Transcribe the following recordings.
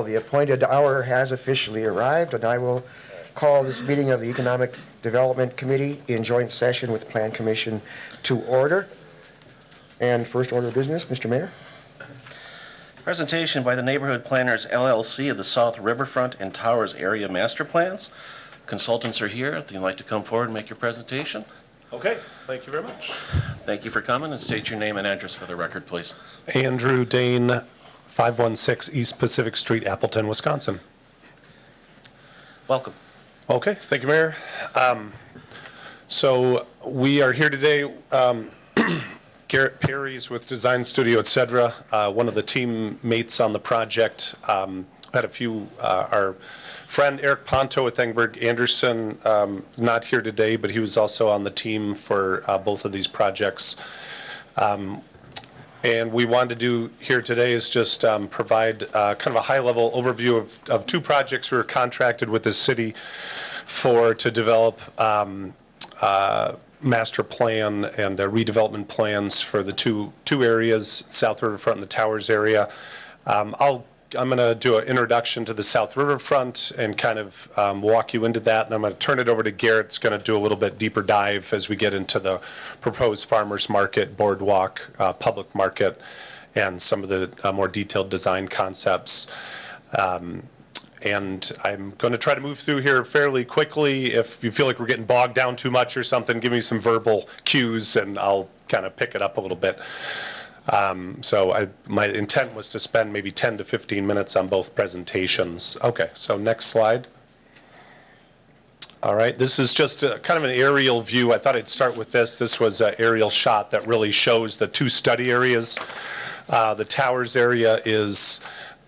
The appointed hour has officially arrived, and I will call this meeting of the Economic Development Committee in joint session with Plan Commission to order. And first order of business, Mr. Mayor. Presentation by the Neighborhood Planners LLC of the South Riverfront and Towers Area Master Plans. Consultants are here. If you'd like to come forward and make your presentation. Okay, thank you very much. Thank you for coming, and state your name and address for the record, please. Andrew Dane, 516 East Pacific Street, Appleton, Wisconsin. Welcome. Okay, thank you, Mayor. So we are here today. Garrett Perry's with Design Studio, etc. One of the teammates on the project. Had a few, our friend Eric Ponto with Engberg Anderson, not here today, but he was also on the team for both of these projects. And we wanted to do here today is just provide kind of a high-level overview of two projects we were contracted with the city to develop master plan and redevelopment plans for the two areas, South Riverfront and the Towers area. I'm going to do an introduction to the South Riverfront and kind of walk you into that, and I'm going to turn it over to Garrett. It's going to do a little bit deeper dive as we get into the proposed farmers market, boardwalk, public market, and some of the more detailed design concepts. And I'm going to try to move through here fairly quickly. If you feel like we're getting bogged down too much or something, give me some verbal cues and I'll kind of pick it up a little bit. My intent was to spend maybe 10 to 15 minutes on both presentations. Okay, so next slide. All right, this is just kind of an aerial view. I thought I'd start with this. This was an aerial shot that really shows the two study areas. The Towers area is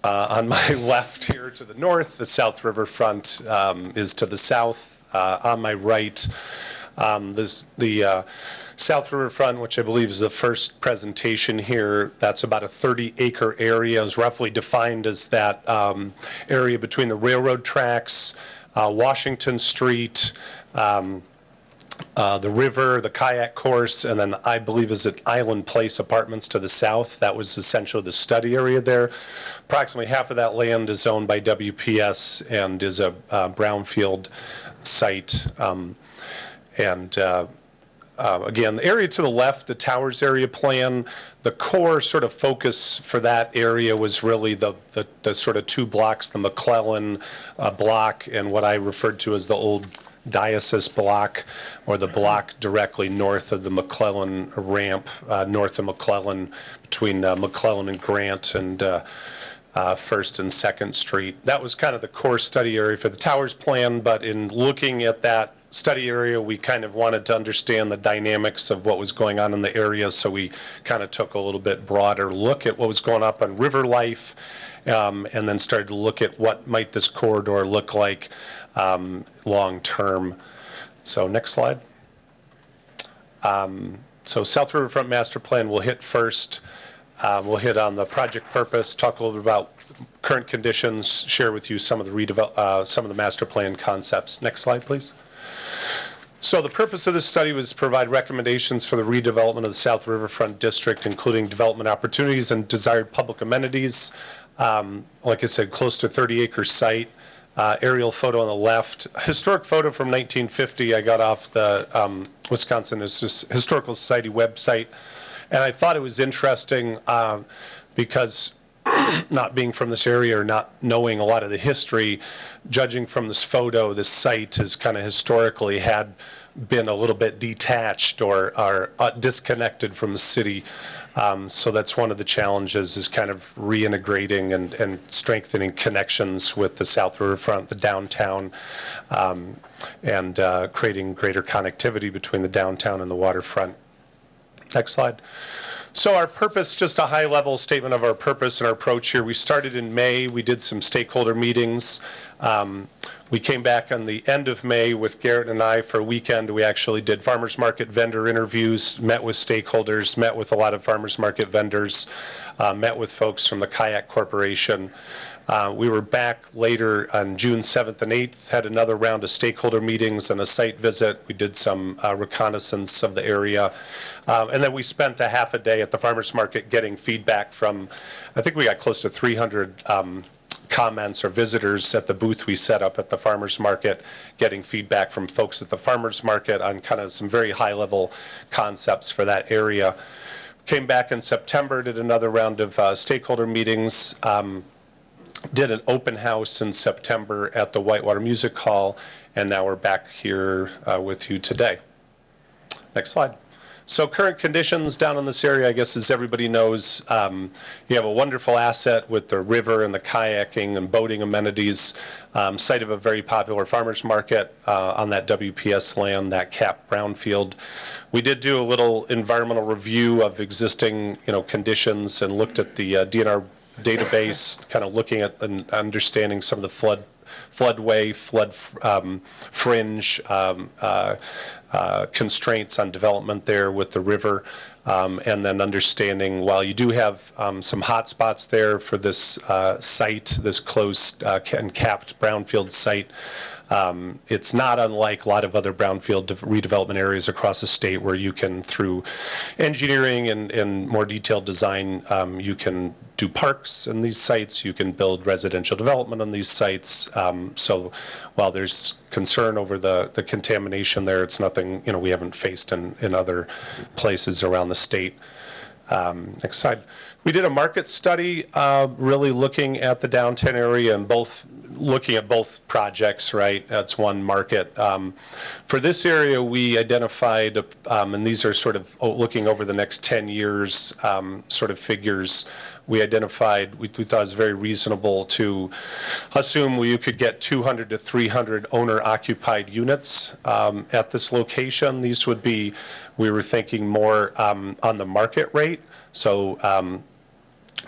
on my left here to the north. The South Riverfront is to the south. On my right, the South Riverfront, which I believe is the first presentation here, that's about a 30-acre area, is roughly defined as that area between the railroad tracks, Washington Street, the river, the kayak course, and then I believe is it Island Place Apartments to the south. That was essentially the study area there. Approximately half of that land is owned by WPS and is a brownfield site. Again, the area to the left, the Towers area plan, the core sort of focus for that area was really the sort of two blocks, the McClellan block and what I referred to as the old Diocese block, or the block directly north of the McClellan ramp, north of McClellan, between McClellan and Grant and First and Second Street. That was kind of the core study area for the Towers plan, but in looking at that study area, we kind of wanted to understand the dynamics of what was going on in the area, so we kind of took a little bit broader look at what was going up on river life, and then started to look at what might this corridor look like long term. So next slide. So South Riverfront Master Plan we'll hit first. We'll hit on the project purpose, talk a little bit about current conditions, share with you some of the master plan concepts. Next slide, please. So the purpose of this study was to provide recommendations for the redevelopment of the South Riverfront District, including development opportunities and desired public amenities. Like I said, close to 30-acre site. Aerial photo on the left. Historic photo from 1950 I got off the Wisconsin Historical Society website. And I thought it was interesting because not being from this area or not knowing a lot of the history, judging from this photo, this site has kind of historically had been a little bit detached or disconnected from the city. So that's one of the challenges, is kind of reintegrating and strengthening connections with the South Riverfront, the downtown, and creating greater connectivity between the downtown and the waterfront. Next slide. So our purpose, just a high-level statement of our purpose and our approach here. We started in May. We did some stakeholder meetings. We came back on the end of May with Garrett and I for a weekend. We actually did farmers market vendor interviews, met with stakeholders, met with a lot of farmers market vendors, met with folks from the Kayak Corporation. We were back later on June 7th and 8th, had another round of stakeholder meetings and a site visit. We did some reconnaissance of the area. And then we spent a half a day at the farmers market getting feedback from, I think we got close to 300 comments or visitors at the booth we set up at the farmers market, getting feedback from folks at the farmers market on kind of some very high-level concepts for that area. Came back in September, did another round of stakeholder meetings, did an open house in September at the Whitewater Music Hall, and now we're back here with you today. Next slide. So current conditions down in this area, I guess as everybody knows, you have a wonderful asset with the river and the kayaking and boating amenities, site of a very popular farmers market on that WPS land, that capped brownfield. We did do a little environmental review of existing, conditions and looked at the DNR database, kind of looking at and understanding some of the floodway, flood fringe constraints on development there with the river, and then understanding while you do have some hot spots there for this site, this closed and capped brownfield site, it's not unlike a lot of other brownfield redevelopment areas across the state where you can, through engineering and more detailed design, you can do parks in these sites, you can build residential development on these sites. So while there's concern over the contamination there, it's nothing we haven't faced in other places around the state. Next slide. We did a market study really looking at the downtown area and looking at both projects, right? That's one market. For this area, we identified, and these are sort of looking over the next 10 years sort of figures, we identified, we thought it was very reasonable to assume you could get 200 to 300 owner-occupied units at this location. These would be, we were thinking more on the market rate. So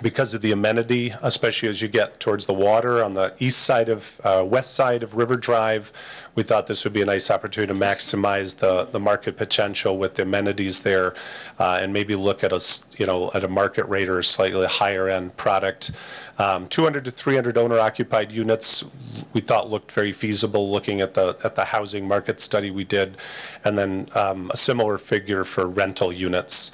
because of the amenity, especially as you get towards the water on the east side of, west side of River Drive, we thought this would be a nice opportunity to maximize the market potential with the amenities there, and maybe look at at a market rate or a slightly higher end product. 200 to 300 owner-occupied units we thought looked very feasible looking at the housing market study we did, and then a similar figure for rental units.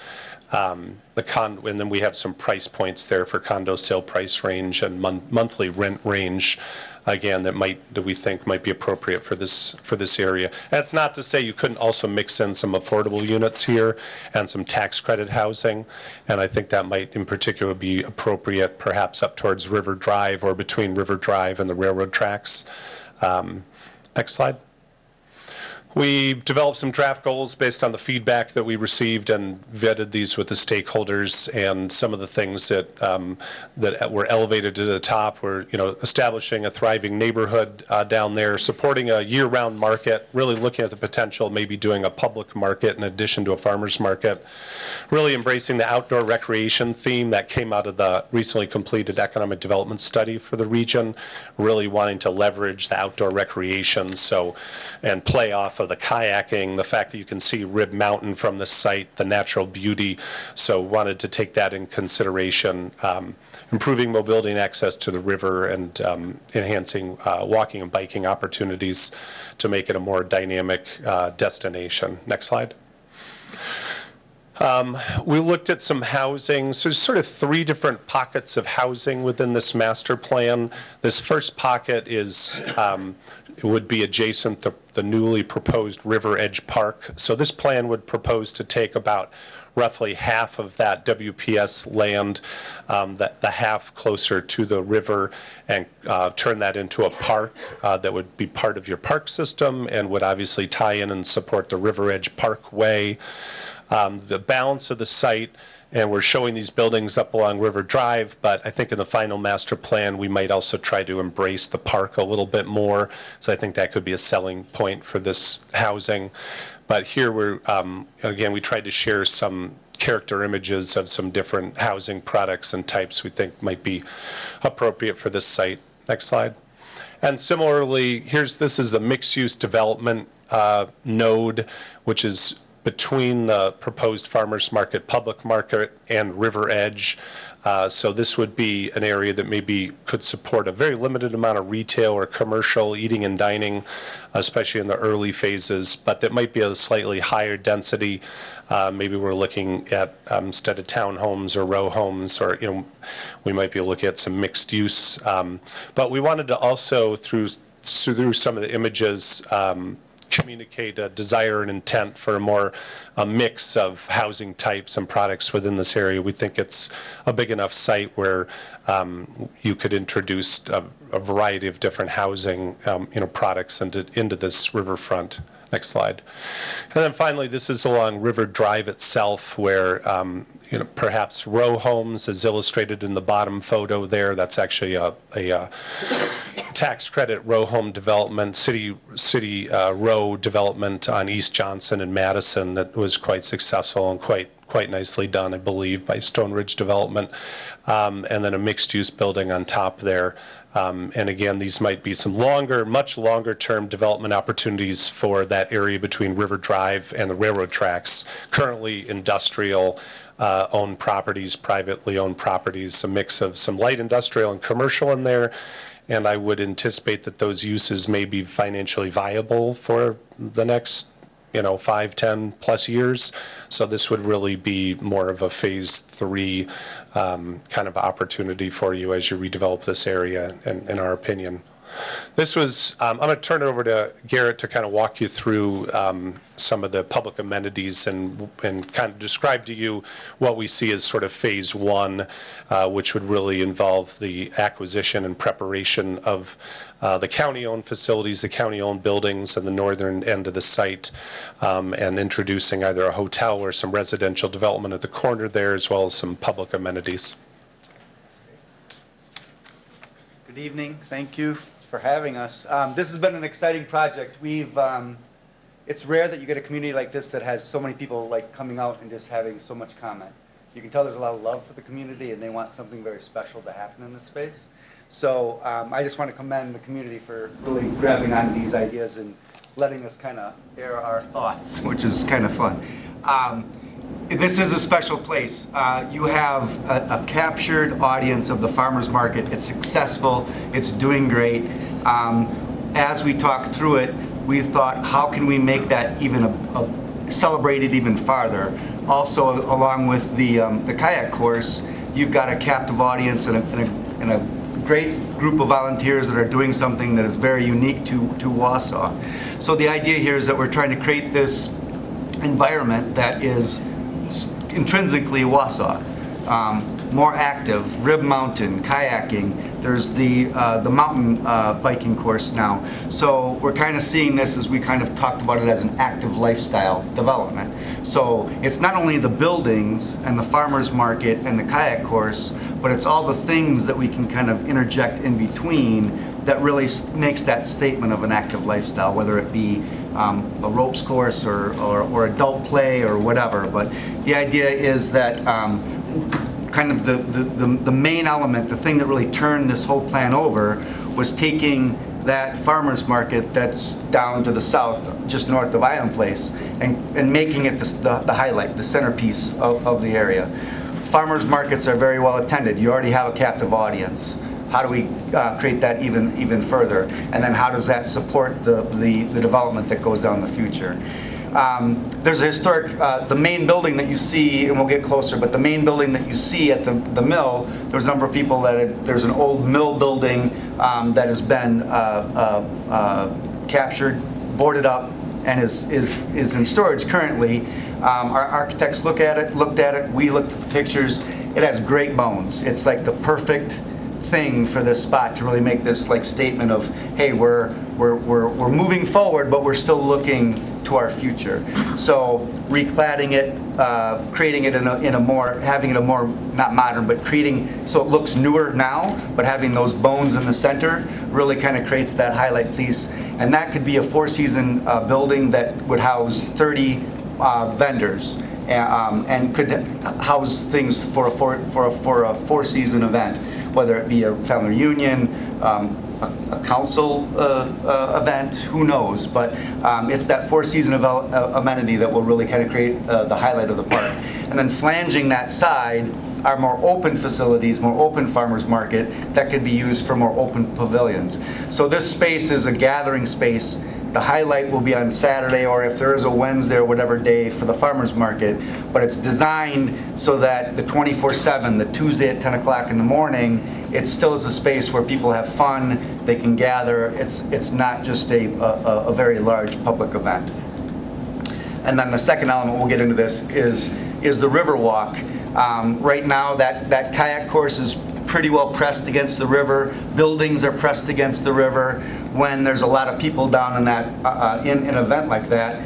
And then we have some price points there for condo sale price range and monthly rent range, again, that we think might be appropriate for this area. That's not to say you couldn't also mix in some affordable units here and some tax credit housing, and I think that might in particular be appropriate perhaps up towards River Drive or between River Drive and the railroad tracks. Next slide. We developed some draft goals based on the feedback that we received and vetted these with the stakeholders, and some of the things that that were elevated to the top were, establishing a thriving neighborhood down there, supporting a year-round market, really looking at the potential, maybe doing a public market in addition to a farmer's market, really embracing the outdoor recreation theme that came out of the recently completed economic development study for the region, really wanting to leverage the outdoor recreation and play off of the kayaking, the fact that you can see Rib Mountain from the site, the natural beauty. So wanted to take that in consideration, improving mobility and access to the river, and enhancing walking and biking opportunities to make it a more dynamic destination. Next slide. We looked at some housing. So there's sort of 3 different pockets of housing within this master plan. This first pocket it would be adjacent to the newly proposed River Edge Park. So this plan would propose to take about roughly half of that WPS land, the half closer to the river, and turn that into a park that would be part of your park system and would obviously tie in and support the River Edge Parkway. The balance of the site, and we're showing these buildings up along River Drive, but I think in the final master plan, we might also try to embrace the park a little bit more. So I think that could be a selling point for this housing. But here again, we tried to share some character images of some different housing products and types we think might be appropriate for this site. Next slide. And similarly, this is the mixed-use development node, which is between the proposed farmers market, public market, and river edge. So this would be an area that maybe could support a very limited amount of retail or commercial eating and dining, especially in the early phases, but that might be a slightly higher density. Maybe we're looking at, instead of townhomes or row homes, or, we might be looking at some mixed use. But we wanted to also, through some of the images, communicate a desire and intent for a mix of housing types and products within this area. We think it's a big enough site where you could introduce a variety of different housing products into this riverfront. Next slide. And then finally, this is along River Drive itself, where perhaps row homes, as illustrated in the bottom photo there. That's actually a tax credit row home development, city row development on East Johnson and Madison that was quite successful and quite nicely done, I believe, by Stone Ridge Development, and then a mixed-use building on top there. And again, these might be some much longer-term development opportunities for that area between River Drive and the railroad tracks. Currently, industrial owned properties, privately owned properties, a mix of some light industrial and commercial in there. And I would anticipate that those uses may be financially viable for the next 5, 10 plus years. So this would really be more of a phase 3 kind of opportunity for you as you redevelop this area, in our opinion. This was, I'm going to turn it over to Garrett to kind of walk you through some of the public amenities and kind of describe to you what we see as sort of phase 1, which would really involve the acquisition and preparation of the county-owned facilities, the county-owned buildings, and the northern end of the site, and introducing either a hotel or some residential development at the corner there, as well as some public amenities. Good evening. Thank you for having us. This has been an exciting project. It's rare that you get a community like this that has so many people coming out and just having so much comment. You can tell there's a lot of love for the community and they want something very special to happen in this space. So I just want to commend the community for really grabbing on these ideas and letting us kind of air our thoughts, which is kind of fun. This is a special place. You have a captured audience of the farmers market. It's successful. It's doing great. As we talked through it, we thought, how can we make that even celebrate it even farther? Also, along with the kayak course, you've got a captive audience and a great group of volunteers that are doing something that is very unique to Wausau. So the idea here is that we're trying to create this environment that is intrinsically Wausau. More active, Rib Mountain, kayaking. There's the mountain biking course now. So we're kind of seeing this as we kind of talked about it as an active lifestyle development. So it's not only the buildings and the farmers market and the kayak course, but it's all the things that we can kind of interject in between that really makes that statement of an active lifestyle, whether it be a ropes course or adult play or whatever. But the idea is that kind of the main element, the thing that really turned this whole plan over, was taking that farmer's market that's down to the south, just north of Island Place, and making it the highlight, the centerpiece of the area. Farmers markets are very well attended. You already have a captive audience. How do we create that even further? And then how does that support the development that goes down the future? There's a historic, the main building that you see, and we'll get closer, but the main building that you see at the mill, there's a number of people there's an old mill building that has been captured, boarded up, and is in storage currently. Our architects looked at it, we looked at the pictures. It has great bones. It's like the perfect thing for this spot to really make this statement of, hey, we're moving forward, but we're still looking to our future. So recladding it, creating it having it a more, not modern, but creating so it looks newer now, but having those bones in the center really kind of creates that highlight piece. And that could be a four-season building that would house 30 vendors and could house things for a four-season event, whether it be a family reunion, a council event, who knows? But it's that four-season amenity that will really kind of create the highlight of the park. And then flanging that side are more open facilities, more open farmers market that could be used for more open pavilions. So this space is a gathering space. The highlight will be on Saturday, or if there is a Wednesday or whatever day for the farmers market, but it's designed so that the 24/7, the Tuesday at 10 o'clock in the morning, it still is a space where people have fun, they can gather. It's not just a very large public event. And then the second element, we'll get into this, is the river walk. Right now, that kayak course is pretty well pressed against the river. Buildings are pressed against the river. When there's a lot of people down in that in an event like that,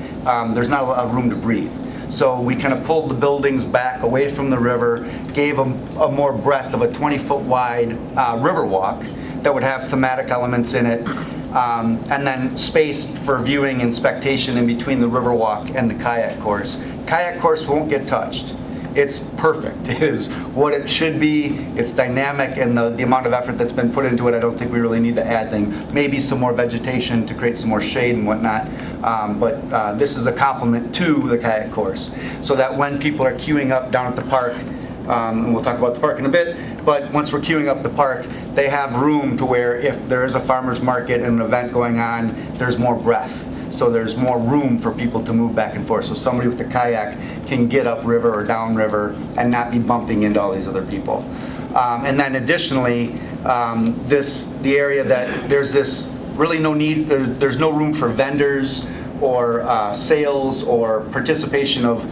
there's not a lot of room to breathe. So we kind of pulled the buildings back away from the river, gave them a more breadth of a 20-foot wide river walk that would have thematic elements in it, and then space for viewing and spectation in between the river walk and the kayak course. Kayak course won't get touched. It's perfect. It is what it should be. It's dynamic, and the amount of effort that's been put into it, I don't think we really need to add things. Maybe some more vegetation to create some more shade and whatnot, but this is a complement to the kayak course, so that when people are queuing up down at the park, and we'll talk about the park in a bit, but once we're queuing up the park, they have room to where if there is a farmer's market and an event going on, there's more breadth. So there's more room for people to move back and forth. So somebody with a kayak can get upriver or downriver and not be bumping into all these other people. And then additionally, the area that there's this really no need, there's no room for vendors or sales or participation of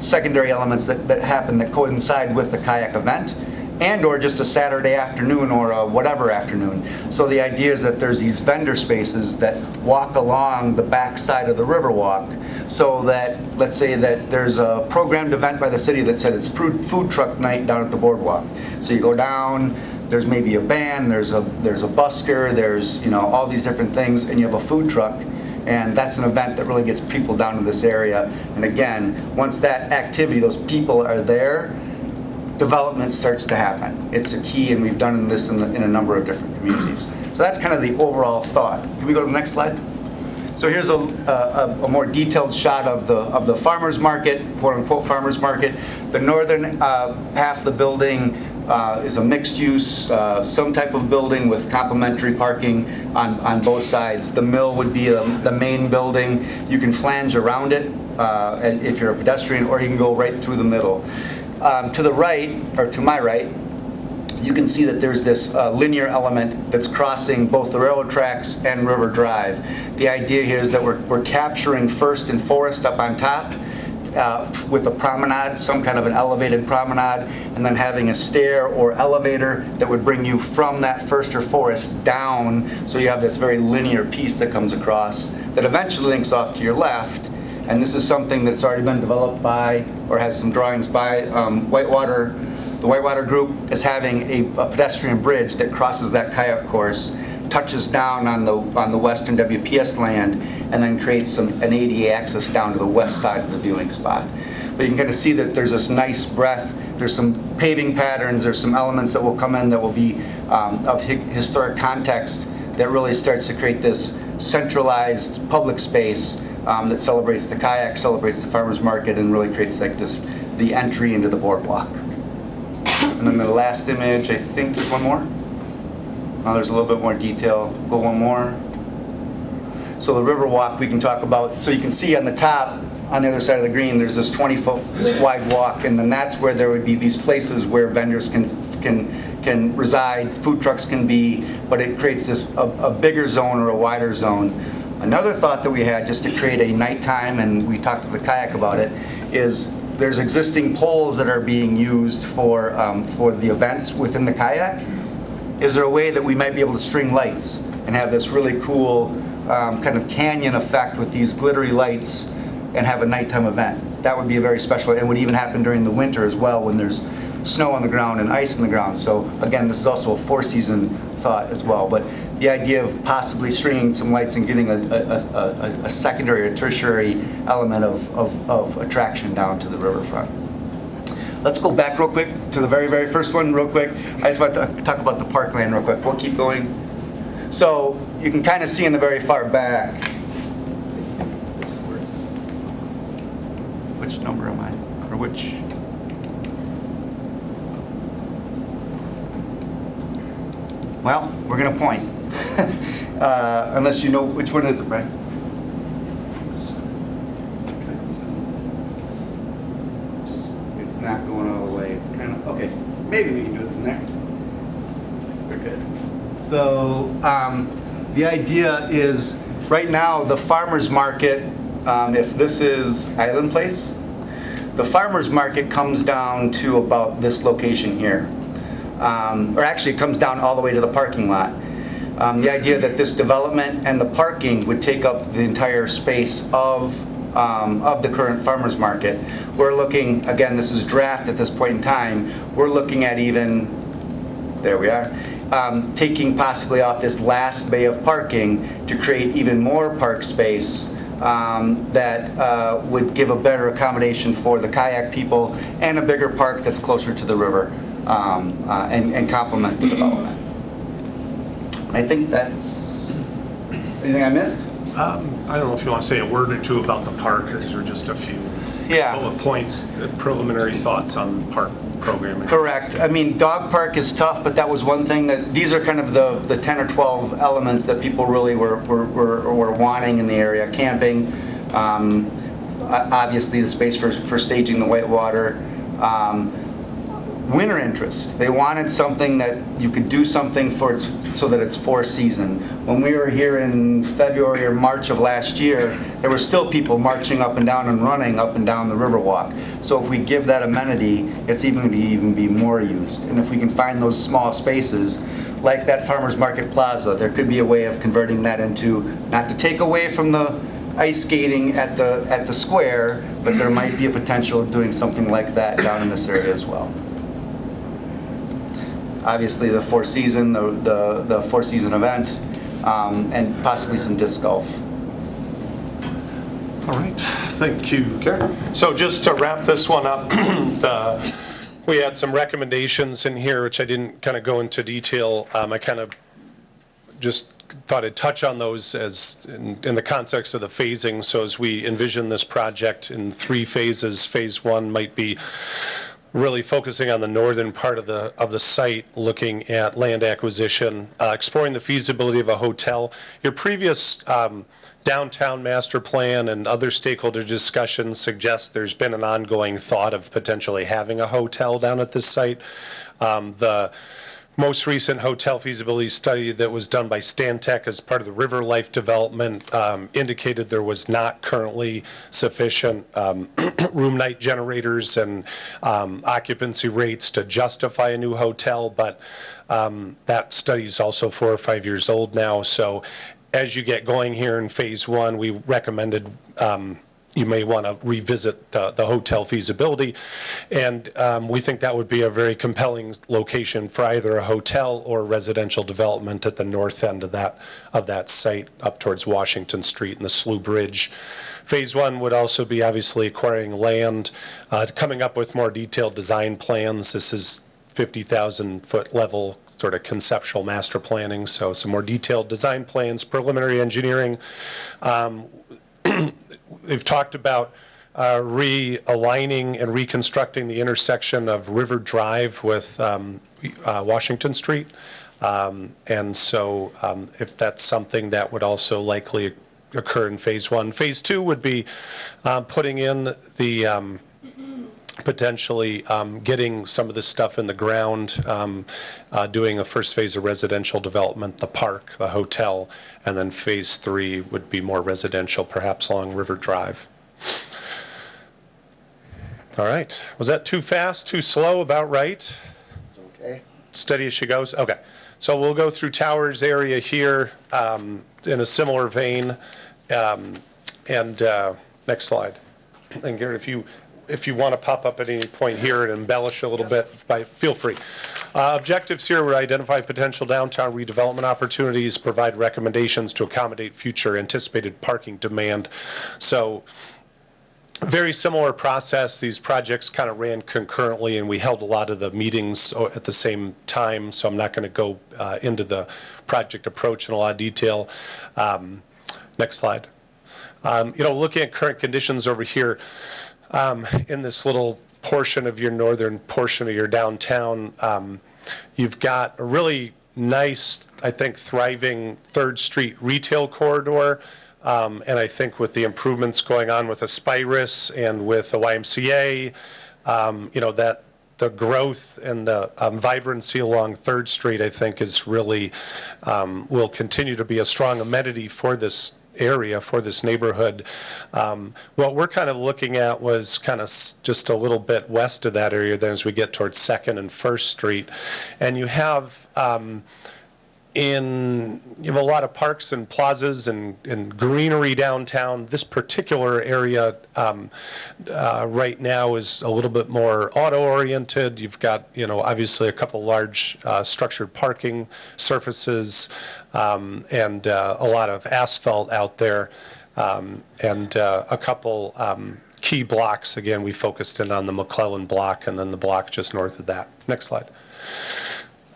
secondary elements that happen that coincide with the kayak event, and or just a Saturday afternoon or a whatever afternoon. So the idea is that there's these vendor spaces that walk along the back side of the Riverwalk, so that, let's say that there's a programmed event by the city that said it's food truck night down at the boardwalk. So you go down, there's maybe a band, there's a busker, there's all these different things, and you have a food truck. And that's an event that really gets people down to this area. And again, once that activity, those people are there, development starts to happen. It's a key, and we've done this in a number of different communities. So that's kind of the overall thought. Can we go to the next slide? So here's a more detailed shot of the farmers market, quote unquote farmers market. The northern half of the building is a mixed use, some type of building with complementary parking on both sides. The mill would be the main building. You can flange around it if you're a pedestrian, or you can go right through the middle. To the right, or to my right, you can see that there's this linear element that's crossing both the railroad tracks and River Drive. The idea here is that we're capturing First and Forest up on top with a promenade, some kind of an elevated promenade, and then having a stair or elevator that would bring you from that First or Forest down, so you have this very linear piece that comes across that eventually links off to your left. And this is something that's already been developed by, or has some drawings by, Whitewater. The Whitewater Group is having a pedestrian bridge that crosses that kayak course, touches down on the western WPS land, and then creates an ADA access down to the west side of the viewing spot. But you can kind of see that there's this nice breadth. There's some paving patterns. There's some elements that will come in that will be of historic context that really starts to create this centralized public space that celebrates the kayak, celebrates the farmers market, and really creates like the entry into the boardwalk. And then the last image, I think there's one more. Oh, there's a little bit more detail. Go one more. So the Riverwalk we can talk about. So you can see on the top, on the other side of the green, there's this 20-foot wide walk, and then that's where there would be these places where vendors can reside, food trucks can be, but it creates this a bigger zone or a wider zone. Another thought that we had, just to create a nighttime, and we talked to the kayak about it, is there's existing poles that are being used for the events within the kayak. Is there a way that we might be able to string lights and have this really cool kind of canyon effect with these glittery lights and have a nighttime event? That would be a very special, and would even happen during the winter as well when there's snow on the ground and ice on the ground. So again, this is also a four-season thought as well. But the idea of possibly stringing some lights and getting a secondary or tertiary element of attraction down to the riverfront. Let's go back real quick to the very, very first one real quick. I just want to talk about the parkland real quick. We'll keep going. So you can kind of see in the very far back. This works. Which number am I? Or which? Well, we're going to point. Unless you know which one is it, Brad? It's not going all the way. It's kind of, okay, maybe we can do it from there. We're good. So the idea is, right now, the farmer's market, if this is Island Place, the farmer's market comes down to about this location here. Or actually, it comes down all the way to the parking lot. The idea that this development and the parking would take up the entire space of the current farmer's market. We're looking, again, this is draft at this point in time, we're looking at even, there we are, taking possibly off this last bay of parking to create even more park space that would give a better accommodation for the kayak people and a bigger park that's closer to the river and complement the development. I think that's, anything I missed? I don't know if you want to say a word or two about the park, because there are just a few bullet points, preliminary thoughts on park programming. Correct. I mean, dog park is tough, but that was one thing that, these are kind of the 10 or 12 elements that people really were wanting in the area. Camping, obviously the space for staging the whitewater. Winter interest. They wanted something that you could do something for so that it's for season. When we were here in February or March of last year, there were still people marching up and down and running up and down the Riverwalk. So if we give that amenity, it's even going to even be more used. And if we can find those small spaces, like that Farmers Market Plaza, there could be a way of converting that into, not to take away from the ice skating at the square, but there might be a potential of doing something like that down in this area as well. Obviously, the Four Season event, and possibly some disc golf. All right, thank you. So just to wrap this one up, we had some recommendations in here, which I didn't kind of go into detail. I kind of just thought I'd touch on those as in the context of the phasing. So as we envision this project in 3 phases, phase 1 might be really focusing on the northern part of the site, looking at land acquisition, exploring the feasibility of a hotel. Your previous downtown master plan and other stakeholder discussions suggest there's been an ongoing thought of potentially having a hotel down at this site. The most recent hotel feasibility study that was done by Stantec as part of the River Life development indicated there was not currently sufficient room night generators and occupancy rates to justify a new hotel, but that study is also 4 or 5 years old now. So as you get going here in phase 1, we recommended you may want to revisit the hotel feasibility. And we think that would be a very compelling location for either a hotel or residential development at the north end of that site up towards Washington Street and the Slough Bridge. Phase 1 would also be obviously acquiring land, coming up with more detailed design plans. This is 50,000 foot level sort of conceptual master planning, so some more detailed design plans, preliminary engineering. We've talked about realigning and reconstructing the intersection of River Drive with Washington Street. And so if that's something that would also likely occur in phase 1. Phase 2 would be putting in the potentially getting some of this stuff in the ground, doing a first phase of residential development, the park, the hotel, and then phase 3 would be more residential, perhaps along River Drive. All right. Was that too fast, too slow, about right? Okay. Steady as she goes? Okay. So we'll go through Towers area here in a similar vein. Next slide. And Garrett, if you want to pop up at any point here and embellish a little bit, feel free. Objectives here were identify potential downtown redevelopment opportunities, provide recommendations to accommodate future anticipated parking demand. So Very similar process. These projects kind of ran concurrently, and we held a lot of the meetings at the same time, so I'm not going to go into the project approach in a lot of detail. Next slide. Looking at current conditions over here, in this little portion of your northern portion of your downtown, you've got a really nice, I think, thriving 3rd Street retail corridor. And I think with the improvements going on with Aspirus and with the YMCA, that the growth and the vibrancy along 3rd Street, I think, is really, will continue to be a strong amenity for this area, for this neighborhood. What we're kind of looking at was kind of just a little bit west of that area then as we get towards 2nd and 1st Street. And you have you have a lot of parks and plazas and greenery downtown. This particular area right now is a little bit more auto-oriented. You've got, obviously a couple large structured parking surfaces and a lot of asphalt out there and a couple key blocks. Again, we focused in on the McClellan block and then the block just north of that. Next slide.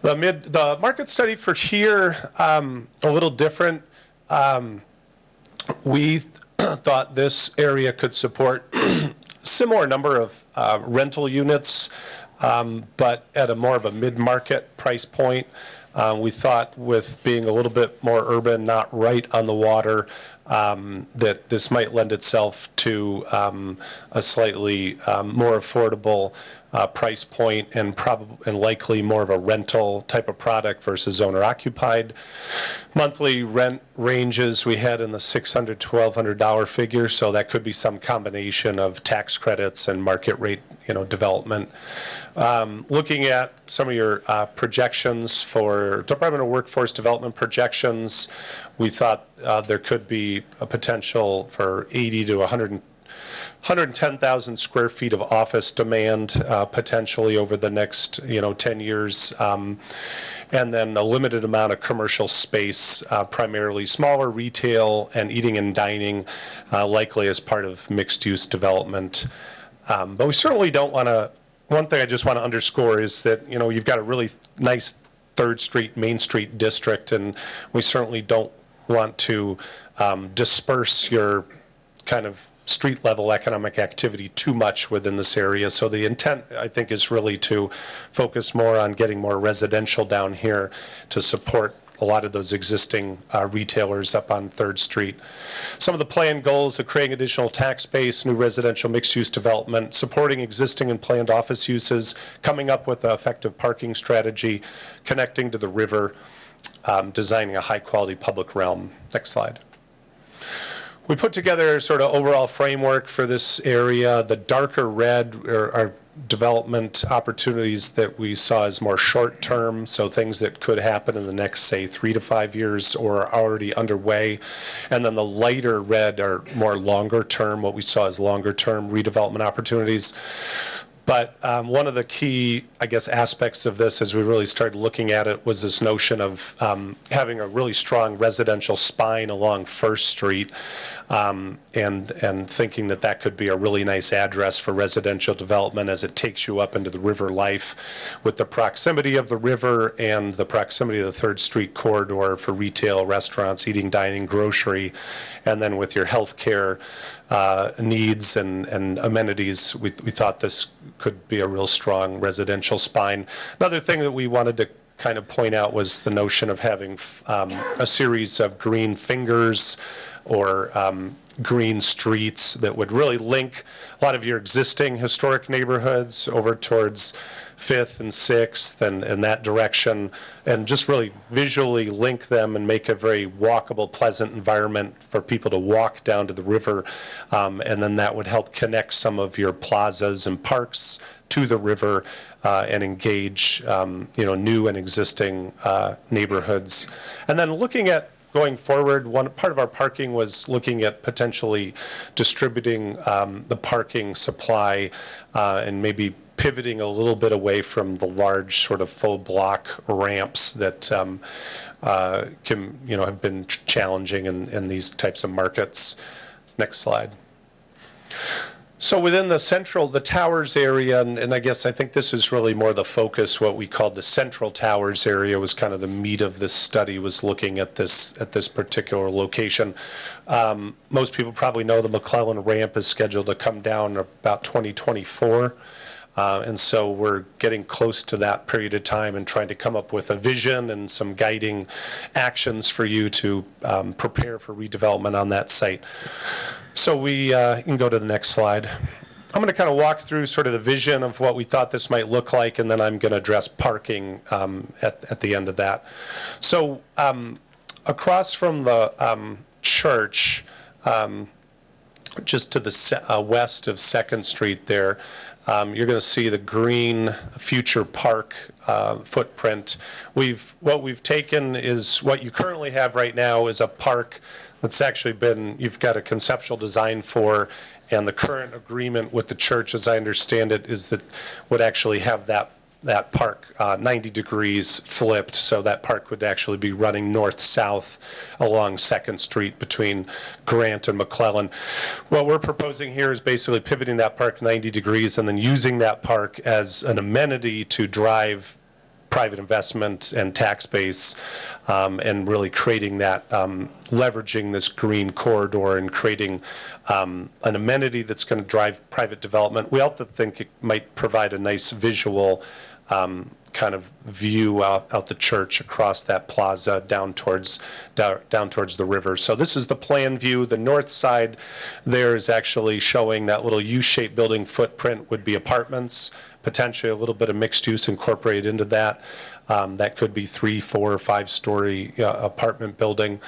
The market study for here, a little different. We thought this area could support similar number of rental units, but at a more of a mid-market price point. We thought with being a little bit more urban, not right on the water, that this might lend itself to a slightly more affordable price point and likely more of a rental type of product versus owner occupied. Monthly rent ranges we had in the $600 to $1,200 figure, so that could be some combination of tax credits and market rate development. Looking at some of your projections for Department of Workforce Development projections, we thought there could be a potential for 80 to 110,000 square feet of office demand potentially over the next 10 years. And then a limited amount of commercial space, primarily smaller retail and eating and dining, likely as part of mixed-use development. But we certainly don't want to, one thing I just want to underscore is that, you've got a really nice 3rd Street, Main Street district, and we certainly don't want to disperse your kind of street level economic activity too much within this area. So the intent, I think, is really to focus more on getting more residential down here to support a lot of those existing retailers up on 3rd Street. Some of the planned goals of creating additional tax base, new residential mixed-use development, supporting existing and planned office uses, coming up with an effective parking strategy, connecting to the river, designing a high-quality public realm. Next slide. We put together sort of overall framework for this area. The darker red are development opportunities that we saw as more short-term, so things that could happen in the next, say, 3 to 5 years or are already underway. And then the lighter red are more longer-term, what we saw as longer-term redevelopment opportunities. But one of the key, I guess, aspects of this as we really started looking at it was this notion of having a really strong residential spine along 1st Street and thinking that that could be a really nice address for residential development as it takes you up into the river life with the proximity of the river and the proximity of the 3rd Street corridor for retail, restaurants, eating, dining, grocery, and then with your healthcare needs and amenities, we thought this could be a real strong residential spine. Another thing that we wanted to kind of point out was the notion of having a series of green fingers or green streets that would really link a lot of your existing historic neighborhoods over towards 5th and 6th and that direction, and just really visually link them and make a very walkable, pleasant environment for people to walk down to the river. And then that would help connect some of your plazas and parks to the river and engage new and existing neighborhoods. And then looking at going forward, one part of our parking was looking at potentially distributing the parking supply and maybe pivoting a little bit away from the large sort of full block ramps that can have been challenging in these types of markets. Next slide. So within the towers area, and I guess I think this is really more the focus, what we called the central towers area was kind of the meat of this study, was looking at this particular location. Most people probably know the McClellan ramp is scheduled to come down about 2024. And so we're getting close to that period of time and trying to come up with a vision and some guiding actions for you to prepare for redevelopment on that site. So we can go to the next slide. I'm going to kind of walk through sort of the vision of what we thought this might look like, and then I'm going to address parking at the end of that. So across from the church, just to the west of 2nd Street there, you're going to see the green future park footprint. What we've taken is what you currently have right now is a park that's actually been, you've got a conceptual design for, and the current agreement with the church, as I understand it, is that would actually have that park 90 degrees flipped, so that park would actually be running north-south along 2nd Street between Grant and McClellan. What we're proposing here is basically pivoting that park 90 degrees and then using that park as an amenity to drive private investment and tax base, and really creating that, leveraging this green corridor and creating an amenity that's going to drive private development. We also think it might provide a nice visual kind of view out the church across that plaza down towards the river. So this is the plan view. The north side there is actually showing that little U-shaped building footprint would be apartments, potentially a little bit of mixed use incorporated into that. That could be 3, 4, or 5-story apartment building.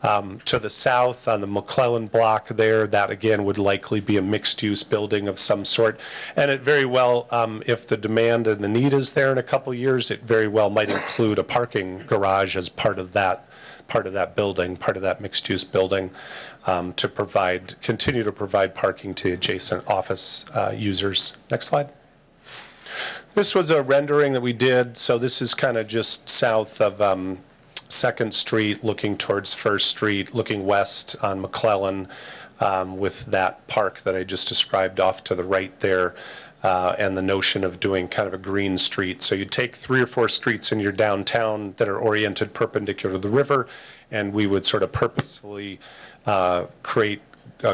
To the south on the McClellan block there, that again would likely be a mixed-use building of some sort. And it very well, if the demand and the need is there in a couple years, it very well might include a parking garage as part of that building, part of that mixed-use building, to continue to provide parking to adjacent office users. Next slide. This was a rendering that we did. So this is kind of just south of 2nd Street, looking towards 1st Street, looking west on McClellan, with that park that I just described off to the right there, and the notion of doing kind of a green street. So you take 3 or 4 streets in your downtown that are oriented perpendicular to the river, and we would sort of purposefully create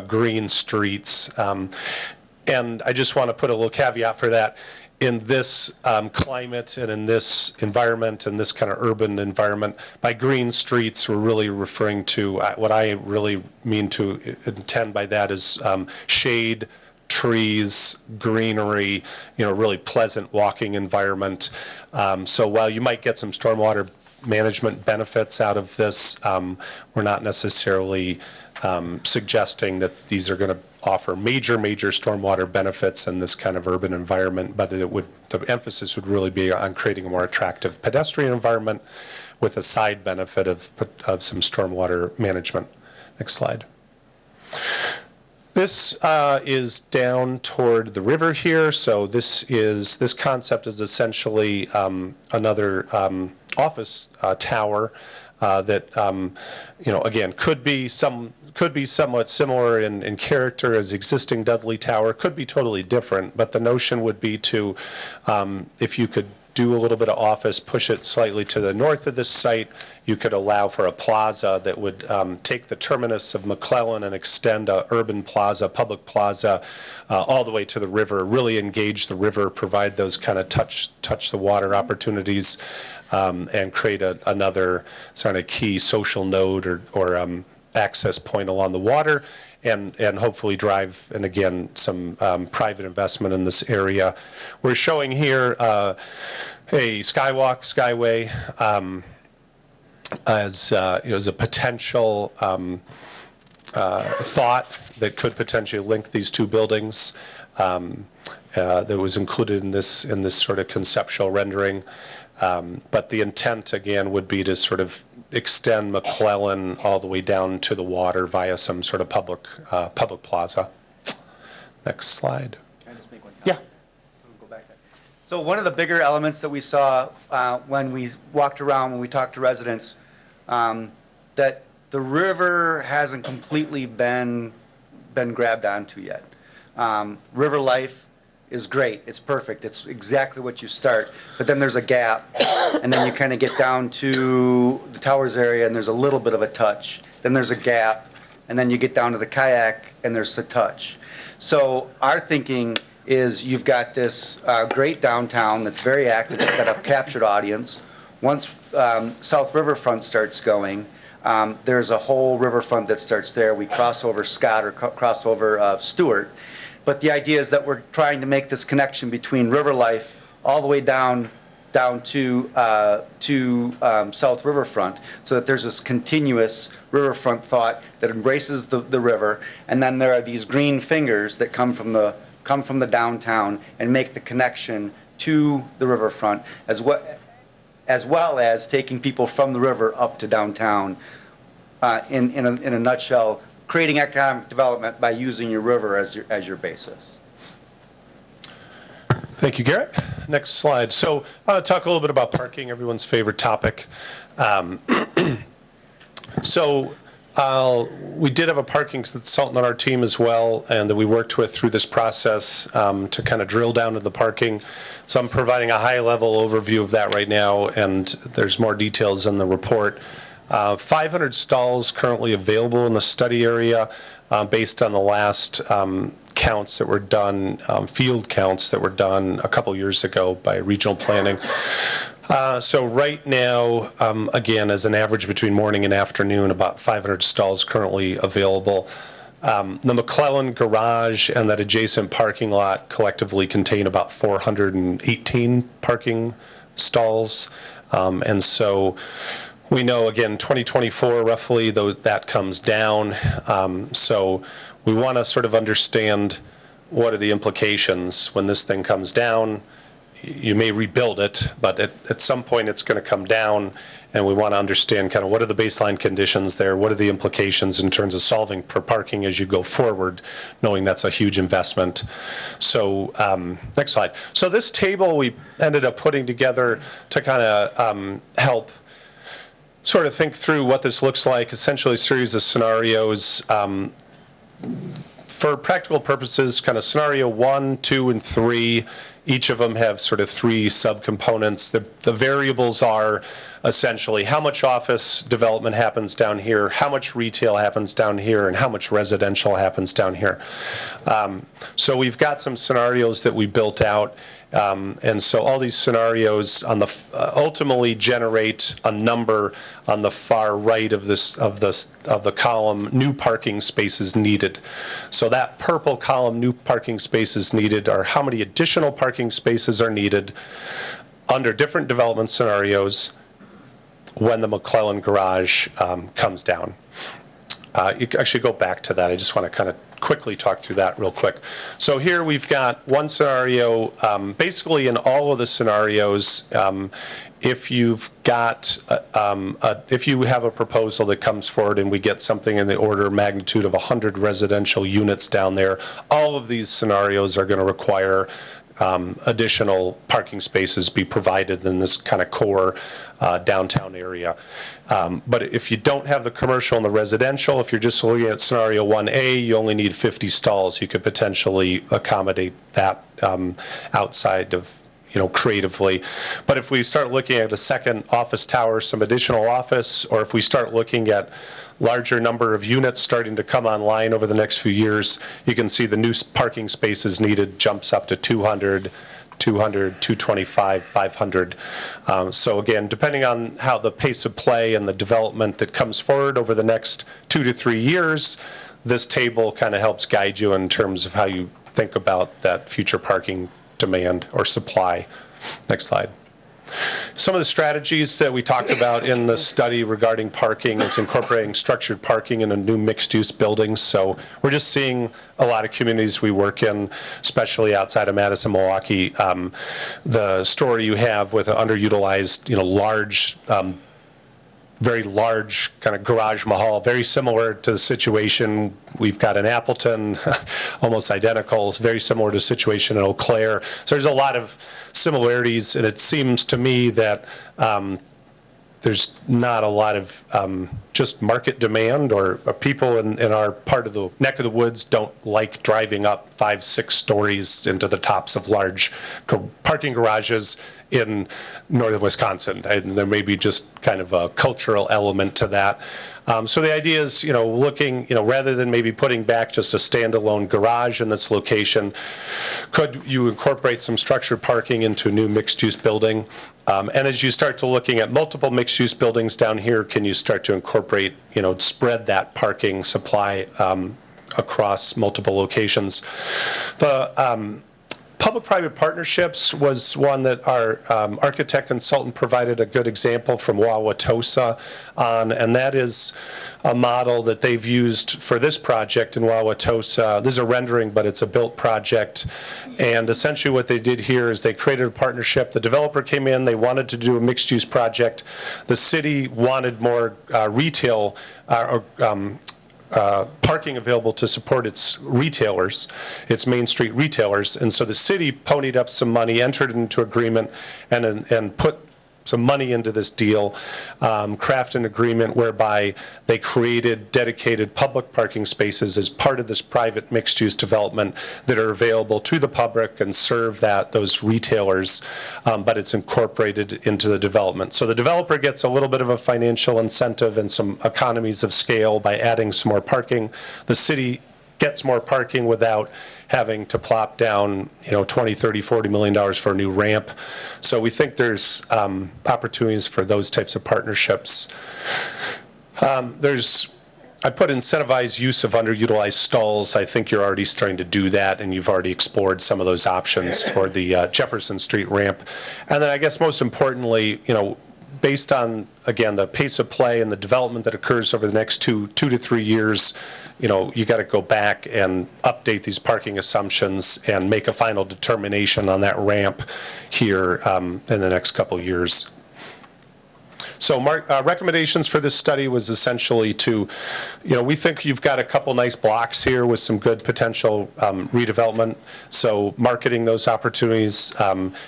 green streets. And I just want to put a little caveat for that. In this climate and in this environment and this kind of urban environment, by green streets, we're really referring to what I really mean to intend by that is shade, trees, greenery, really pleasant walking environment. So while you might get some stormwater management benefits out of this, we're not necessarily suggesting that these are going to offer major stormwater benefits in this kind of urban environment, but the emphasis would really be on creating a more attractive pedestrian environment with a side benefit of some stormwater management. Next slide. This is down toward the river here. So this concept is essentially another office tower that again could be somewhat similar in character as existing Dudley Tower, could be totally different, but the notion would be to, if you could do a little bit of office, push it slightly to the north of this site, you could allow for a plaza that would take the terminus of McClellan and extend a urban plaza, public plaza, all the way to the river, really engage the river, provide those kind of touch the water opportunities, and create another sort of key social node or access point along the water, and hopefully drive, and again, some private investment in this area. We're showing here a skyway, as a potential thought that could potentially link these two buildings, that was included in this sort of conceptual rendering. But the intent, again, would be to sort of extend McClellan all the way down to the water via some sort of public plaza. Next slide. Can I just make one comment? Yeah. So we'll go back there. So one of the bigger elements that we saw when we walked around, when we talked to residents, that the river hasn't completely been grabbed onto yet. River life is great. It's perfect. It's exactly what you start. But then there's a gap, and then you kind of get down to the Towers area, and there's a little bit of a touch. Then there's a gap, and then you get down to the kayak, and there's a touch. So our thinking is you've got this great downtown that's very active, it's got a captured audience. Once South Riverfront starts going, there's a whole riverfront that starts there. We cross over Scott or cross over Stewart. But the idea is that we're trying to make this connection between river life all the way down to South Riverfront, so that there's this continuous riverfront thought that embraces the river, and then there are these green fingers that come from the downtown and make the connection to the riverfront, as well as taking people from the river up to downtown. In a nutshell, creating economic development by using your river as your basis. Thank you, Garrett. Next slide. So I want to talk a little bit about parking, everyone's favorite topic. We did have a parking consultant on our team as well, and that we worked with through this process to kind of drill down to the parking. So I'm providing a high-level overview of that right now, and there's more details in the report. 500 stalls currently available in the study area based on the last counts that were done, field counts that were done a couple years ago by regional planning. So right now, again, as an average between morning and afternoon, about 500 stalls currently available. The McClellan garage and that adjacent parking lot collectively contain about 418 parking stalls. And so we know, again, 2024, roughly, that comes down. So we want to sort of understand what are the implications when this thing comes down. You may rebuild it, but at some point it's going to come down, and we want to understand kind of what are the baseline conditions there, what are the implications in terms of solving for parking as you go forward, knowing that's a huge investment. So next slide. So this table we ended up putting together to kind of help sort of think through what this looks like, essentially a series of scenarios. For practical purposes, kind of scenario 1, 2, and 3, each of them have sort of 3 subcomponents. The variables are essentially how much office development happens down here, how much retail happens down here, and how much residential happens down here. So we've got some scenarios that we built out. And so all these scenarios on the ultimately generate a number on the far right of the column, new parking spaces needed. So that purple column, new parking spaces needed, are how many additional parking spaces are needed under different development scenarios when the McClellan garage comes down. You can actually go back to that. I just want to kind of quickly talk through that real quick. So here we've got one scenario. Basically, in all of the scenarios, if you've got if you have a proposal that comes forward and we get something in the order of magnitude of 100 residential units down there, all of these scenarios are going to require additional parking spaces be provided in this kind of core downtown area. But if you don't have the commercial and the residential, if you're just looking at scenario 1A, you only need 50 stalls. You could potentially accommodate that outside of, creatively. But if we start looking at a second office tower, some additional office, or if we start looking at larger number of units starting to come online over the next few years, you can see the new parking spaces needed jumps up to 200, 225, 500. So again, depending on how the pace of play and the development that comes forward over the next 2 to 3 years, this table kind of helps guide you in terms of how you think about that future parking demand or supply. Next slide. Some of the strategies that we talked about in the study regarding parking is incorporating structured parking in a new mixed-use buildings. So we're just seeing a lot of communities we work in, especially outside of Madison, Milwaukee. The story you have with an underutilized, large, very large kind of garage mahal, very similar to the situation we've got in Appleton, almost identical. It's very similar to the situation in Eau Claire. So there's a lot of similarities, and it seems to me that there's not a lot of just market demand, or people in our part of the neck of the woods don't like driving up 5, 6 stories into the tops of large parking garages in northern Wisconsin. And there may be just kind of a cultural element to that. So the idea is, looking, rather than maybe putting back just a standalone garage in this location, could you incorporate some structured parking into a new mixed-use building? And as you start to looking at multiple mixed-use buildings down here, can you start to incorporate, spread that parking supply across multiple locations? The public-private partnerships was one that our architect consultant provided a good example from Wausau on, and that is a model that they've used for this project in Wausau. This is a rendering, but it's a built project. And essentially what they did here is they created a partnership. The developer came in, they wanted to do a mixed-use project. The city wanted more retail parking available to support its retailers, its Main Street retailers. And so the city ponied up some money, entered into agreement, and put some money into this deal, craft an agreement whereby they created dedicated public parking spaces as part of this private mixed-use development that are available to the public and serve those retailers, but it's incorporated into the development. So the developer gets a little bit of a financial incentive and some economies of scale by adding some more parking. The city gets more parking without having to plop down, $20, $30, $40 million for a new ramp. So we think there's opportunities for those types of partnerships. I put incentivized use of underutilized stalls. I think you're already starting to do that, and you've already explored some of those options for the Jefferson Street ramp. And then I guess most importantly, based on, again, the pace of play and the development that occurs over the next 2 to 3 years, you got to go back and update these parking assumptions and make a final determination on that ramp here in the next couple of years. So recommendations for this study was essentially to, we think you've got a couple nice blocks here with some good potential redevelopment. So marketing those opportunities.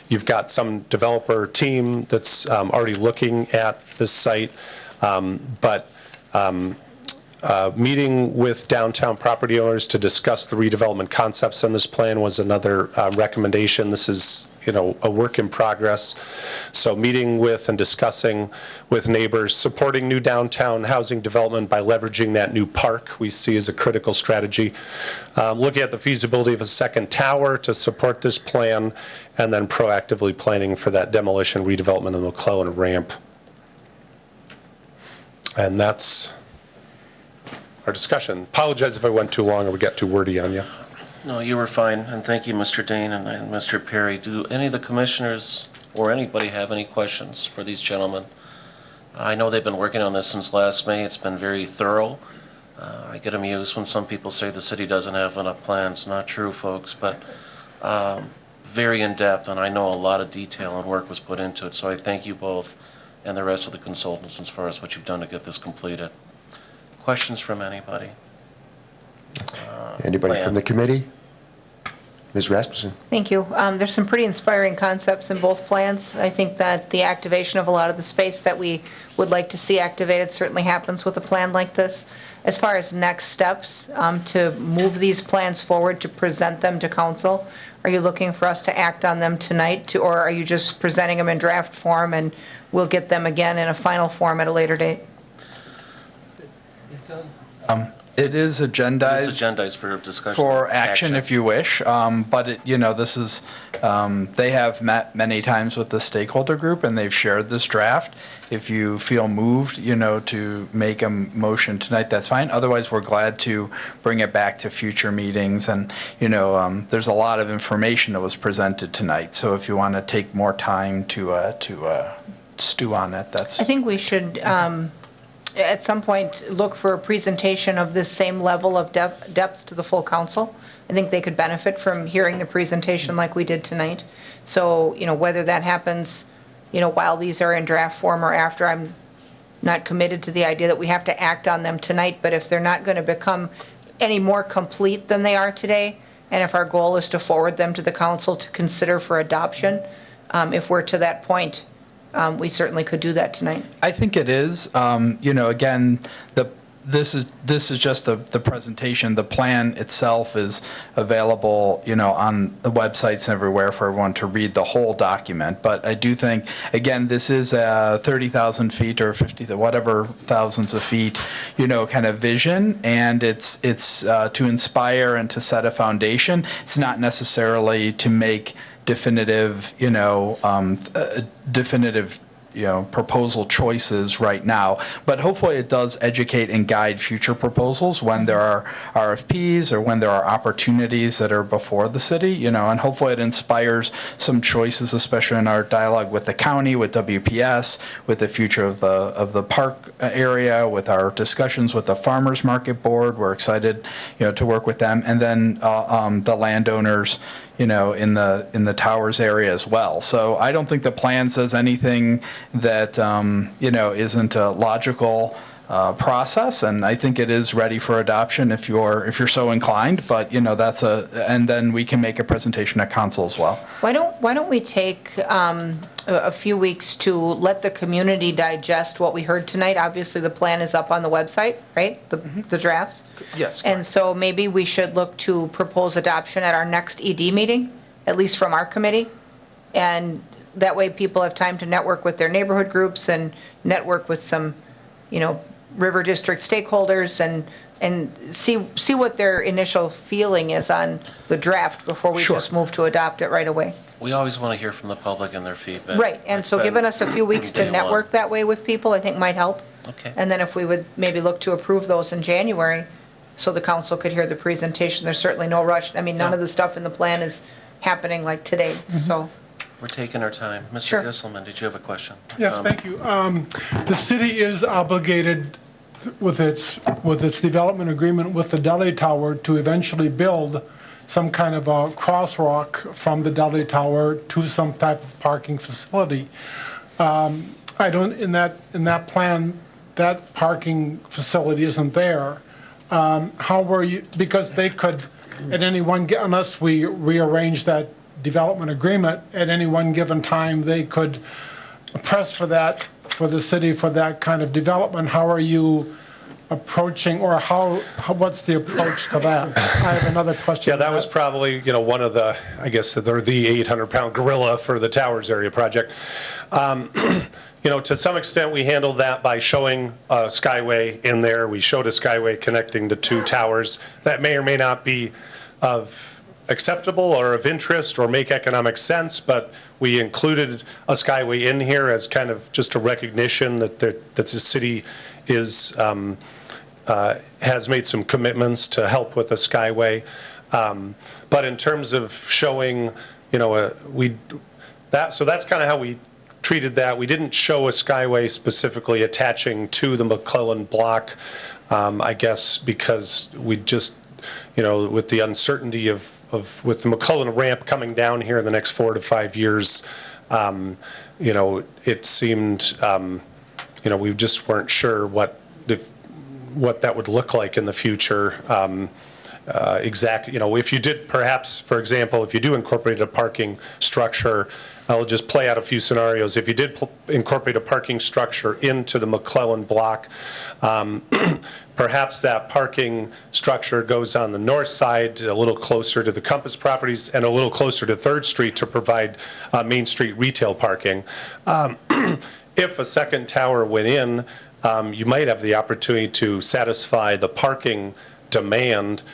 You've got some developer team that's already looking at this site, but meeting with downtown property owners to discuss the redevelopment concepts on this plan was another recommendation. This is, a work in progress. So meeting with and discussing with neighbors, supporting new downtown housing development by leveraging that new park we see as a critical strategy. Looking at the feasibility of a second tower to support this plan, and then proactively planning for that demolition redevelopment of the McClellan ramp. And that's our discussion. Apologize if I went too long or we got too wordy on you. No, you were fine, and thank you, Mr. Dane and Mr. Perry. Do any of the commissioners or anybody have any questions for these gentlemen? I know they've been working on this since last May. It's been very thorough. I get amused when some people say the city doesn't have enough plans. Not true, folks, but very in-depth, and I know a lot of detail and work was put into it. So I thank you both and the rest of the consultants as far as what you've done to get this completed. Questions from anybody? Anybody from the committee? Ms. Rasmussen? Thank you. There's some pretty inspiring concepts in both plans. I think that the activation of a lot of the space that we would like to see activated certainly happens with a plan like this. As far as next steps to move these plans forward, to present them to council, are you looking for us to act on them tonight, or are you just presenting them in draft form and we'll get them again in a final form at a later date? It is agendized. It's agendized for discussion. For action, if you wish, but this is, they have met many times with the stakeholder group and they've shared this draft. If you feel moved, to make a motion tonight, that's fine. Otherwise, we're glad to bring it back to future meetings. And, there's a lot of information that was presented tonight. So if you want to take more time to stew on it, that's. I think we should, at some point, look for a presentation of this same level of depth to the full council. I think they could benefit from hearing the presentation like we did tonight. So, whether that happens, while these are in draft form or after, I'm not committed to the idea that we have to act on them tonight, but if they're not going to become any more complete than they are today, and if our goal is to forward them to the council to consider for adoption, if we're to that point, we certainly could do that tonight. I think it is. Again, this is just the presentation. The plan itself is available, on the websites and everywhere for everyone to read the whole document. But I do think, again, this is 30,000 feet or 50, whatever thousands of feet, kind of vision, and it's to inspire and to set a foundation. It's not necessarily to make definitive, proposal choices right now, but hopefully it does educate and guide future proposals when there are RFPs or when there are opportunities that are before the city, and hopefully it inspires some choices, especially in our dialogue with the county, with WPS, with the future of the park area, with our discussions with the Farmers Market Board. We're excited, to work with them, and then the landowners, in the towers area as well. So I don't think the plan says anything that, isn't a logical process, and I think it is ready for adoption if you're so inclined. But and then we can make a presentation at council as well. Why don't we take a few weeks to let the community digest what we heard tonight? Obviously, the plan is up on the website, right? The drafts? Yes. And so maybe we should look to propose adoption at our next ED meeting, at least from our committee. And that way people have time to network with their neighborhood groups and network with some, River District stakeholders and see what their initial feeling is on the draft before we Sure. just move to adopt it right away. We always want to hear from the public and their feedback. Right, and so giving us a few weeks to Day one. network that way with people, I think might help. Okay. And then if we would maybe look to approve those in January, so the council could hear the presentation, there's certainly no rush. I mean, none of the stuff in the plan is happening like today, so. We're taking our time. Sure. Mr. Gisselman, did you have a question? Yes, thank you. The city is obligated with its development agreement with the Deli Tower to eventually build some kind of a crosswalk from the Deli Tower to some type of parking facility. In that plan, that parking facility isn't there. How were you, because they could, at any one, unless we rearrange that development agreement, at any one given time, they could press for that, for the city, for that kind of development. How are you approaching, or what's the approach to that? I have another question. Yeah, that was probably, one of the, I guess, the 800-pound gorilla for the Towers area project. To some extent, we handled that by showing a skyway in there. We showed a skyway connecting the two towers. That may or may not be of acceptable or of interest or make economic sense, but we included a skyway in here as kind of just a recognition that the city is has made some commitments to help with a skyway. But in terms of showing, so that's kind of how we treated that. We didn't show a skyway specifically attaching to the McClellan block, I guess, because we just, with the uncertainty with the McClellan ramp coming down here in the next 4 to 5 years, it seemed, we just weren't sure what that would look like in the future. Exactly, if you did, perhaps, for example, if you do incorporate a parking structure, I'll just play out a few scenarios. If you did incorporate a parking structure into the McClellan block, perhaps that parking structure goes on the north side, a little closer to the Compass properties and a little closer to 3rd Street to provide Main Street retail parking. If a second tower went in, you might have the opportunity to satisfy the parking demand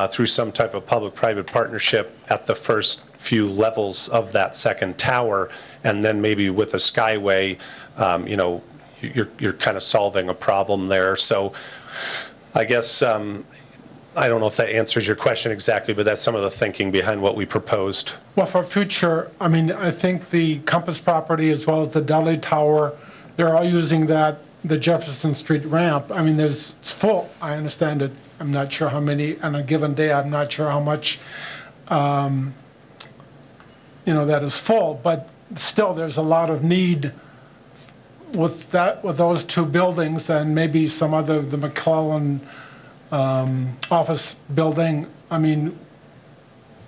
through some type of public-private partnership at the first few levels of that second tower, and then maybe with a skyway, you're kind of solving a problem there. So I guess, I don't know if that answers your question exactly, but that's some of the thinking behind what we proposed. Well, for future, I think the Compass property as well as the Deli Tower, they're all using the Jefferson Street ramp. It's full. I understand it. I'm not sure how many on a given day. I'm not sure how much, that is full. But still, there's a lot of need with those two buildings and maybe some other, the McClellan office building. In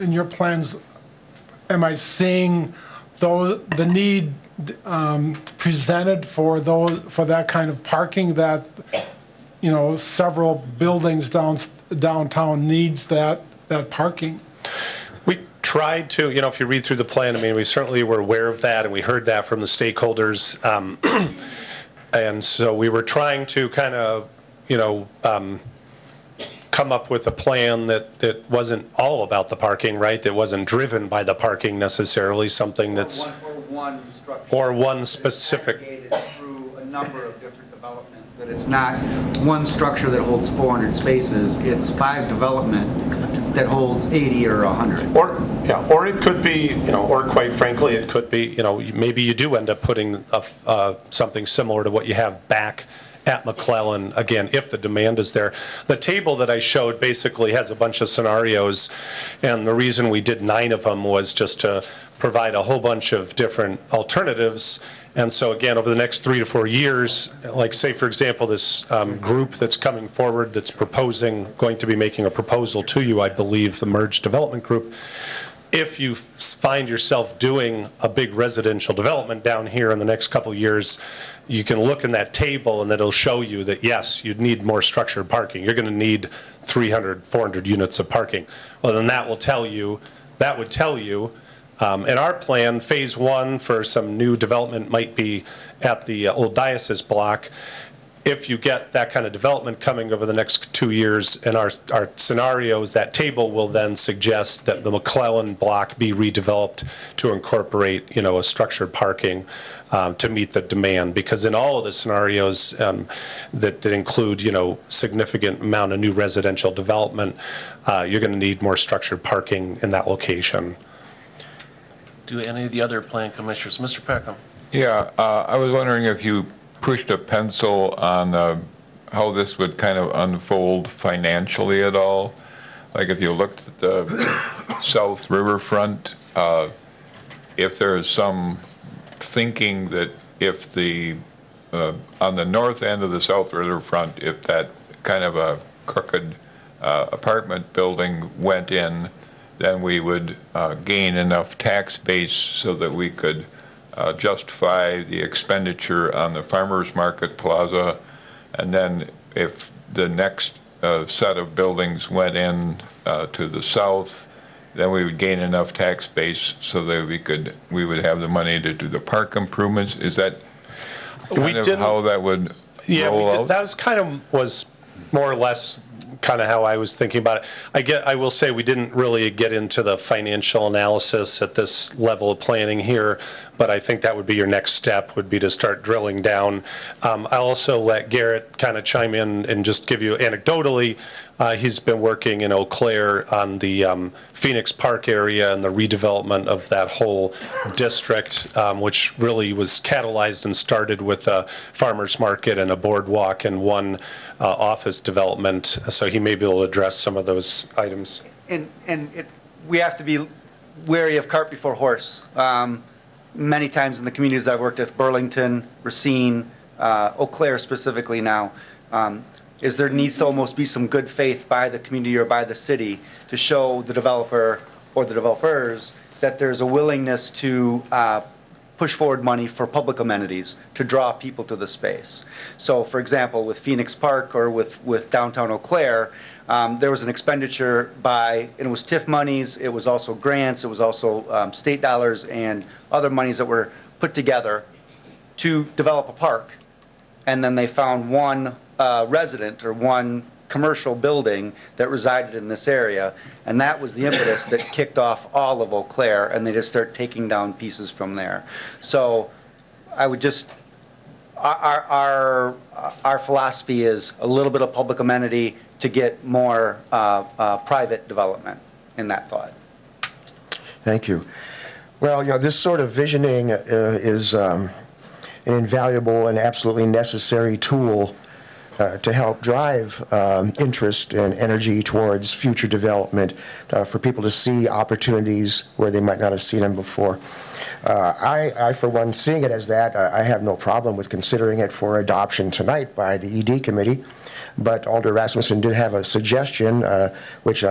your plans, am I seeing the need presented for that kind of parking that, several buildings downtown needs that parking? We tried to, if you read through the plan, I mean, we certainly were aware of that, and we heard that from the stakeholders. And so we were trying to kind of, come up with a plan that wasn't all about the parking, right? That wasn't driven by the parking necessarily, something that's, One structure. or one specific. Aggregated through a number of different developments, that it's not one structure that holds 400 spaces, it's 5 development that holds 80 or 100. Or it could be, or quite frankly, it could be, maybe you do end up putting something similar to what you have back at McClellan, again, if the demand is there. The table that I showed basically has a bunch of scenarios, and the reason we did 9 of them was just to provide a whole bunch of different alternatives. And so again, over the next 3 to 4 years, like say, for example, this group that's coming forward that's going to be making a proposal to you, I believe, the Merged Development Group, if you find yourself doing a big residential development down here in the next couple of years, you can look in that table and it'll show you that, yes, you'd need more structured parking. You're going to need 300, 400 units of parking. Well, then that would tell you, in our plan, phase 1 for some new development might be at the old diocese block. If you get that kind of development coming over the next 2 years, in our scenarios, that table will then suggest that the McClellan block be redeveloped to incorporate, a structured parking to meet the demand. Because in all of the scenarios that include, significant amount of new residential development, you're going to need more structured parking in that location. Do any of the other plan commissioners, Mr. Peckham? Yeah, I was wondering if you pushed a pencil on how this would kind of unfold financially at all. Like if you looked at the South Riverfront, if there is some thinking that if on the north end of the South Riverfront, if that kind of a crooked apartment building went in, then we would gain enough tax base so that we could justify the expenditure on the farmers market plaza. And then if the next set of buildings went in to the south, then we would gain enough tax base so that we would have the money to do the park improvements. Is that kind of how that would roll out? That was more or less kind of how I was thinking about it. I will say we didn't really get into the financial analysis at this level of planning here, but I think that would be your next step, would be to start drilling down. I'll also let Garrett kind of chime in and just give you anecdotally, he's been working in Eau Claire on the Phoenix Park area and the redevelopment of that whole district, which really was catalyzed and started with a farmer's market and a boardwalk and one office development. So he may be able to address some of those items. We have to be wary of cart before horse. Many times in the communities that I've worked with, Burlington, Racine, Eau Claire specifically now, is there needs to almost be some good faith by the community or by the city to show the developer or the developers that there's a willingness to push forward money for public amenities to draw people to the space. So, for example, with Phoenix Park or with downtown Eau Claire, there was an expenditure and it was TIF monies, it was also grants, it was also state dollars and other monies that were put together to develop a park. And then they found one resident or one commercial building that resided in this area, and that was the impetus that kicked off all of Eau Claire, and they just start taking down pieces from there. So I would just, our philosophy is a little bit of public amenity to get more private development in that thought. Thank you. Well, this sort of visioning is an invaluable and absolutely necessary tool to help drive interest and energy towards future development, for people to see opportunities where they might not have seen them before. I, for one, seeing it as that, I have no problem with considering it for adoption tonight by the ED committee. but Alder Rasmussen did have a suggestion, which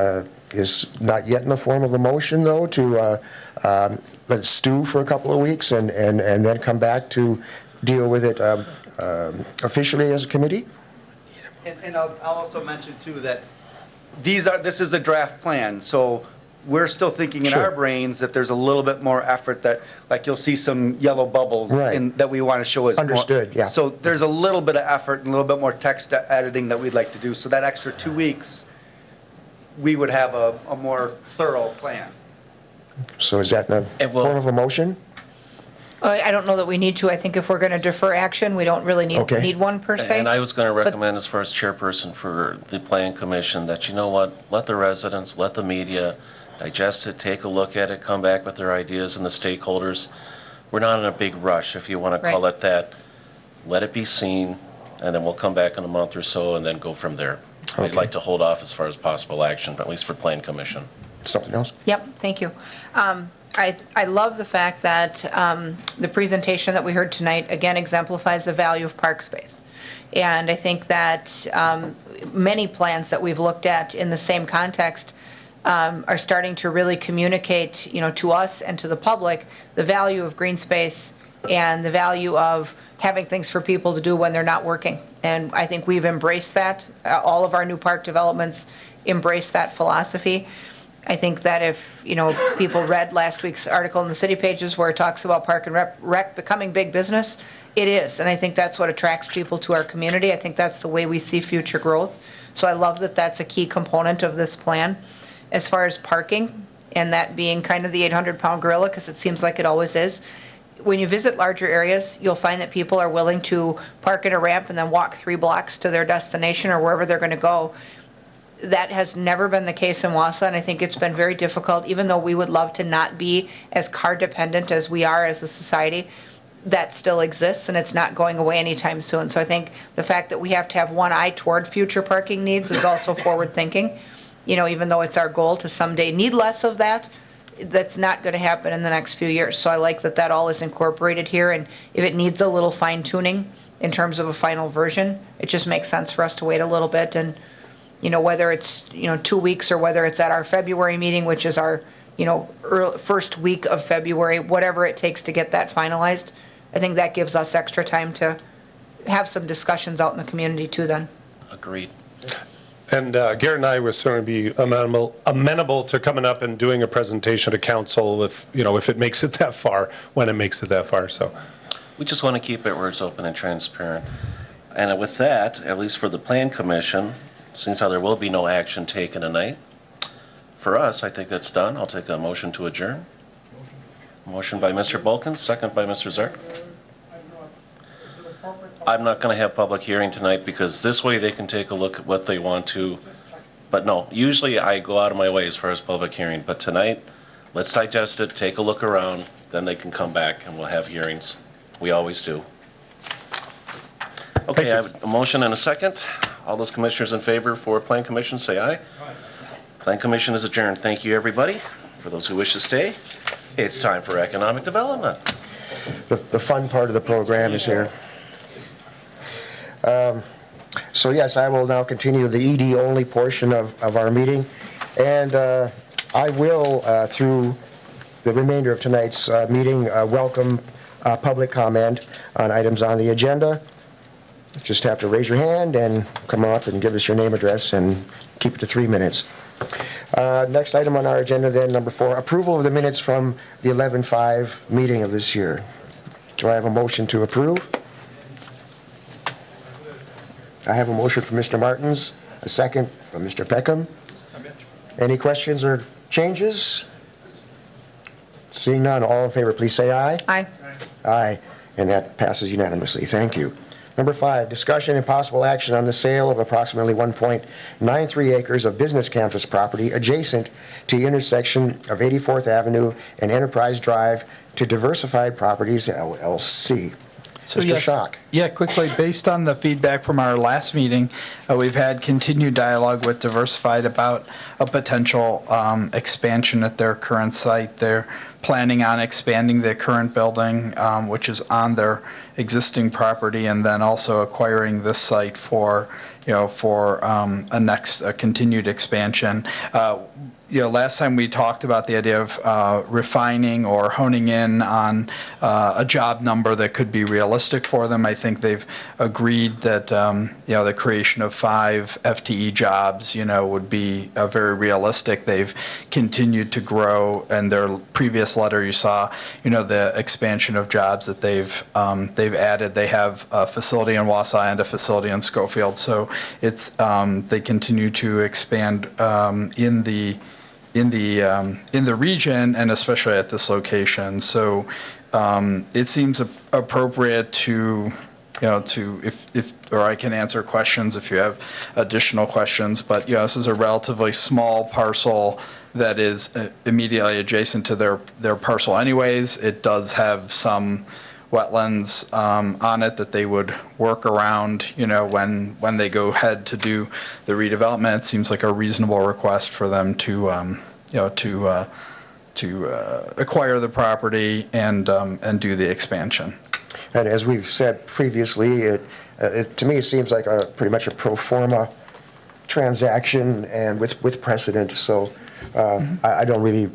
is not yet in the form of a motion, though, to let it stew for a couple of weeks and then come back to deal with it officially as a committee? And I'll also mention too that this is a draft plan, so we're still thinking in Sure. our brains that there's a little bit more effort that, like you'll see some yellow bubbles Right. that we want to show as more. Understood, yeah. So there's a little bit of effort and a little bit more text editing that we'd like to do. So that extra 2 weeks, we would have a more thorough plan. So is that in the It will- form of a motion? I don't know that we need to. I think if we're going to defer action, we don't really Okay. need one per se. And I was going to recommend, as far as chairperson for the Plan Commission, that, you know what, let the residents, let the media digest it, take a look at it, come back with their ideas and the stakeholders. We're not in a big rush, if you want to call Right. it that. Let it be seen, and then we'll come back in a month or so and then go from there. I'd Okay. like to hold off as far as possible action, at least for Plan Commission. Something else? Yep, thank you. I love the fact that the presentation that we heard tonight, again, exemplifies the value of park space. And I think that many plans that we've looked at in the same context are starting to really communicate, to us and to the public, the value of green space and the value of having things for people to do when they're not working. And I think we've embraced that. All of our new park developments embrace that philosophy. I think that if, people read last week's article in the City Pages where it talks about Park and Rec becoming big business, it is. And I think that's what attracts people to our community. I think that's the way we see future growth. So I love that that's a key component of this plan. As far as parking, and that being kind of the 800-pound gorilla, because it seems like it always is, when you visit larger areas, you'll find that people are willing to park at a ramp and then walk 3 blocks to their destination or wherever they're going to go. That has never been the case in Wausau, and I think it's been very difficult, even though we would love to not be as car dependent as we are as a society. That still exists, and it's not going away anytime soon. So I think the fact that we have to have one eye toward future parking needs is also forward thinking. Even though it's our goal to someday need less of that, that's not going to happen in the next few years. So I like that that all is incorporated here, and if it needs a little fine tuning in terms of a final version, it just makes sense for us to wait a little bit. And whether it's, 2 weeks or whether it's at our February meeting, which is our, first week of February, whatever it takes to get that finalized, I think that gives us extra time to have some discussions out in the community too then. Agreed. And Garrett and I were certainly be amenable to coming up and doing a presentation to council if it makes it that far, when it makes it that far, so. We just want to keep it where it's open and transparent. And with that, at least for the Plan Commission, since how there will be no action taken tonight, for us, I think that's done. I'll take a motion to adjourn. Motion by Mr. Bulkins, second by Mr. Zark. I'm not going to have public hearing tonight because this way they can take a look at what they want to. But no, usually I go out of my way as far as public hearing. But tonight, let's digest it, take a look around, then they can come back and we'll have hearings. We always do. Okay, I have a motion and a second. All those commissioners in favor for Plan Commission, say aye. Plan Commission is adjourned. Thank you, everybody. For those who wish to stay, it's time for economic development. The fun part of the program is here. So yes, I will now continue the ED-only portion of our meeting. And I will, through the remainder of tonight's meeting, welcome public comment on items on the agenda. Just have to raise your hand and come up and give us your name, address, and keep it to 3 minutes. Next item on our agenda then, number 4, approval of the minutes from the 11/5 meeting of this year. Do I have a motion to approve? I have a motion from Mr. Martins, a second from Mr. Peckham. Any questions or changes? Seeing none, all in favor, please say aye. Aye. Aye, and that passes unanimously. Thank you. Number 5, discussion and possible action on the sale of approximately 1.93 acres of business campus property adjacent to the intersection of 84th Avenue and Enterprise Drive to Diversified Properties LLC. So Mr. yes, Schock. Yeah, quickly, based on the feedback from our last meeting, we've had continued dialogue with Diversified about a potential expansion at their current site. They're planning on expanding their current building, which is on their existing property, and then also acquiring this site for, for a continued expansion. Last time we talked about the idea of refining or honing in on a job number that could be realistic for them. I think they've agreed that, the creation of 5 FTE jobs, would be very realistic. They've continued to grow. In their previous letter, you saw, the expansion of jobs that they've added. They have a facility in Wausau and a facility in Schofield. So it's they continue to expand in the region, and especially at this location. So it seems appropriate to, or I can answer questions if you have additional questions. But this is a relatively small parcel that is immediately adjacent to their parcel. Anyways, it does have some wetlands on it that they would work around, when they go ahead to do the redevelopment. It seems like a reasonable request for them to acquire the property and do the expansion. And as we've said previously, to me, it seems like pretty much a pro forma transaction and with precedent. So I don't really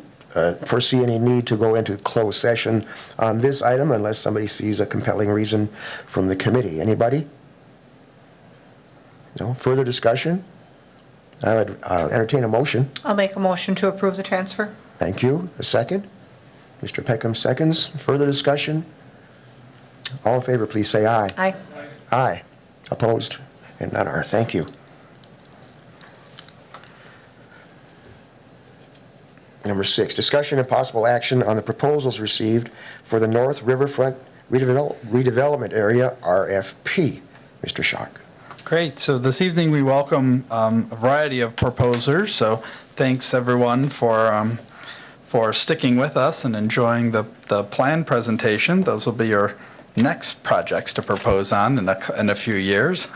foresee any need to go into closed session on this item unless somebody sees a compelling reason from the committee. Anybody? No? Further discussion? I would entertain a motion. I'll make a motion to approve the transfer. Thank you. A second? Mr. Peckham seconds. Further discussion? All in favor, please say aye. Aye. Aye. Opposed? And none are. Thank you. Number 6, discussion and possible action on the proposals received for the North Riverfront Redevelopment Area, RFP. Mr. Schock. Great. So this evening we welcome a variety of proposers. So thanks everyone for sticking with us and enjoying the plan presentation. Those will be your next projects to propose on in a few years.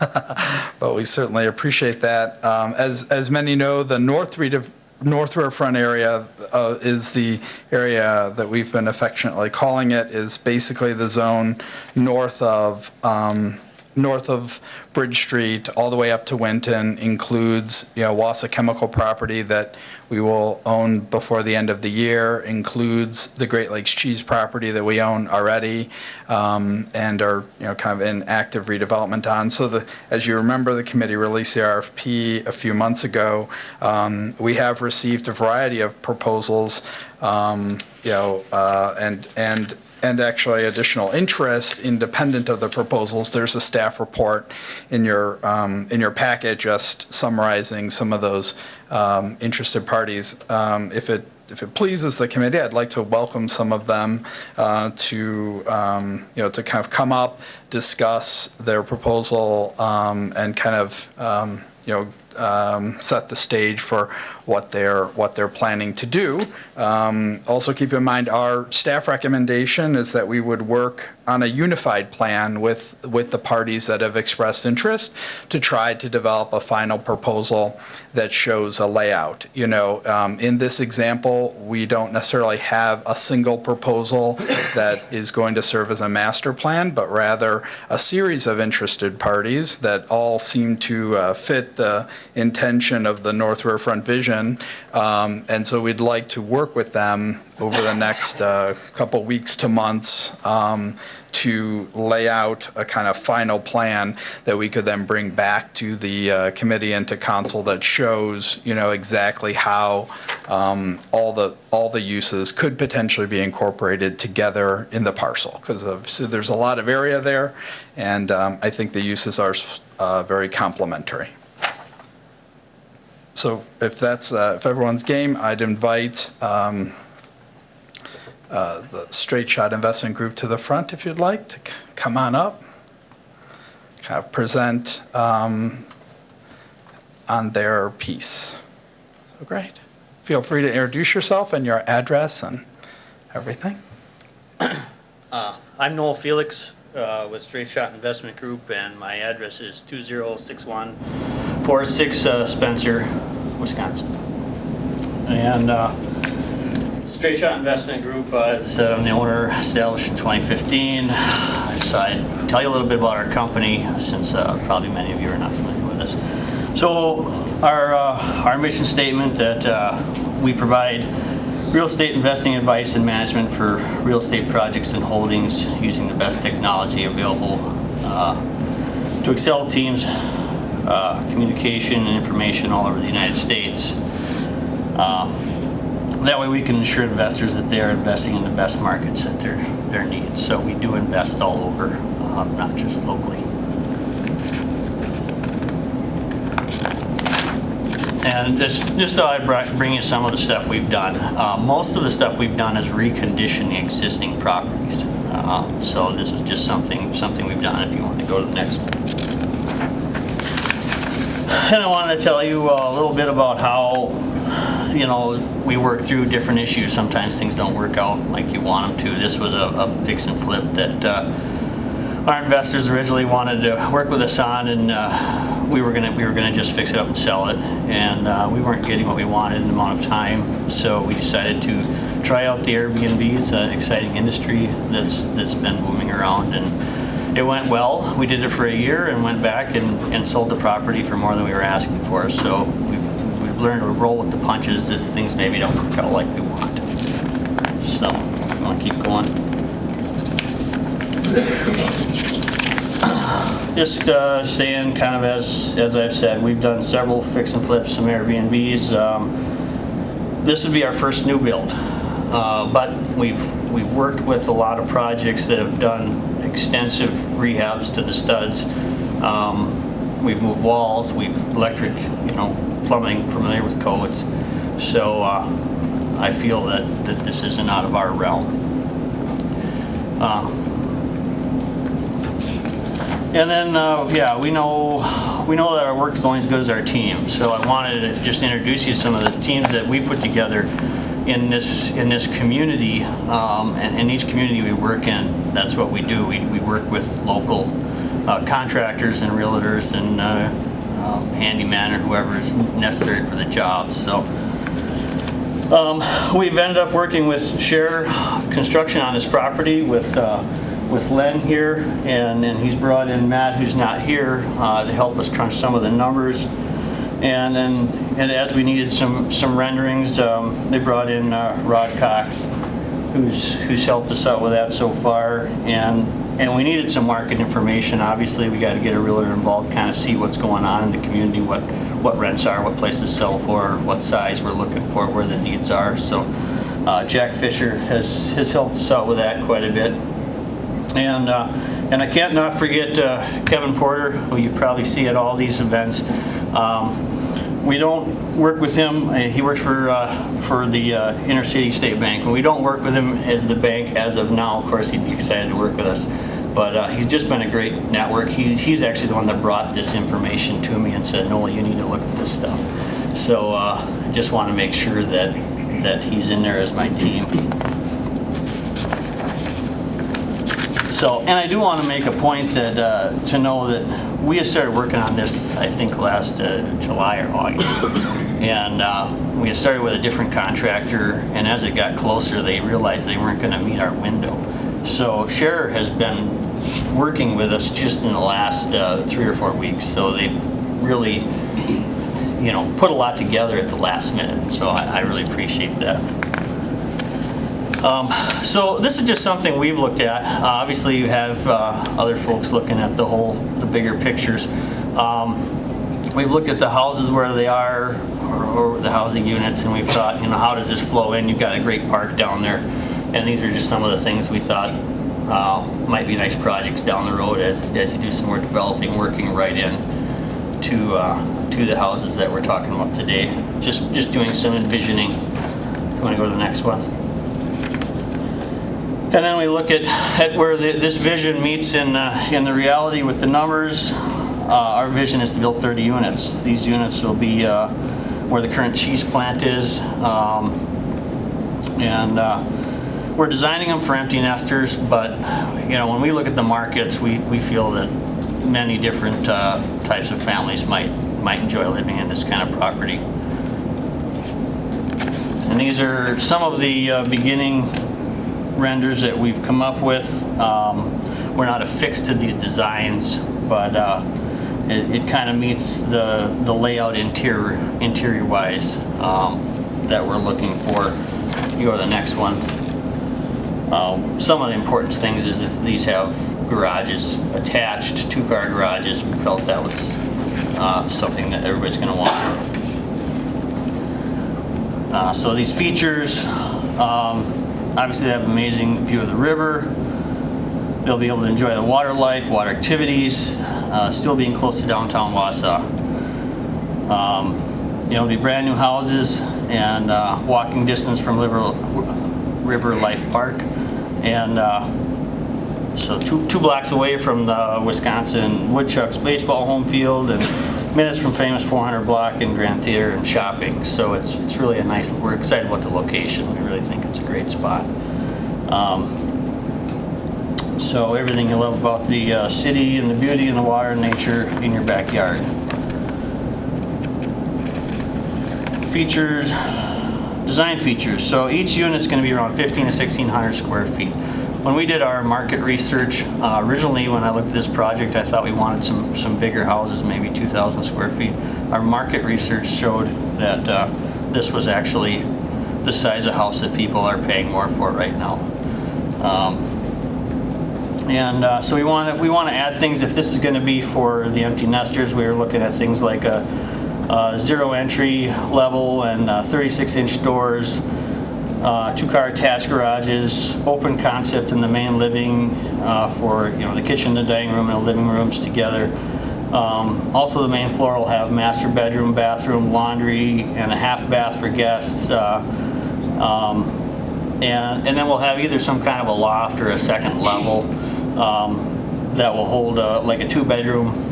But we certainly appreciate that. As many know, the North Riverfront area is the area that we've been affectionately calling it, is basically the zone north of Bridge Street all the way up to Winton, includes Wausau Chemical property that we will own before the end of the year, includes the Great Lakes Cheese property that we own already, and are kind of in active redevelopment on. So as you remember, the committee released the RFP a few months ago. We have received a variety of proposals, and actually additional interest independent of the proposals. There's a staff report in your packet just summarizing some of those interested parties. If it pleases the committee, I'd like to welcome some of them to kind of come up, discuss their proposal, and kind of set the stage for what they're planning to do. Also keep in mind, our staff recommendation is that we would work on a unified plan with the parties that have expressed interest to try to develop a final proposal that shows a layout. In this example, we don't necessarily have a single proposal that is going to serve as a master plan, but rather a series of interested parties that all seem to fit the intention of the North Riverfront vision. And so we'd like to work with them over the next couple weeks to months to lay out a kind of final plan that we could then bring back to the committee and to council that shows, exactly how all the uses could potentially be incorporated together in the parcel. Because there's a lot of area there, and I think the uses are very complementary. So if everyone's game, I'd invite the Straight Shot Investment Group to the front, if you'd like, to come on up, kind of present on their piece. So great. Feel free to introduce yourself and your address and everything. I'm Noel Felix with Straight Shot Investment Group, and my address is 206146 Spencer, Wisconsin. And Straight Shot Investment Group, as I said, I'm the owner, established in 2015. So I'd tell you a little bit about our company, since probably many of you are not familiar with us. So our mission statement that we provide real estate investing advice and management for real estate projects and holdings using the best technology available to excel teams, communication and information all over the United States. That way we can ensure investors that they are investing in the best markets that their needs. So we do invest all over, not just locally. And just thought I'd bring you some of the stuff we've done. Most of the stuff we've done is reconditioning existing properties. So this is just something we've done. If you want to go to the next one. And I wanted to tell you a little bit about how, we work through different issues. Sometimes things don't work out like you want them to. This was a fix and flip that our investors originally wanted to work with us on, and we were gonna just fix it up and sell it. And we weren't getting what we wanted in the amount of time, so we decided to try out the Airbnb. It's an exciting industry that's been booming around, and it went well. We did it for a year and went back and sold the property for more than we were asking for. So we've learned to roll with the punches as things maybe don't work out like we want. So I'm gonna keep going. Just saying, kind of as I've said, we've done several fix and flips, some Airbnbs. This would be our first new build, but we've worked with a lot of projects that have done extensive rehabs to the studs. We've moved walls, we've electric, plumbing, familiar with codes. So I feel that this isn't out of our realm. And then, yeah, we know that our work is only as good as our team. So I wanted to just introduce you to some of the teams that we put together in this community. And in each community we work in, that's what we do. We work with local contractors and realtors and handyman or whoever is necessary for the job. So we've ended up working with Share Construction on this property with Len here, and then he's brought in Matt, who's not here, to help us crunch some of the numbers. And as we needed some renderings, they brought in Rod Cox, who's helped us out with that so far. And we needed some market information. Obviously, we got to get a realtor involved, kind of see what's going on in the community, what rents are, what places sell for, what size we're looking for, where the needs are. So Jack Fisher has helped us out with that quite a bit. And I can't not forget Kevin Porter, who you probably see at all these events. We don't work with him. He works for the Inner City State Bank. And we don't work with him as the bank as of now. Of course, he'd be excited to work with us. But he's just been a great network. He's actually the one that brought this information to me and said, Noel, you need to look at this stuff. So I just want to make sure that he's in there as my team. So, and I do want to make a point that to know that we had started working on this, I think, last July or August. And we had started with a different contractor, and as it got closer, they realized they weren't going to meet our window. So Share has been working with us just in the last 3 or 4 weeks. So they've really, put a lot together at the last minute. So I really appreciate that. So this is just something we've looked at. Obviously, you have other folks looking at the bigger pictures. We've looked at the houses where they are, or the housing units, and we've thought, how does this flow in? You've got a great park down there, and these are just some of the things we thought might be nice projects down the road as you do some more developing, working right in to the houses that we're talking about today. Just doing some envisioning. You want to go to the next one? And then we look at where this vision meets in the reality with the numbers. Our vision is to build 30 units. These units will be where the current cheese plant is. And we're designing them for empty nesters, but when we look at the markets, we feel that many different types of families might enjoy living in this kind of property. And these are some of the beginning renders that we've come up with. We're not affixed to these designs, but it kind of meets the layout interior-wise that we're looking for. You go to the next one. Some of the important things is these have garages attached, two-car garages. We felt that was something that everybody's going to want. So these features, obviously they have an amazing view of the river. They'll be able to enjoy the water life, water activities, still being close to downtown Wausau. It'll be brand new houses and walking distance from River Life Park. And so two blocks away from the Wisconsin Woodchucks baseball home field and minutes from famous 400 block and Grand Theater and shopping. So it's really a nice, we're excited about the location. We really think it's a great spot. So everything you love about the city and the beauty and the water and nature in your backyard. Features, design features. So each unit's going to be around 1,500 to 1,600 square feet. When we did our market research, originally when I looked at this project, I thought we wanted some bigger houses, maybe 2,000 square feet. Our market research showed that this was actually the size of house that people are paying more for right now. So we want to add things. If this is going to be for the empty nesters, we were looking at things like a zero entry level and 36-inch doors, two-car attached garages, open concept in the main living for the kitchen, the dining room, and the living rooms together. Also, the main floor will have master bedroom, bathroom, laundry, and a half bath for guests. And then we'll have either some kind of a loft or a second level that will hold like a 2-bedroom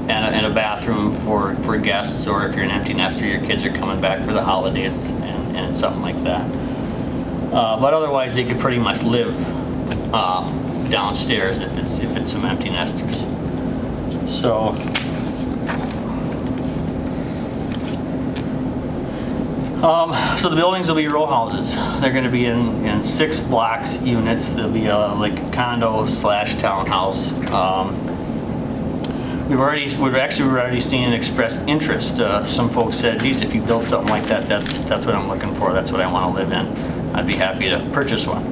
and a bathroom for guests, or if you're an empty nester, your kids are coming back for the holidays and something like that. But otherwise, they could pretty much live downstairs if it's some empty nesters. So. So the buildings will be row houses. They're going to be in 6 blocks units. They'll be like a condo / townhouse. We've already seen expressed interest. Some folks said, "Geez, if you build something like that, that's what I'm looking for. That's what I want to live in. I'd be happy to purchase one."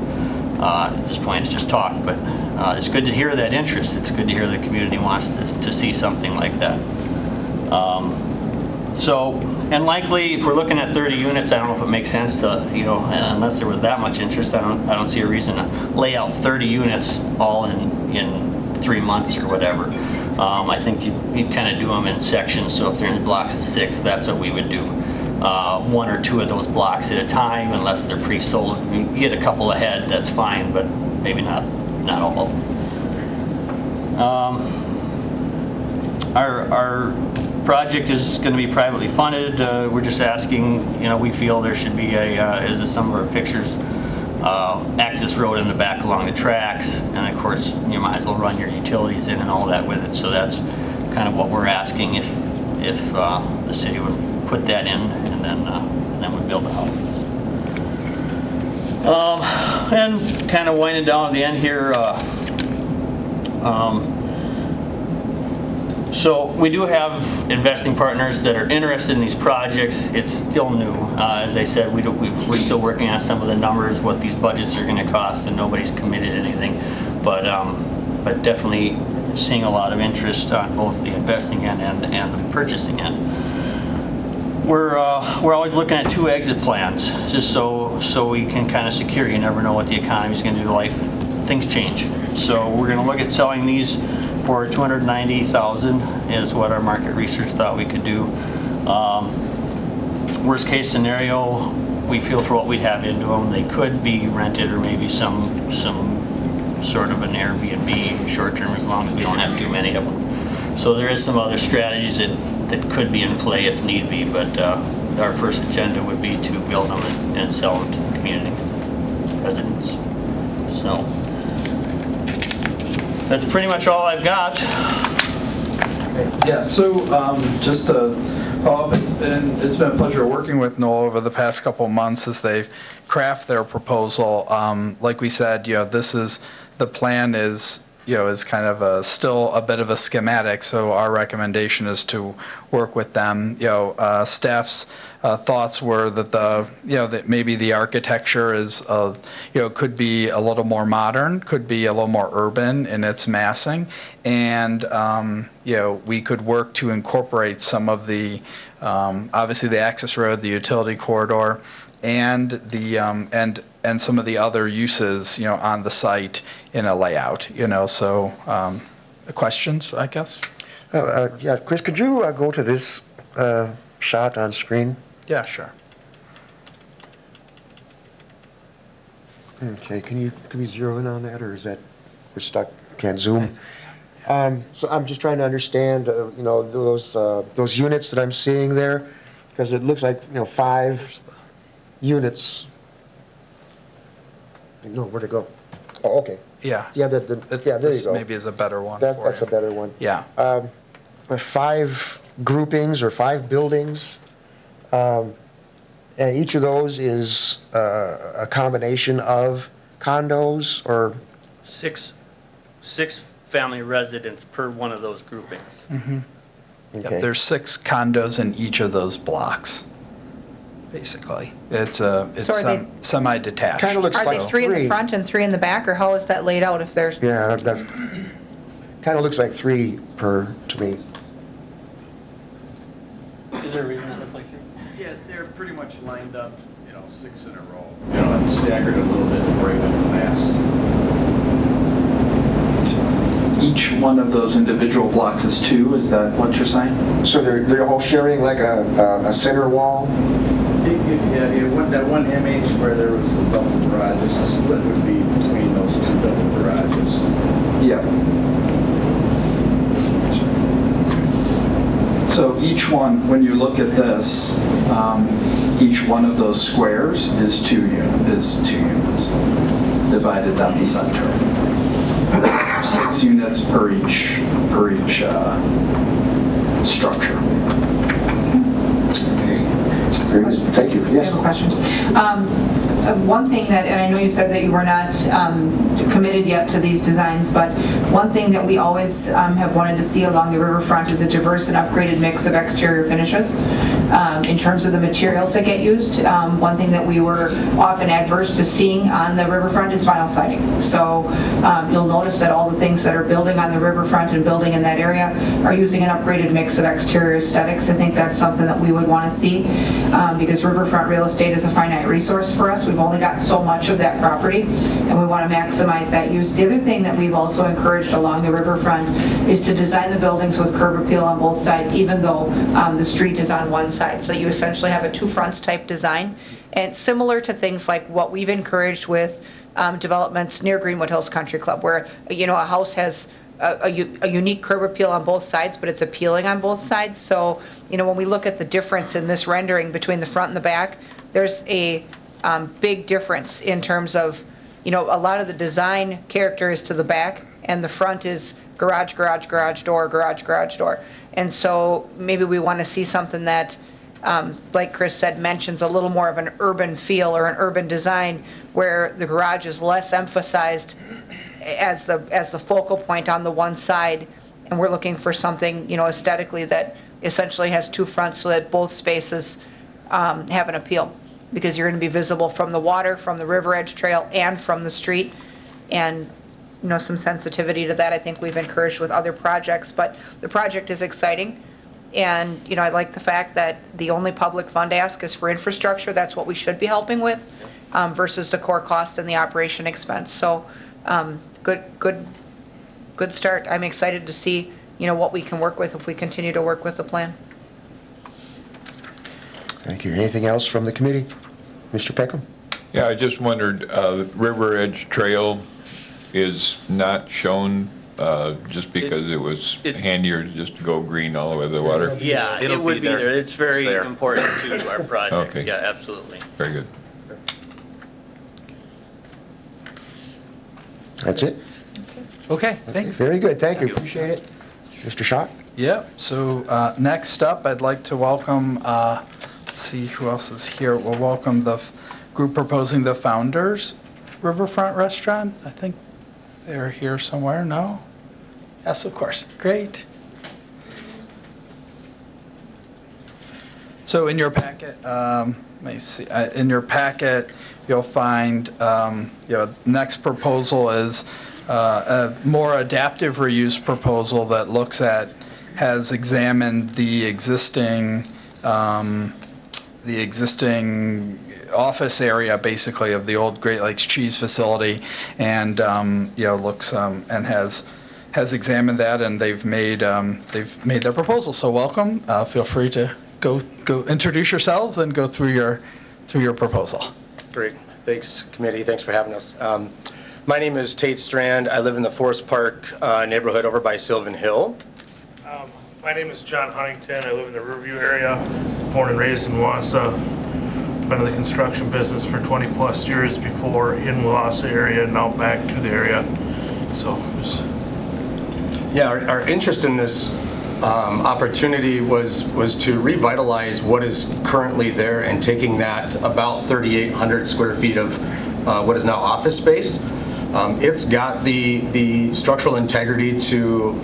At this point, it's just talk, but it's good to hear that interest. It's good to hear the community wants to see something like that. And likely, if we're looking at 30 units, I don't know if it makes sense to, unless there was that much interest, I don't see a reason to lay out 30 units all in 3 months or whatever. I think you'd kind of do them in sections. So if they're in blocks of 6, that's what we would do. 1 or 2 of those blocks at a time, unless they're pre-sold. You get a couple ahead, that's fine, but maybe not all of them. Our project is going to be privately funded. We're just asking, we feel there should be as in some of our pictures, access road in the back along the tracks, and of course you might as well run your utilities in and all that with it. So that's kind of what we're asking, if the city would put that in, and then we build the houses. And kind of winding down at the end here. So we do have investing partners that are interested in these projects. It's still new. As I said, we're still working on some of the numbers, what these budgets are going to cost, and nobody's committed anything. But definitely seeing a lot of interest on both the investing end and the purchasing end. We're always looking at 2 exit plans, just so we can kind of secure. You never know what the economy is going to do to life. Things change. So we're going to look at selling these for $290,000 is what our market research thought we could do. Worst case scenario, we feel for what we'd have into them, they could be rented, or maybe some sort of an Airbnb short term, as long as we don't have too many of them. So there is some other strategies that could be in play if need be, but our first agenda would be to build them and sell them to the community residents. So that's pretty much all I've got. Yeah, so just to It's been a pleasure working with Noel over the past couple of months as they craft their proposal. Like we said, the plan is kind of still a bit of a schematic, so our recommendation is to work with them. Staff's thoughts were that that maybe the architecture is, could be a little more modern, could be a little more urban in its massing, and, we could work to incorporate some of the, obviously the access road, the utility corridor, and and some of the other uses, on the site in a layout, so, questions, I guess? Yeah, Chris, could you go to this shot on screen? Yeah, sure. Okay, can we zero in on that, or is that, we're stuck, can't zoom? So I'm just trying to understand, those units that I'm seeing there, because it looks like, 5 units. No, where'd it go? Oh, okay. Yeah. Yeah, yeah, there you This go. maybe is a better one for That's a you. better one. Yeah. 5 groupings or 5 buildings, and each of those is a combination of condos or, Six family residents per one of those groupings. Yep, okay. there's 6 condos in each of those blocks, basically. It's So are they- semi-detached. Kind of looks Are like they 3 in the 3. front and 3 in the back, or how is that laid out if there's? Yeah, that's, kind of looks like 3 per, to me. Is there a reason it looks like two? Yeah, they're pretty much lined up, 6 in a row. And staggered a little bit to break up the mass. Each one of those individual blocks is 2, is that what you're saying? So they're all sharing like a center wall? That one image where there was a double garages, the split would be between those 2 double garages. Yeah. So each one, when you look at this, each one of those squares is 2 units, divided down the center. 6 units per each structure. Okay. Very good. Thank you. I Yes? have a question. One thing that, and I know you said that you were not committed yet to these designs, but one thing that we always have wanted to see along the riverfront is a diverse and upgraded mix of exterior finishes. In terms of the materials that get used, one thing that we were often adverse to seeing on the riverfront is vinyl siding. So you'll notice that all the things that are building on the riverfront and building in that area are using an upgraded mix of exterior aesthetics. I think that's something that we would want to see because riverfront real estate is a finite resource for us. We've only got so much of that property, and we want to maximize that use. The other thing that we've also encouraged along the riverfront is to design the buildings with curb appeal on both sides, even though the street is on one side. So you essentially have a 2 fronts type design, and similar to things like what we've encouraged with developments near Greenwood Hills Country Club, where a house has a unique curb appeal on both sides, but it's appealing on both sides. So when we look at the difference in this rendering between the front and the back, there's a big difference in terms of, a lot of the design character is to the back, and the front is garage, garage, garage door, garage, garage door. And so maybe we want to see something that, like Chris said, mentions a little more of an urban feel or an urban design where the garage is less emphasized as the focal point on the one side, and we're looking for something, aesthetically that essentially has 2 fronts so that both spaces have an appeal, because you're going to be visible from the water, from the river edge trail, and from the street. And, some sensitivity to that I think we've encouraged with other projects, but the project is exciting. And, I like the fact that the only public fund ask is for infrastructure. That's what we should be helping with versus the core cost and the operation expense. So good start. I'm excited to see, what we can work with if we continue to work with the plan. Thank you. Anything else from the committee? Mr. Peckham? Yeah, I just wondered, the River Edge Trail is not shown just because it was handier just to go green all the way to the water? Yeah, it It'll would be be there. there. It's very It's there. important to our project. Okay. Yeah, absolutely. Very good. That's it? Okay, thanks. Very good. Thank you. Thank you. Appreciate it. Mr. Schott? Yep, so next up, I'd like to welcome, let's see who else is here. We'll welcome the group proposing the Founders Riverfront Restaurant. I think they're here somewhere, no? Yes, of course, great. So in your packet, let me see, in your packet, you'll find, next proposal is a more adaptive reuse proposal that has examined the existing office area, basically, of the old Great Lakes Cheese facility, and, looks, and has examined that, and they've made their proposal. So welcome, feel free to go introduce yourselves and go through your proposal. Great. Thanks, committee. Thanks for having us. My name is Tate Strand. I live in the Forest Park neighborhood over by Sylvan Hill. My name is John Huntington. I live in the Riverview area, born and raised in Wausau. Been in the construction business for 20-plus years before in Wausau area, and now back to the area. So, Yeah, our interest in this opportunity was to revitalize what is currently there and taking that about 3,800 square feet of what is now office space. It's got the structural integrity to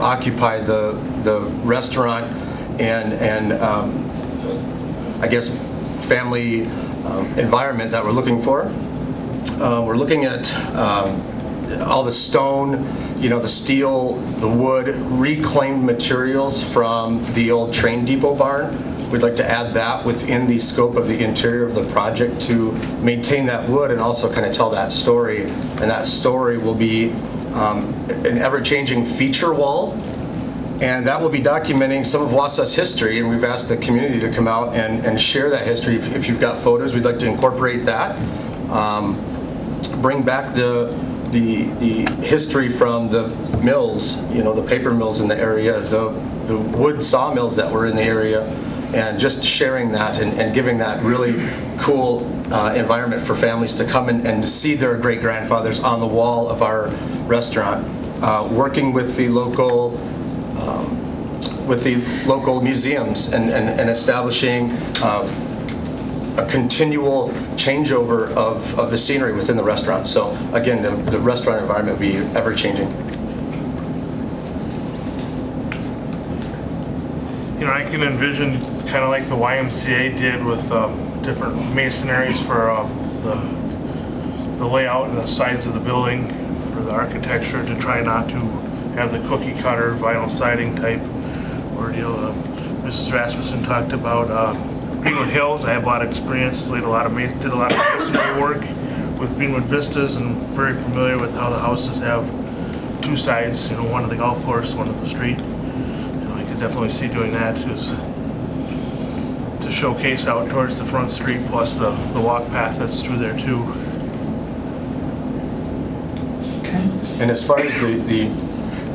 occupy the restaurant and I guess family environment that we're looking for. We're looking at all the stone, the steel, the wood, reclaimed materials from the old train depot barn. We'd like to add that within the scope of the interior of the project to maintain that wood and also kind of tell that story. And that story will be an ever-changing feature wall, and that will be documenting some of Wausau's history, and we've asked the community to come out and share that history. If you've got photos, we'd like to incorporate that. Bring back the history from the mills, the paper mills in the area, the wood sawmills that were in the area, and just sharing that and giving that really cool environment for families to come and see their great-grandfathers on the wall of our restaurant. Working with the local museums and establishing a continual changeover of the scenery within the restaurant. So again, the restaurant environment will be ever-changing. I can envision kind of like the YMCA did with different masonaries for the layout and the sides of the building for the architecture, to try not to have the cookie cutter vinyl siding type ordeal. Mrs. Rasmussen talked about Greenwood Hills. I have a lot of experience, did a lot of masonry work with Greenwood Vistas, and very familiar with how the houses have two sides, one at the golf course, one at the street. I could definitely see doing that to showcase out towards the front street, plus the walk path that's through there too. And as far as the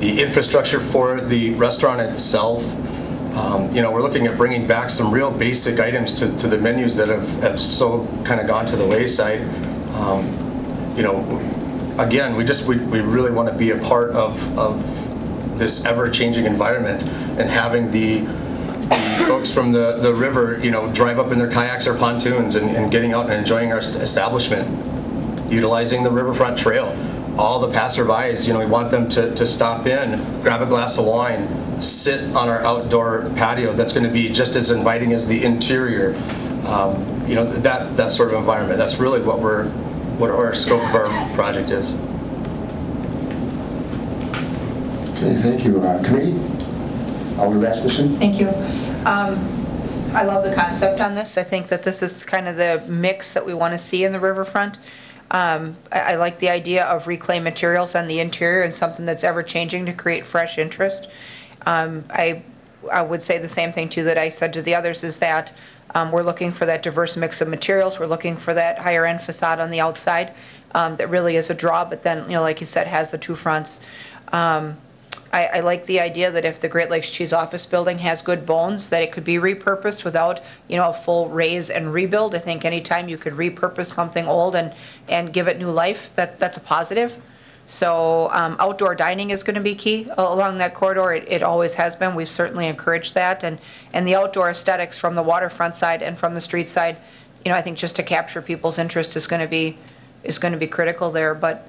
infrastructure for the restaurant itself, we're looking at bringing back some real basic items to the menus that have so kind of gone to the wayside. Again, we really want to be a part of this ever-changing environment, and having the folks from the river, drive up in their kayaks or pontoons and getting out and enjoying our establishment, utilizing the riverfront trail. All the passerbys, we want them to stop in, grab a glass of wine, sit on our outdoor patio that's going to be just as inviting as the interior. That sort of environment. That's really what our scope of our project is. Okay, thank you. Committee? Alder Rasmussen? Thank you. I love the concept on this. I think that this is kind of the mix that we want to see in the riverfront. I like the idea of reclaimed materials on the interior and something that's ever changing to create fresh interest. I would say the same thing too that I said to the others, is that we're looking for that diverse mix of materials. We're looking for that higher end facade on the outside that really is a draw, but then, like you said, has the two fronts. I like the idea that if the Great Lakes Cheese office building has good bones, that it could be repurposed without, a full raise and rebuild. I think anytime you could repurpose something old and give it new life, that's a positive. So outdoor dining is going to be key along that corridor. It always has been. We've certainly encouraged that. And the outdoor aesthetics from the waterfront side and from the street side, I think just to capture people's interest is going to be critical there. But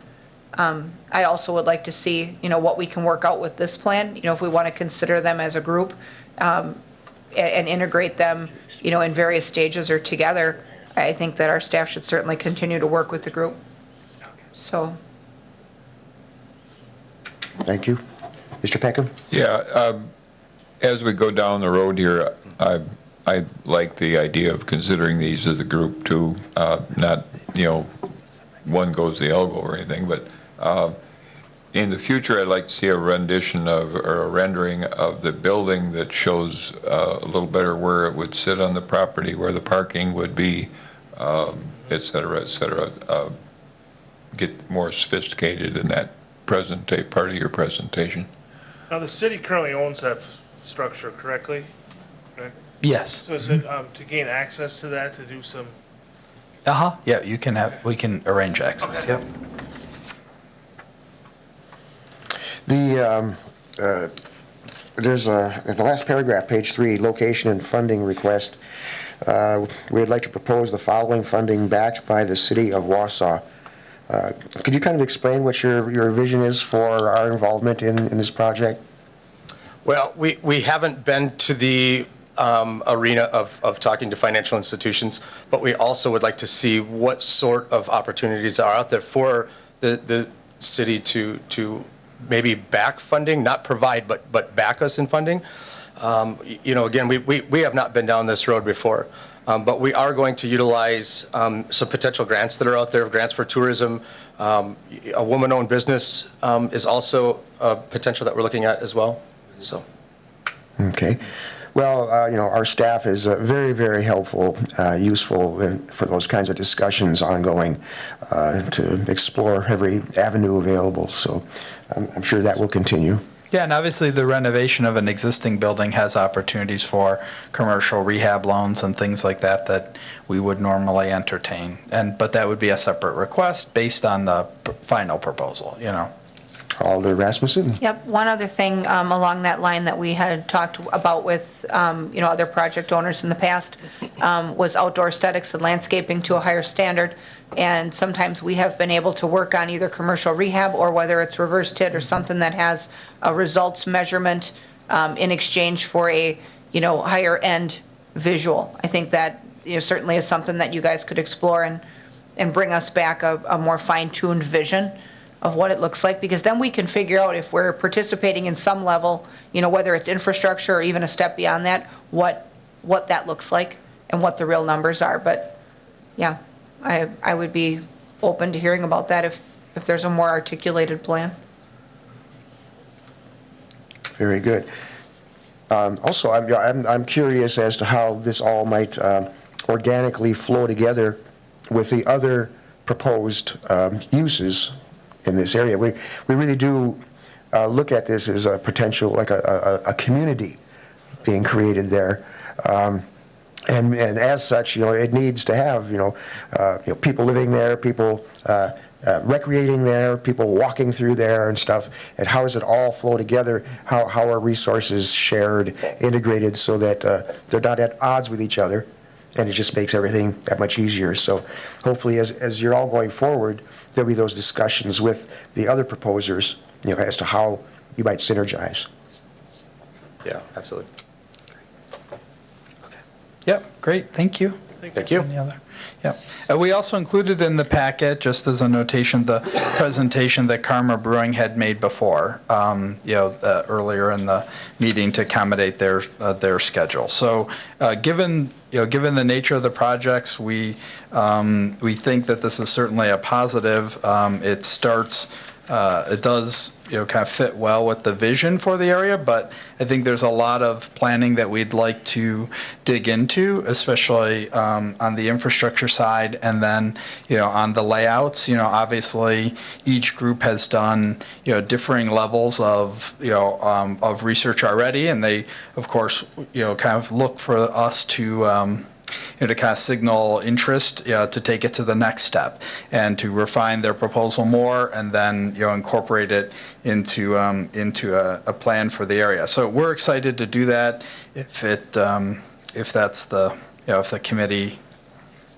I also would like to see, what we can work out with this plan, if we want to consider them as a group and integrate them, in various stages or together. I think that our staff should certainly continue to work with the group. So. Thank you. Mr. Peckham? Yeah, as we go down the road here, I like the idea of considering these as a group too, not, one goes the elbow or anything, but in the future, I'd like to see a rendition of, or a rendering of the building that shows a little better where it would sit on the property, where the parking would be, et cetera, et cetera. Get more sophisticated in that part of your presentation. Now, the city currently owns that structure, correctly? Right? Yes. So is it to gain access to that, to do some? Yeah, we can arrange access, Okay. yep. There's in the last paragraph, page 3, location and funding request. We'd like to propose the following funding backed by the city of Wausau. Could you kind of explain what your vision is for our involvement in this project? Well, we haven't been to the arena of talking to financial institutions, but we also would like to see what sort of opportunities are out there for the city to maybe back funding, not provide, but back us in funding. Again, we have not been down this road before, but we are going to utilize some potential grants that are out there, grants for tourism. A woman-owned business is also a potential that we're looking at as well. So. Okay. Well, our staff is very, very helpful, useful for those kinds of discussions ongoing to explore every avenue available. So I'm sure that will continue. Yeah, and obviously the renovation of an existing building has opportunities for commercial rehab loans and things like that we would normally entertain. But that would be a separate request based on the final proposal, Alder Rasmussen? Yep, one other thing along that line that we had talked about with, other project owners in the past was outdoor aesthetics and landscaping to a higher standard. And sometimes we have been able to work on either commercial rehab or whether it's reverse TID or something that has a results measurement in exchange for a, higher end visual. I think that, certainly is something that you guys could explore and bring us back a more fine-tuned vision of what it looks like, because then we can figure out if we're participating in some level, whether it's infrastructure or even a step beyond that, what that looks like and what the real numbers are. But yeah, I would be open to hearing about that if there's a more articulated plan. Very good. Also, I'm curious as to how this all might organically flow together with the other proposed uses in this area. We really do look at this as a potential, like a community being created there. And as such, it needs to have, people living there, people recreating there, people walking through there and stuff. And how does it all flow together? How are resources shared, integrated so that they're not at odds with each other? And it just makes everything that much easier. So hopefully as you're all going forward, there'll be those discussions with the other proposers, as to how you might synergize. Yeah, absolutely. Yep, great, thank you. Thank you. Any other? Yep. We also included in the packet, just as a notation, the presentation that Karma Brewing had made before, earlier in the meeting to accommodate their schedule. So, given the nature of the projects, we think that this is certainly a positive. It does kind of fit well with the vision for the area, but I think there's a lot of planning that we'd like to dig into, especially on the infrastructure side, and then on the layouts. Obviously each group has done differing levels of research already, and they of course kind of look for us to to kind of signal interest, to take it to the next step and to refine their proposal more, and then, incorporate it into a plan for the area. So we're excited to do that if that's the, if the committee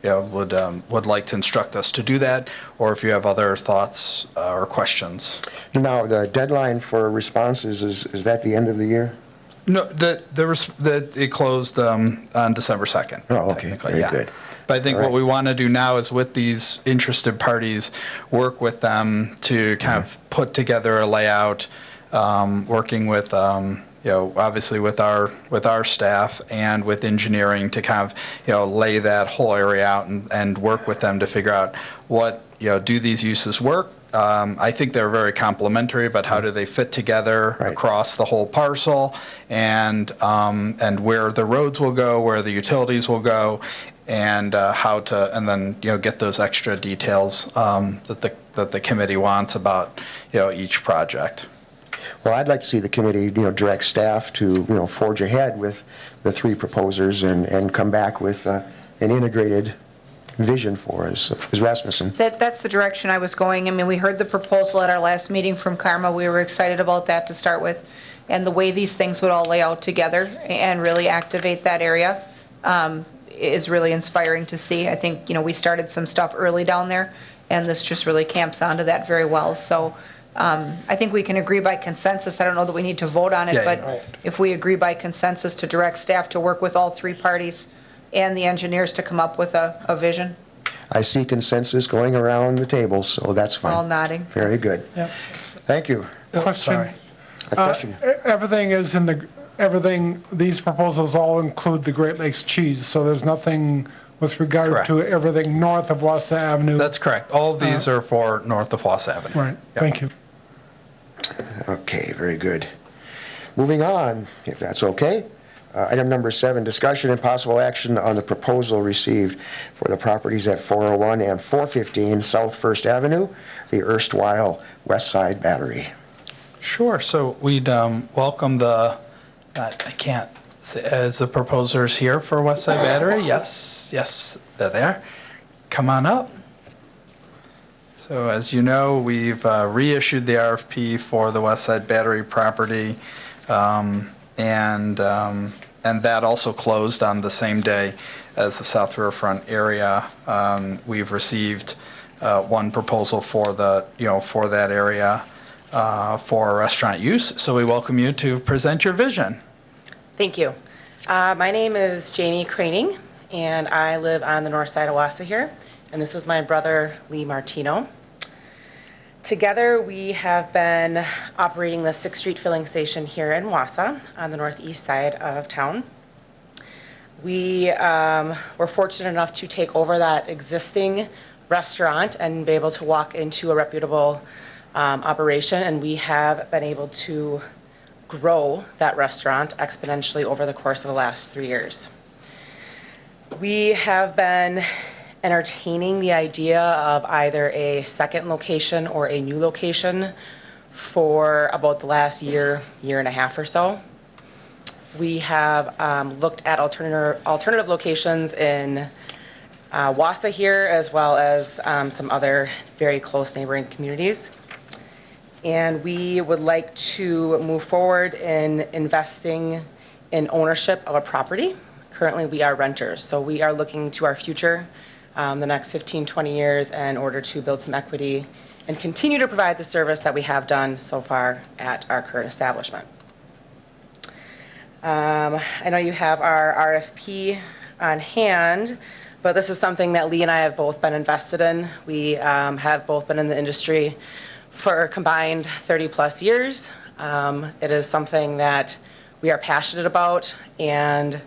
would like to instruct us to do that, or if you have other thoughts or questions. Now, the deadline for responses, is that the end of the year? No, it closed on December 2nd. Oh, okay, technically, very yeah. good. But I think All what right. we want to do now is with these interested parties, work with them to kind of put together a layout, working with, obviously with our staff and with engineering to kind of, lay that whole area out and work with them to figure out what, do these uses work? I think they're very complementary, but how do they fit together Right. across the whole parcel, and where the roads will go, where the utilities will go, and how to, and then get those extra details that the committee wants about each project. Well, I'd like to see the committee, direct staff to, forge ahead with the three proposers and come back with an integrated vision for us. Ms. Rasmussen? That's the direction I was going. I mean, we heard the proposal at our last meeting from Karma. We were excited about that to start with. And the way these things would all lay out together and really activate that area is really inspiring to see. I think, we started some stuff early down there, and this just really camps onto that very well. So I think we can agree by consensus. I don't know that we need to vote on it, Yeah, but right. if we agree by consensus to direct staff to work with all three parties and the engineers to come up with a vision. I see consensus going around the table, so that's We're all fine. nodding. Very good. Yep. Thank you. Question. sorry. A question? Everything is these proposals all include the Great Lakes cheese, so there's nothing with regard Correct. to everything north of Wausau Avenue. That's correct. All of these are for north of Wausau Avenue. Right, thank you. Okay, very good. Moving on, if that's okay. Item number 7, discussion and possible action on the proposal received for the properties at 401 and 415 South First Avenue, the erstwhile West Side Battery. Sure. So we'd welcome I can't say, as the proposers here for West Side Battery. Yes, they're there. Come on up. So as you know, we've reissued the RFP for the West Side Battery property, and that also closed on the same day as the South Riverfront area. We've received one proposal for for that area for restaurant use. So we welcome you to present your vision. Thank you. My name is Jamie Craning, and I live on the north side of Wausau here, and this is my brother, Lee Martino. Together, we have been operating the 6th Street filling station here in Wausau on the northeast side of town. We were fortunate enough to take over that existing restaurant and be able to walk into a reputable operation, and we have been able to grow that restaurant exponentially over the course of the last 3 years. We have been entertaining the idea of either a second location or a new location for about the last year and a half or so. We have looked at alternative locations in Wausau here, as well as some other very close neighboring communities. And we would like to move forward in investing in ownership of a property. Currently, we are renters, so we are looking to our future, the next 15, 20 years, in order to build some equity and continue to provide the service that we have done so far at our current establishment. I know you have our RFP on hand, but this is something that Lee and I have both been invested in. We have both been in the industry for a combined 30-plus years. It is something that we are passionate about, and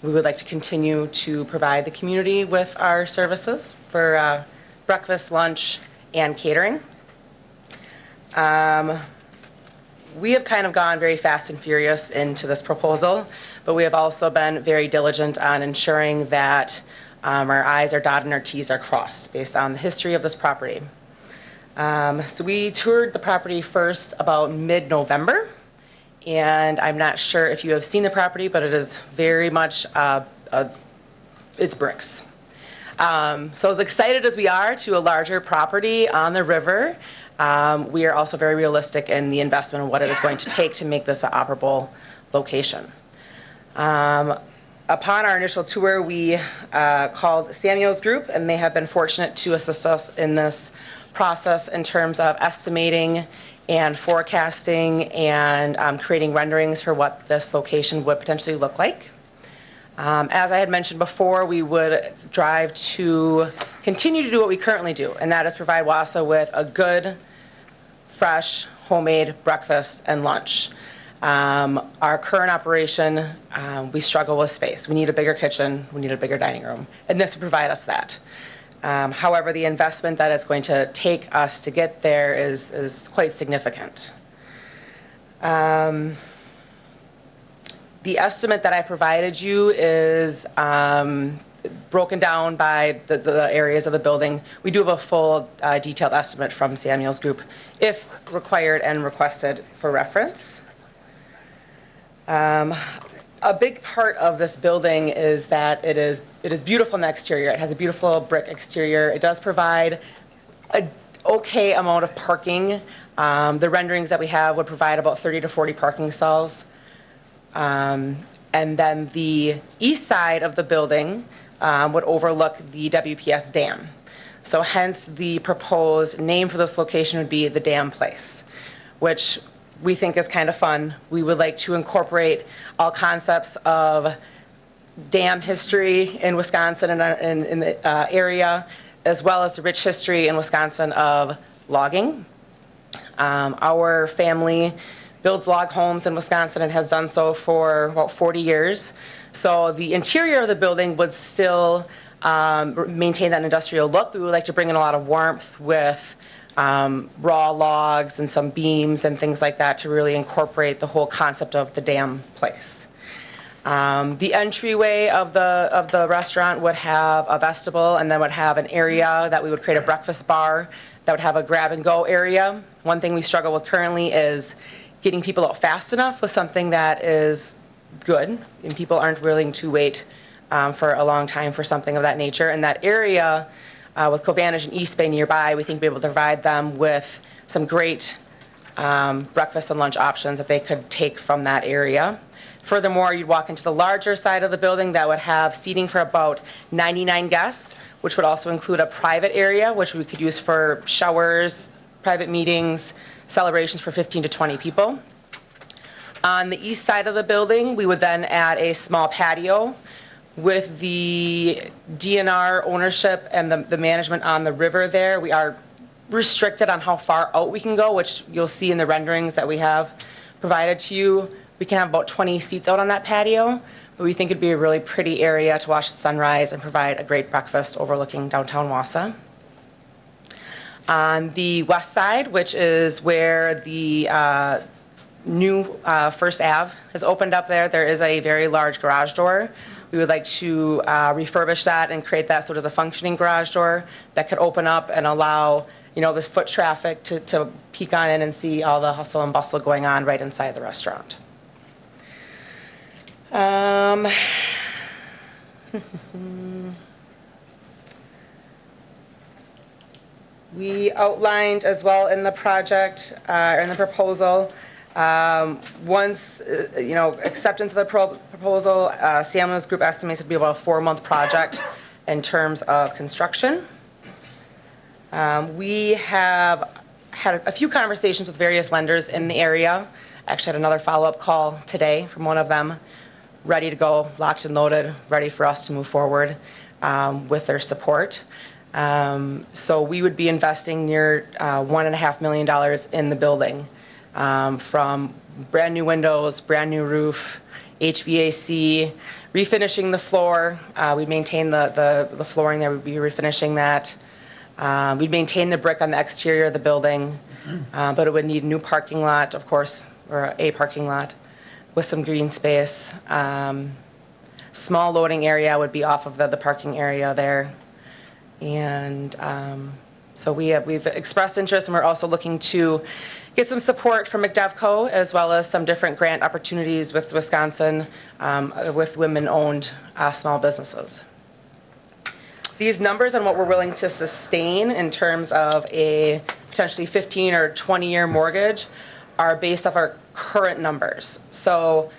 we would like to continue to provide the community with our services for breakfast, lunch, and catering. We have kind of gone very fast and furious into this proposal, but we have also been very diligent on ensuring that our I's are dotted and our T's are crossed based on the history of this property. So we toured the property first about mid-November, and I'm not sure if you have seen the property, but it is very much a it's bricks. So as excited as we are to a larger property on the river, we are also very realistic in the investment and what it is going to take to make this an operable location. Upon our initial tour, we called Samuel's Group, and they have been fortunate to assist us in this process in terms of estimating and forecasting and creating renderings for what this location would potentially look like. As I had mentioned before, we would drive to continue to do what we currently do, and that is provide Wausau with a good, fresh, homemade breakfast and lunch. Our current operation, we struggle with space. We need a bigger kitchen, we need a bigger dining room, and this would provide us that. However, the investment that it's going to take us to get there is quite significant. The estimate that I provided you is broken down by the areas of the building. We do have a full detailed estimate from Samuel's Group if required and requested for reference. A big part of this building is that it is beautiful in the exterior. It has a beautiful brick exterior. It does provide an okay amount of parking. The renderings that we have would provide about 30 to 40 parking stalls. And then the east side of the building would overlook the WPS Dam. So hence the proposed name for this location would be the Dam Place, which we think is kind of fun. We would like to incorporate all concepts of dam history in Wisconsin and in the area, as well as the rich history in Wisconsin of logging. Our family builds log homes in Wisconsin and has done so for about 40 years. So the interior of the building would still maintain that industrial look. We would like to bring in a lot of warmth with raw logs and some beams and things like that to really incorporate the whole concept of the dam place. The entryway of the restaurant would have a vestibule and then would have an area that we would create a breakfast bar that would have a grab-and-go area. One thing we struggle with currently is getting people out fast enough with something that is good, and people aren't willing to wait for a long time for something of that nature. And that area, with Covantage and East Bay nearby, we think we'll be able to provide them with some great breakfast and lunch options that they could take from that area. Furthermore, you'd walk into the larger side of the building that would have seating for about 99 guests, which would also include a private area, which we could use for showers, private meetings, celebrations for 15 to 20 people. On the east side of the building, we would then add a small patio. With the DNR ownership and the management on the river there, we are restricted on how far out we can go, which you'll see in the renderings that we have provided to you. We can have about 20 seats out on that patio, but we think it'd be a really pretty area to watch the sunrise and provide a great breakfast overlooking downtown Wausau. On the west side, which is where the new First Ave has opened up there is a very large garage door. We would like to refurbish that and create that so there's a functioning garage door that could open up and allow, the foot traffic to peek on in and see all the hustle and bustle going on right inside the restaurant. We outlined as well in the project, in the proposal, once, acceptance of the proposal, Samuel's Group estimates it to be about a 4-month project in terms of construction. We have had a few conversations with various lenders in the area. Actually had another follow-up call today from one of them, ready to go, locked and loaded, ready for us to move forward with their support. So we would be investing near $1.5 million in the building. From brand new windows, brand new roof, HVAC, refinishing the floor. We'd maintain the flooring there, we'd be refinishing that. We'd maintain the brick on the exterior of the building, but it would need a new parking lot, of course, or a parking lot with some green space. Small loading area would be off of the parking area there. And so we've expressed interest, and we're also looking to get some support from McDevco, as well as some different grant opportunities with Wisconsin with women-owned small businesses. these numbers and what we're willing to sustain in terms of a potentially 15 or 20-year mortgage are based off our current numbers. So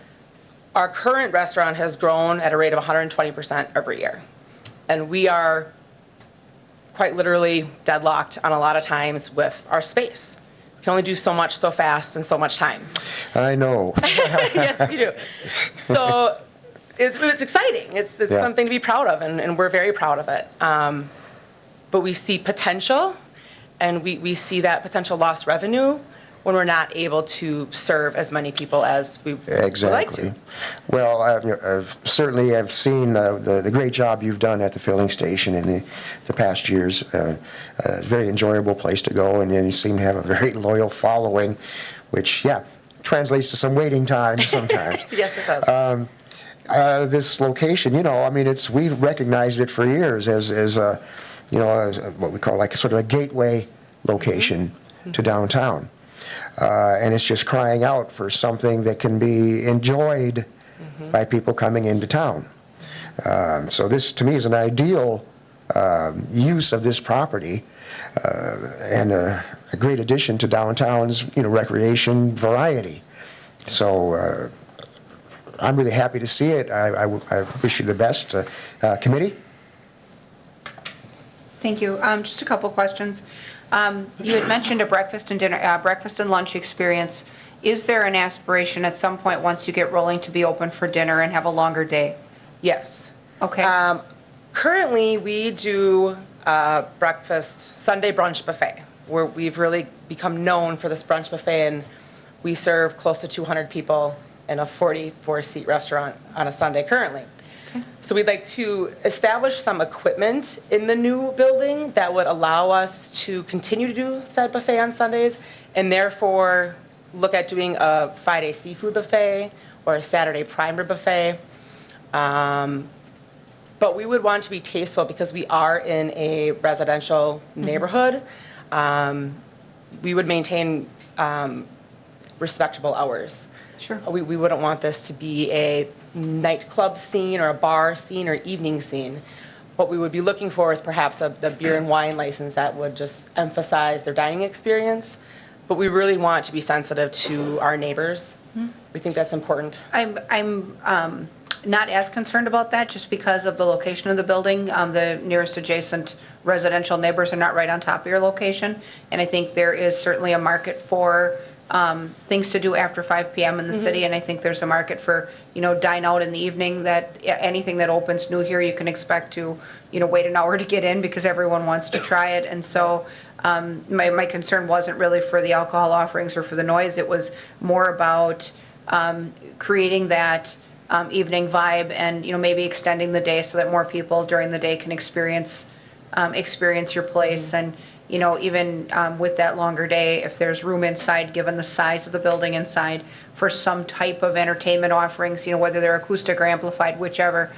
our current restaurant has grown at a rate of 120% every year. And we are quite literally deadlocked on a lot of times with our space. We can only do so much so fast and so much time. I know. Yes, you do. So it's exciting. It's Yeah. something to be proud of, and we're very proud of it. But we see potential, and we see that potential lost revenue when we're not able to serve as many people as we would like to. Exactly. Well, I've certainly I've seen the great job you've done at the filling station in the past years. Very enjoyable place to go, and you seem to have a very loyal following, which, yeah, translates to some waiting time sometimes. Yes, it does. This location, I mean, we've recognized it for years as as what we call like sort of a gateway location to downtown. And it's just crying out for something that can be enjoyed by people coming into town. So this, to me, is an ideal use of this property and a great addition to downtown's, recreation variety. So I'm really happy to see it. I wish you the best. Committee? Thank you. Just a couple questions. You had mentioned a breakfast and lunch experience. Is there an aspiration at some point, once you get rolling, to be open for dinner and have a longer day? Yes. Okay. Currently, we do breakfast, Sunday brunch buffet, where we've really become known for this brunch buffet, and we serve close to 200 people in a 44-seat restaurant on a Sunday currently. So we'd like to establish some equipment in the new building that would allow us to continue to do said buffet on Sundays, and therefore look at doing a Friday seafood buffet or a Saturday prime rib buffet. But we would want to be tasteful because we are in a residential neighborhood. We would maintain respectable hours. Sure. We wouldn't want this to be a nightclub scene or a bar scene or evening scene. What we would be looking for is perhaps the beer and wine license that would just emphasize their dining experience. But we really want to be sensitive to our neighbors. We think that's important. I'm not as concerned about that, just because of the location of the building. The nearest adjacent residential neighbors are not right on top of your location, and I think there is certainly a market for things to do after 5 p.m. in the city, and I think there's a market for, dine out in the evening. That anything that opens new here, you can expect to, wait an hour to get in because everyone wants to try it. And so my concern wasn't really for the alcohol offerings or for the noise. It was more about creating that evening vibe and, maybe extending the day so that more people during the day can experience your place. And even with that longer day, if there's room inside, given the size of the building inside, for some type of entertainment offerings, whether they're acoustic or amplified, whichever,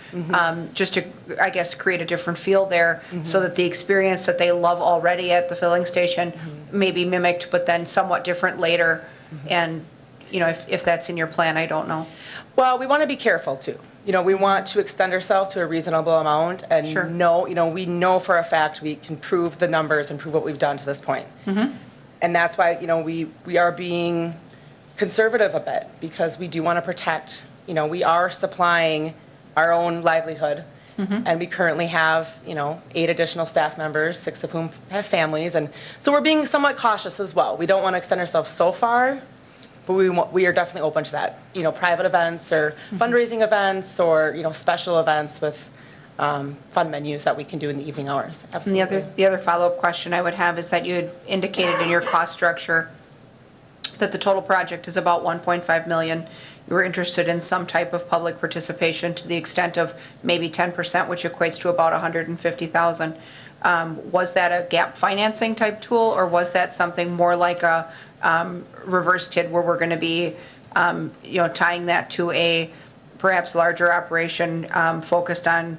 just to, I guess, create a different feel there so that the experience that they love already at the filling station may be mimicked, but then somewhat different later. And, if that's in your plan, I don't know. Well, we want to be careful too. We want to extend ourselves to a reasonable amount and Sure. we know for a fact we can prove the numbers and prove what we've done to this point. And that's why, we are being conservative a bit because we do want to protect, we are supplying our own livelihood. And we currently have, 8 additional staff members, 6 of whom have families. And so we're being somewhat cautious as well. We don't want to extend ourselves so far. But we are definitely open to that, private events or fundraising events or, special events with fun menus that we can do in the evening hours. Absolutely. And the other follow-up question I would have is that you had indicated in your cost structure that the total project is about $1.5 million. You were interested in some type of public participation to the extent of maybe 10%, which equates to about $150,000. Was that a gap financing type tool, or was that something more like a reverse TID where we're going to be, tying that to a perhaps larger operation focused on,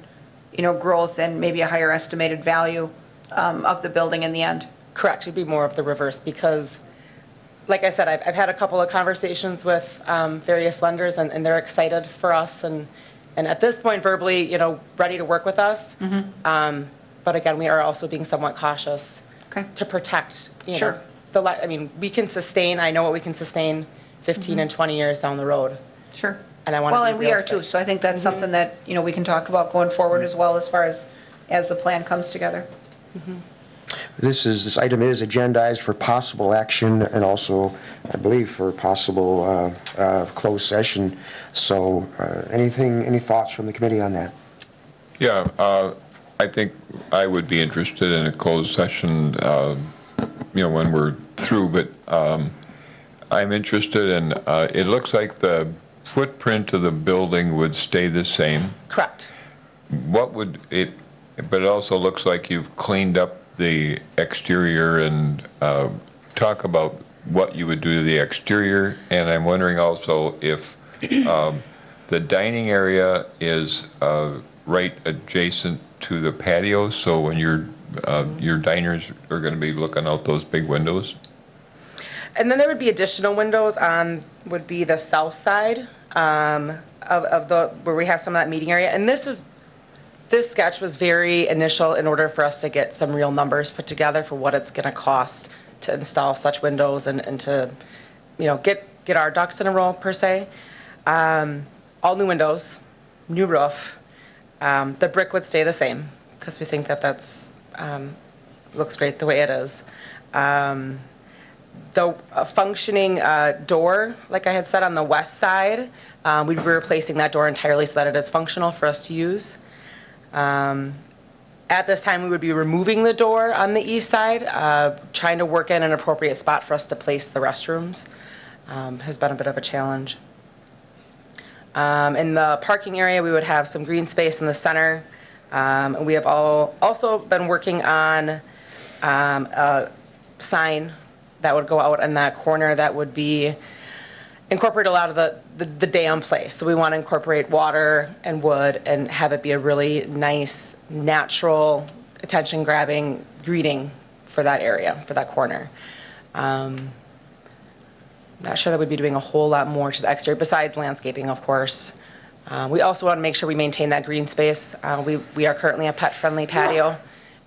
growth and maybe a higher estimated value of the building in the end? Correct. It'd be more of the reverse because, like I said, I've had a couple of conversations with various lenders and they're excited for us and at this point verbally, ready to work with us. But but again, we are also being somewhat cautious Okay. to protect, you know, Sure. I mean, we can sustain, I know what we can sustain 15 and 20 years down the road. Sure. And I want to Well, be and we are realistic. too, so I think that's something that, you know, we can talk about going forward as well as far as the plan comes together. This item is agendized for possible action and also, I believe, for possible closed session. So any thoughts from the committee on that? Yeah, I think I would be interested in a closed session, when we're through, but I'm interested in, it looks like the footprint of the building would stay the same. Correct. What would it, but it also looks like you've cleaned up the exterior and talk about what you would do to the exterior. And I'm wondering also if the dining area is right adjacent to the patio, so when your diners are going to be looking out those big windows? And then there would be additional windows would be the south side of the, where we have some of that meeting area. And this sketch was very initial in order for us to get some real numbers put together for what it's gonna cost to install such windows and to, get our ducks in a row, per se. All new windows, new roof. The brick would stay the same, because we think that looks great the way it is. The functioning door, like I had said, on the west side, we'd be replacing that door entirely so that it is functional for us to use. At this time, we would be removing the door on the east side, trying to work in an appropriate spot for us to place the restrooms. Has been a bit of a challenge. In the parking area, we would have some green space in the center. We have also been working on a sign that would go out in that corner that would be incorporate a lot of the dam place. So we want to incorporate water and wood and have it be a really nice, natural, attention-grabbing greeting for that area, for that corner. Not sure that we'd be doing a whole lot more to the exterior, besides landscaping, of course. We also want to make sure we maintain that green space. We are currently a pet-friendly patio,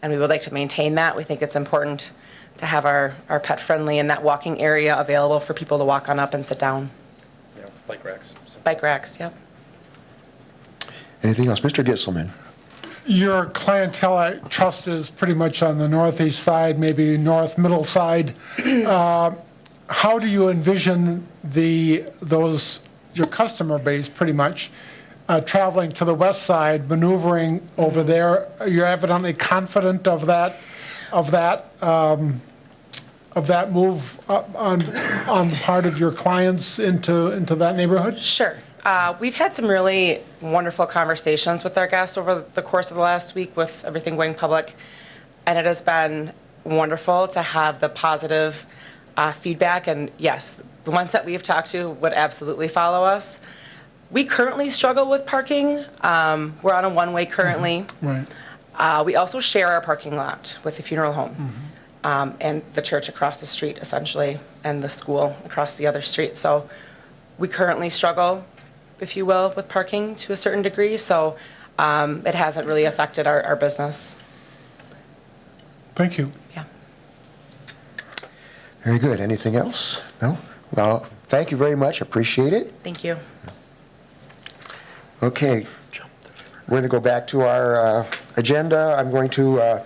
and we would like to maintain that. We think it's important to have our pet-friendly and that walking area available for people to walk on up and sit down. Yeah, bike racks. Bike racks, yep. Anything else? Mr. Gisselman? Your clientele, I trust, is pretty much on the northeast side, maybe north-middle side. How do you envision your customer base, pretty much, traveling to the west side, maneuvering over there? You're evidently confident of that move on the part of your clients into that neighborhood? Sure. We've had some really wonderful conversations with our guests over the course of the last week with everything going public, and it has been wonderful to have the positive feedback. And yes, the ones that we've talked to would absolutely follow us. We currently struggle with parking. We're on a one-way currently. Right. We also share our parking lot with the funeral home and the church across the street, essentially, and the school across the other street. So we currently struggle, if you will, with parking to a certain degree. So it hasn't really affected our business. Thank you. Yeah. Very good. Anything else? No? Well, thank you very much. Appreciate it. Thank you. Okay. We're going to go back to our agenda. I'm going to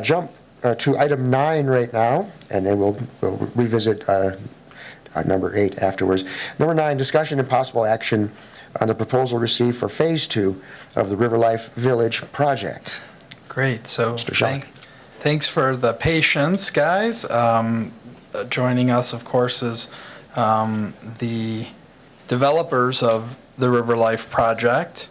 jump to item 9 right now, and then we'll revisit number 8 afterwards. Number 9, discussion and possible action on the proposal received for Phase 2 of the River Life Village project. Great, so Mr. Schunk. thanks for the patience, guys. Joining us, of course, is the developers of the River Life project.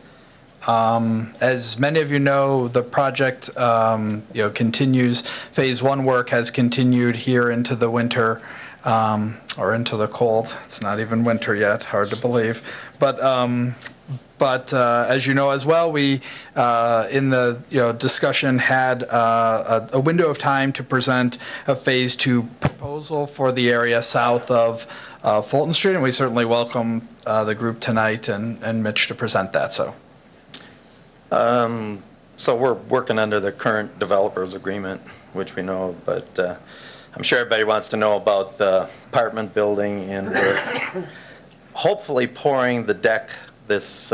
As many of you know, the project continues. Phase 1 work has continued here into the winter, or into the cold. It's not even winter yet, hard to believe. But as you know as well, we in the discussion had a window of time to present a Phase 2 proposal for the area south of Fulton Street, and we certainly welcome the group tonight and Mitch to present that. So So we're working under the current developers agreement, which we know, but I'm sure everybody wants to know about the apartment building, and we're hopefully pouring the deck this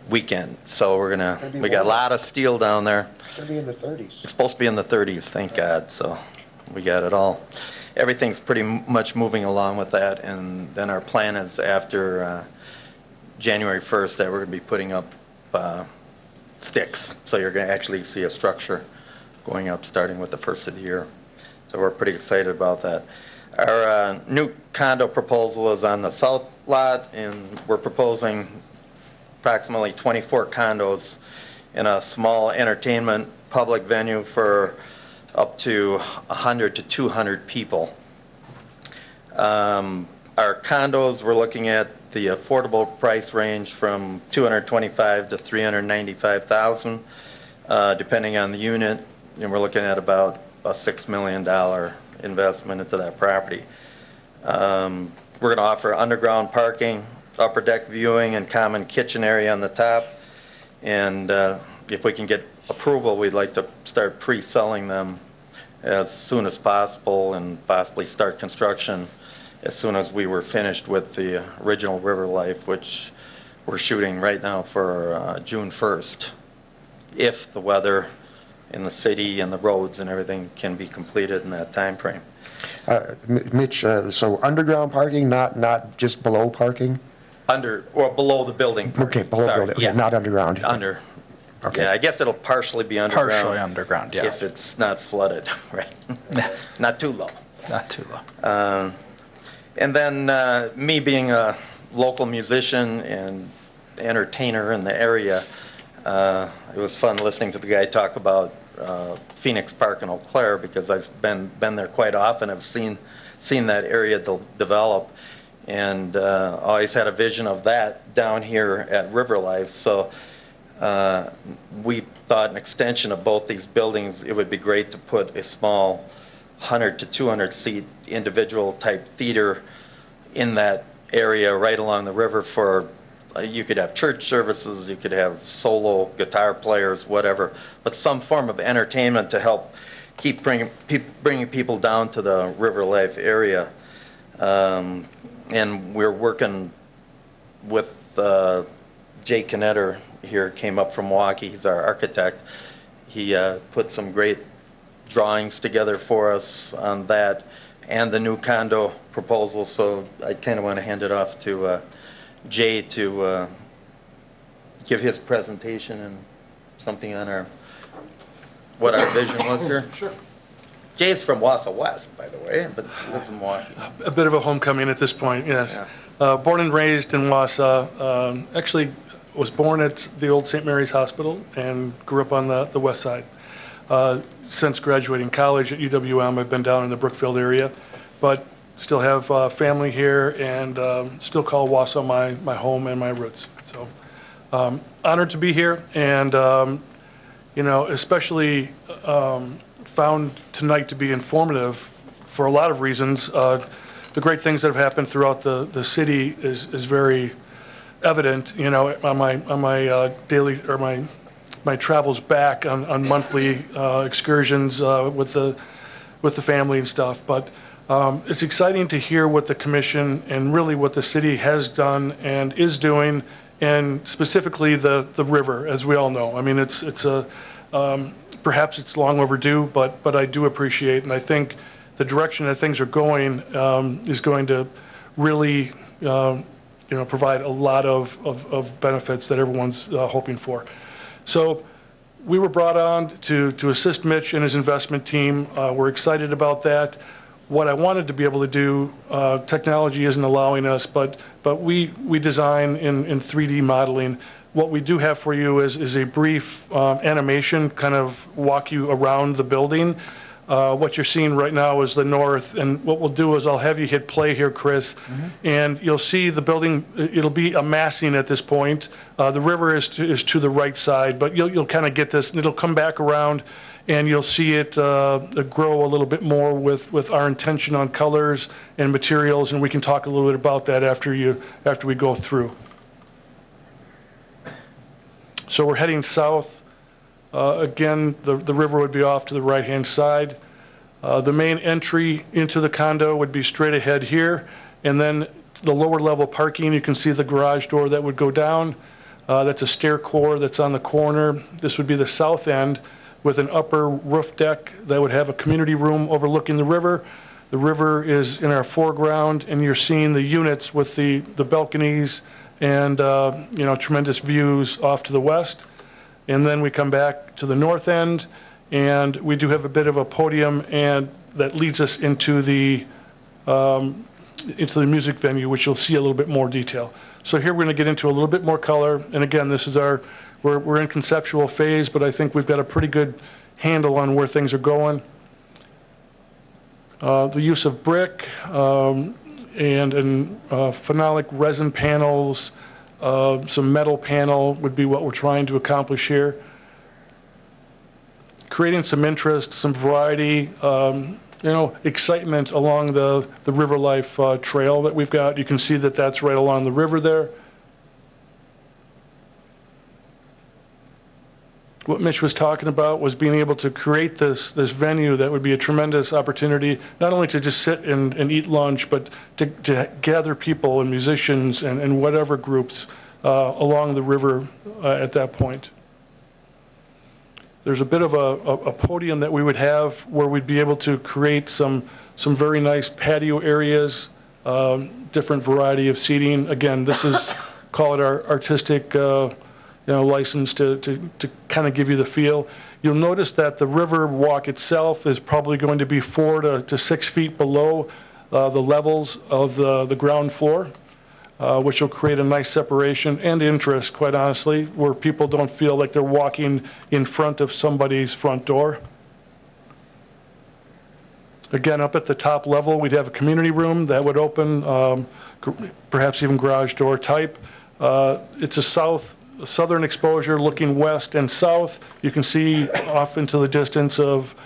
weekend. So we're we got a lot of steel down there. It's going to be in the 30s. It's supposed to be in the 30s, thank God, so we got it all. Everything's pretty much moving along with that, and then our plan is after January 1st that we're going to be putting up sticks. So you're going to actually see a structure going up starting with the first of the year. So we're pretty excited about that. Our new condo proposal is on the south lot, and we're proposing approximately 24 condos in a small entertainment public venue for up to 100 to 200 people. Our condos, we're looking at the affordable price range from $225,000 to $395,000, depending on the unit, and we're looking at about a $6 million investment into that property. We're going to offer underground parking, upper deck viewing, and common kitchen area on the top. And if we can get approval, we'd like to start pre-selling them as soon as possible and possibly start construction as soon as we were finished with the original River Life, which we're shooting right now for June 1st, if the weather in the city and the roads and everything can be completed in that time frame. Mitch, so underground parking, not just below parking? Under, or below the building. Okay, below Sorry, building, okay, yeah. not underground. Under. Okay. Yeah, I guess it'll partially be underground. Partially underground, yeah. If it's not flooded, right? Not too low. Not too low. And then me being a local musician and entertainer in the area, it was fun listening to the guy talk about Phoenix Park in Eau Claire, because I've been there quite often. I've seen that area develop, and always had a vision of that down here at River Life. So we thought an extension of both these buildings, it would be great to put a small 100 to 200 seat individual type theater in that area right along the river for, you could have church services, you could have solo guitar players, whatever, but some form of entertainment to help keep bringing people down to the River Life area. And we're working with Jay Knetter here, came up from Milwaukee, he's our architect. He put some great drawings together for us on that and the new condo proposal, so I kind of want to hand it off to Jay to give his presentation and something on what our vision was here. Sure. Jay's from Wausau West, by the way, but lives in Milwaukee. A bit of a homecoming at this point, yes. Yeah. Born and raised in Wausau. Actually was born at the old St. Mary's Hospital and grew up on the west side. Since graduating college at UWM, I've been down in the Brookfield area, but still have family here and still call Wausau my home and my roots. So honored to be here, and especially found tonight to be informative for a lot of reasons. The great things that have happened throughout the city is very evident, on my daily, or my travels back on monthly excursions with the family and stuff. But it's exciting to hear what the commission and really what the city has done and is doing, and specifically the river, as we all know. I mean, it's perhaps it's long overdue, but I do appreciate, and I think the direction that things are going is going to really provide a lot of benefits that everyone's hoping for. So we were brought on to assist Mitch and his investment team. We're excited about that. What I wanted to be able to do, technology isn't allowing us, but we design in 3D modeling. What we do have for you is a brief animation, kind of walk you around the building. What you're seeing right now is the north, and what we'll do is I'll have you hit play here, Chris, and you'll see the building. It'll be amassing at this point. The river is to the right side, but you'll kind of get this, and it'll come back around, and you'll see it grow a little bit more with our intention on colors and materials, and we can talk a little bit about that after we go through. So we're heading south Again, the river would be off to the right-hand side. The main entry into the condo would be straight ahead here, and then the lower level parking, you can see the garage door that would go down. That's a stair core that's on the corner. This would be the south end with an upper roof deck that would have a community room overlooking the river. The river is in our foreground, and you're seeing the units with the balconies and tremendous views off to the west. And then we come back to the north end, and we do have a bit of a podium and that leads us into the music venue, which you'll see a little bit more detail. So here we're going to get into a little bit more color. And again, this is we're in conceptual phase, but I think we've got a pretty good handle on where things are going. The use of brick and phenolic resin panels, some metal panel would be what we're trying to accomplish here. Creating some interest, some variety, excitement along the River Life trail that we've got. You can see that that's right along the river there. What Mitch was talking about was being able to create this venue that would be a tremendous opportunity, not only to just sit and eat lunch, but to gather people and musicians and whatever groups along the river at that point. There's a bit of a podium that we would have where we'd be able to create some very nice patio areas, different variety of seating. Again, this is, call it our artistic license to kind of give you the feel. You'll notice that the river walk itself is probably going to be 4 to 6 feet below the levels of the ground floor, which will create a nice separation and interest, quite honestly, where people don't feel like they're walking in front of somebody's front door. Again, up at the top level, we'd have a community room that would open, perhaps even garage door type. It's a southern exposure looking west and south. You can see off into the distance of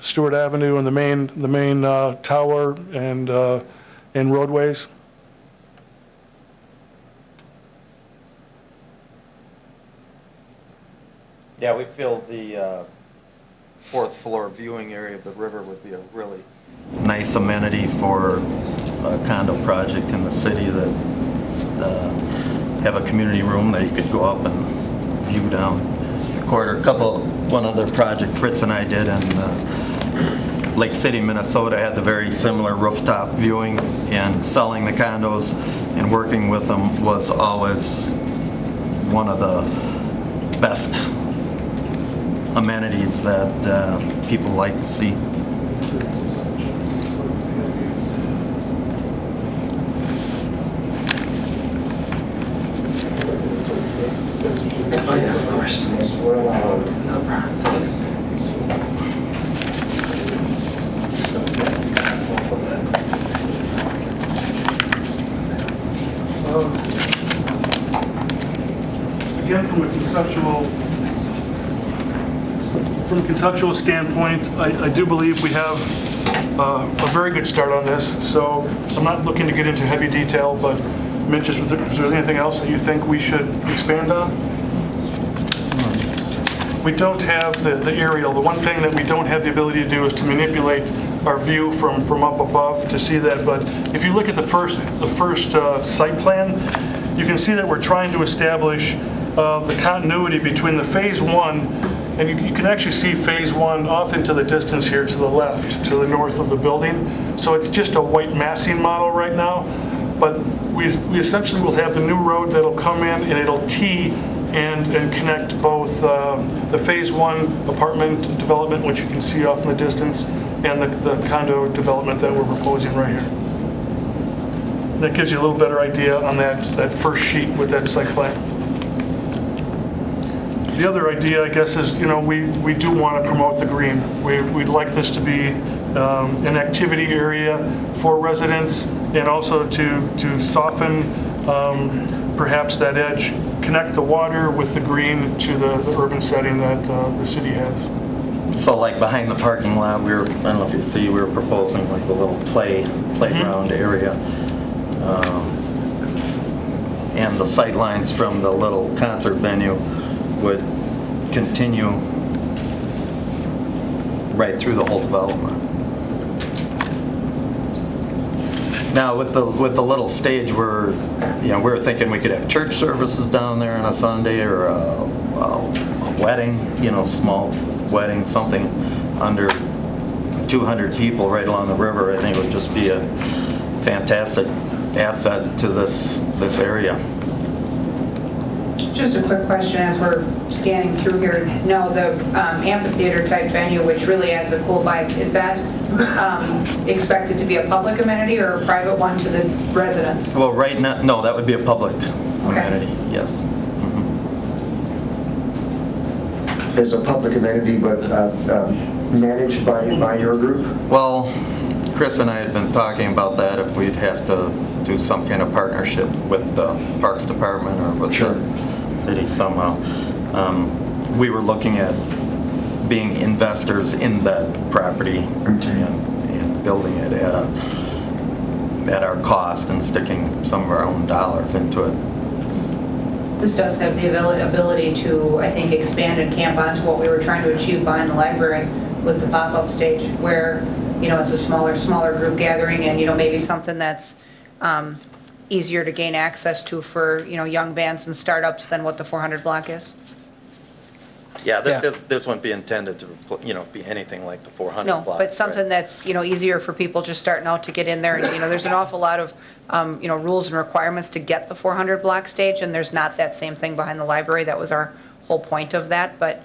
Stewart Avenue and the main tower and roadways. Yeah, we feel the fourth floor viewing area of the river would be a really nice amenity for a condo project in the city that have a community room that you could go up and view down the corridor. One other project Fritz and I did in Lake City, Minnesota, had the very similar rooftop viewing, and selling the condos and working with them was always one of the best amenities that people like to see. Oh yeah, of course. No problem, thanks. Again, from a conceptual standpoint, I do believe we have a very good start on this. So I'm not looking to get into heavy detail, but Mitch, is there anything else that you think we should expand on? We don't have the aerial. The one thing that we don't have the ability to do is to manipulate our view from up above to see that. But if you look at the first site plan, you can see that we're trying to establish the continuity between the phase one, and you can actually see phase one off into the distance here to the left, to the north of the building. So it's just a white massing model right now, but we essentially will have the new road that'll come in and it'll tee and connect both the phase one apartment development, which you can see off in the distance, and the condo development that we're proposing right here. That gives you a little better idea on that first sheet with that site plan. The other idea, I guess, is we do want to promote the green. We'd like this to be an activity area for residents, and also to soften perhaps that edge, connect the water with the green to the urban setting that the city has. So like behind the parking lot, I don't know if you see, we were proposing like a little playground area. And the sight lines from the little concert venue would continue right through the whole development. Now, with the little stage, we were thinking we could have church services down there on a Sunday, or a wedding, small wedding, something under 200 people right along the river. I think it would just be a fantastic asset to this area. Just a quick question as we're scanning through here. No, the amphitheater type venue, which really adds a cool vibe, is that expected to be a public amenity or a private one to the residents? Well, right now, no, that would be a public amenity, yes. As a public amenity, but managed by your group? Well, Chris and I had been talking about that, if we'd have to do some kind of partnership with the Parks Department or with the city somehow. We were looking at being investors in that property and building it at our cost and sticking some of our own dollars into it. This does have the ability to, I think, expand and camp onto what we were trying to achieve behind the library with the pop-up stage, where, it's a smaller group gathering, and, maybe something that's easier to gain access to for, young bands and startups than what the 400 block is. Yeah, this wouldn't be intended to, be anything like the 400 No, block. but something right? that's, easier for people just starting out to get in there. And, there's an awful lot of, rules and requirements to get the 400 block stage, and there's not that same thing behind the library. That was our whole point of that, but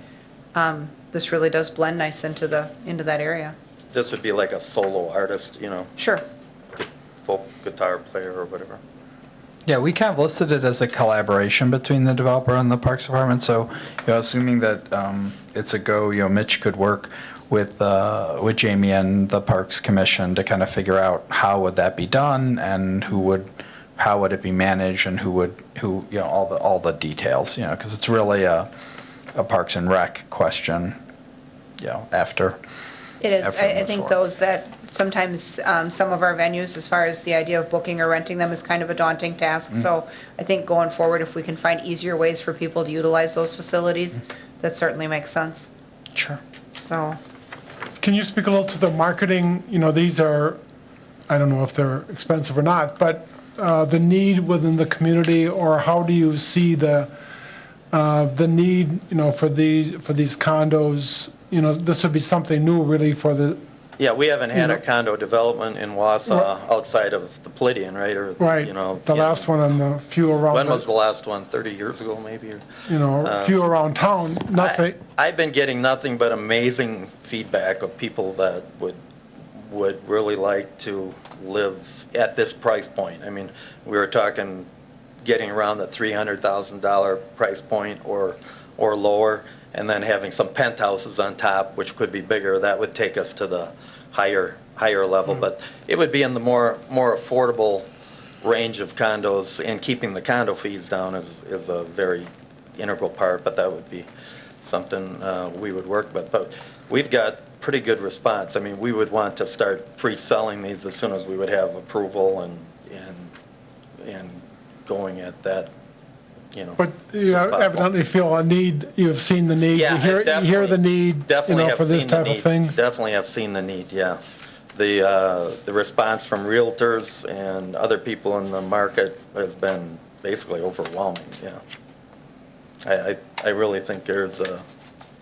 this really does blend nice into that area. This would be like a solo artist, Sure. folk guitar player or whatever. Yeah, we kind of listed it as a collaboration between the developer and the Parks Department. So, assuming that it's a go, Mitch could work with Jamie and the Parks Commission to kind of figure out how would that be done and how would it be managed and who all the details, because it's really a Parks and Rec question, after. It is. I think those that sometimes some of our venues, as far as the idea of booking or renting them, is kind of a daunting task. So I think going forward, if we can find easier ways for people to utilize those facilities, that certainly makes sense. Sure. So, Can you speak a little to the marketing? These are, I don't know if they're expensive or not, but the need within the community, or how do you see the need, for these condos? This would be something new really for the. Yeah, we haven't had a condo development in Wausau outside of the Palladian, right? Or, Right. The last one on the few around. When was the last one? 30 years ago, maybe? Few around town, nothing. I've been getting nothing but amazing feedback of people that would really like to live at this price point. I mean, we were talking getting around the $300,000 price point or lower, and then having some penthouses on top, which could be bigger. That would take us to the higher level. But it would be in the more affordable range of condos, and keeping the condo fees down is a very integral part, but that would be something we would work with. But we've got pretty good response. I mean, we would want to start pre-selling these as soon as we would have approval and going at that. But you evidently feel a need, you've seen the need, Yeah, you hear the need, Definitely for have this seen the type of need. thing? Definitely have seen the need, yeah. The response from realtors and other people in the market has been basically overwhelming, yeah. I really think there's a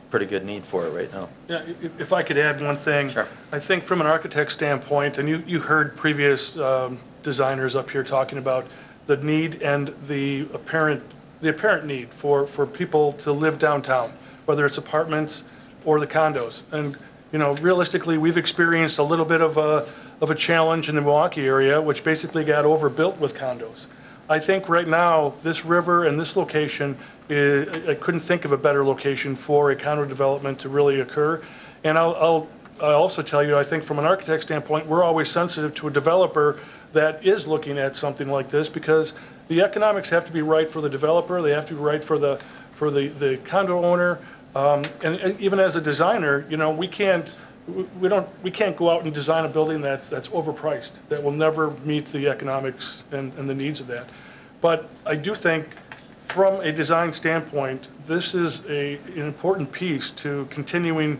pretty good need for it right now. Yeah, if I could add one thing. Sure. I think from an architect standpoint, and you heard previous designers up here talking about the need and the apparent need for people to live downtown, whether it's apartments or the condos. And, realistically, we've experienced a little bit of a challenge in the Milwaukee area, which basically got overbuilt with condos. I think right now, this river and this location, I couldn't think of a better location for a condo development to really occur. And I'll also tell you, I think from an architect standpoint, we're always sensitive to a developer that is looking at something like this, because the economics have to be right for the developer, they have to be right for the condo owner, and even as a designer, we can't go out and design a building that's overpriced, that will never meet the economics and the needs of that. But I do think, from a design standpoint, this is an important piece to continuing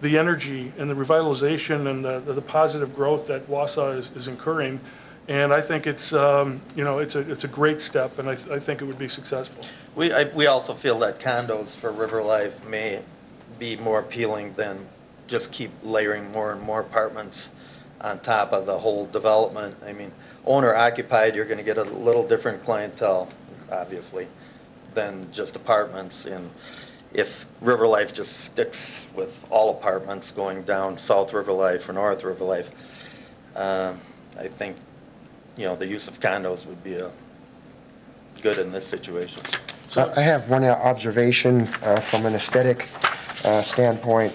the energy and the revitalization and the positive growth that Wausau is incurring. And I think it's, it's a great step, and I think it would be successful. We also feel that condos for River Life may be more appealing than just keep layering more and more apartments on top of the whole development. I mean, owner occupied, you're going to get a little different clientele, obviously, than just apartments. And if River Life just sticks with all apartments going down South River Life or North River Life, I think, the use of condos would be good in this situation. So I have one observation from an aesthetic standpoint.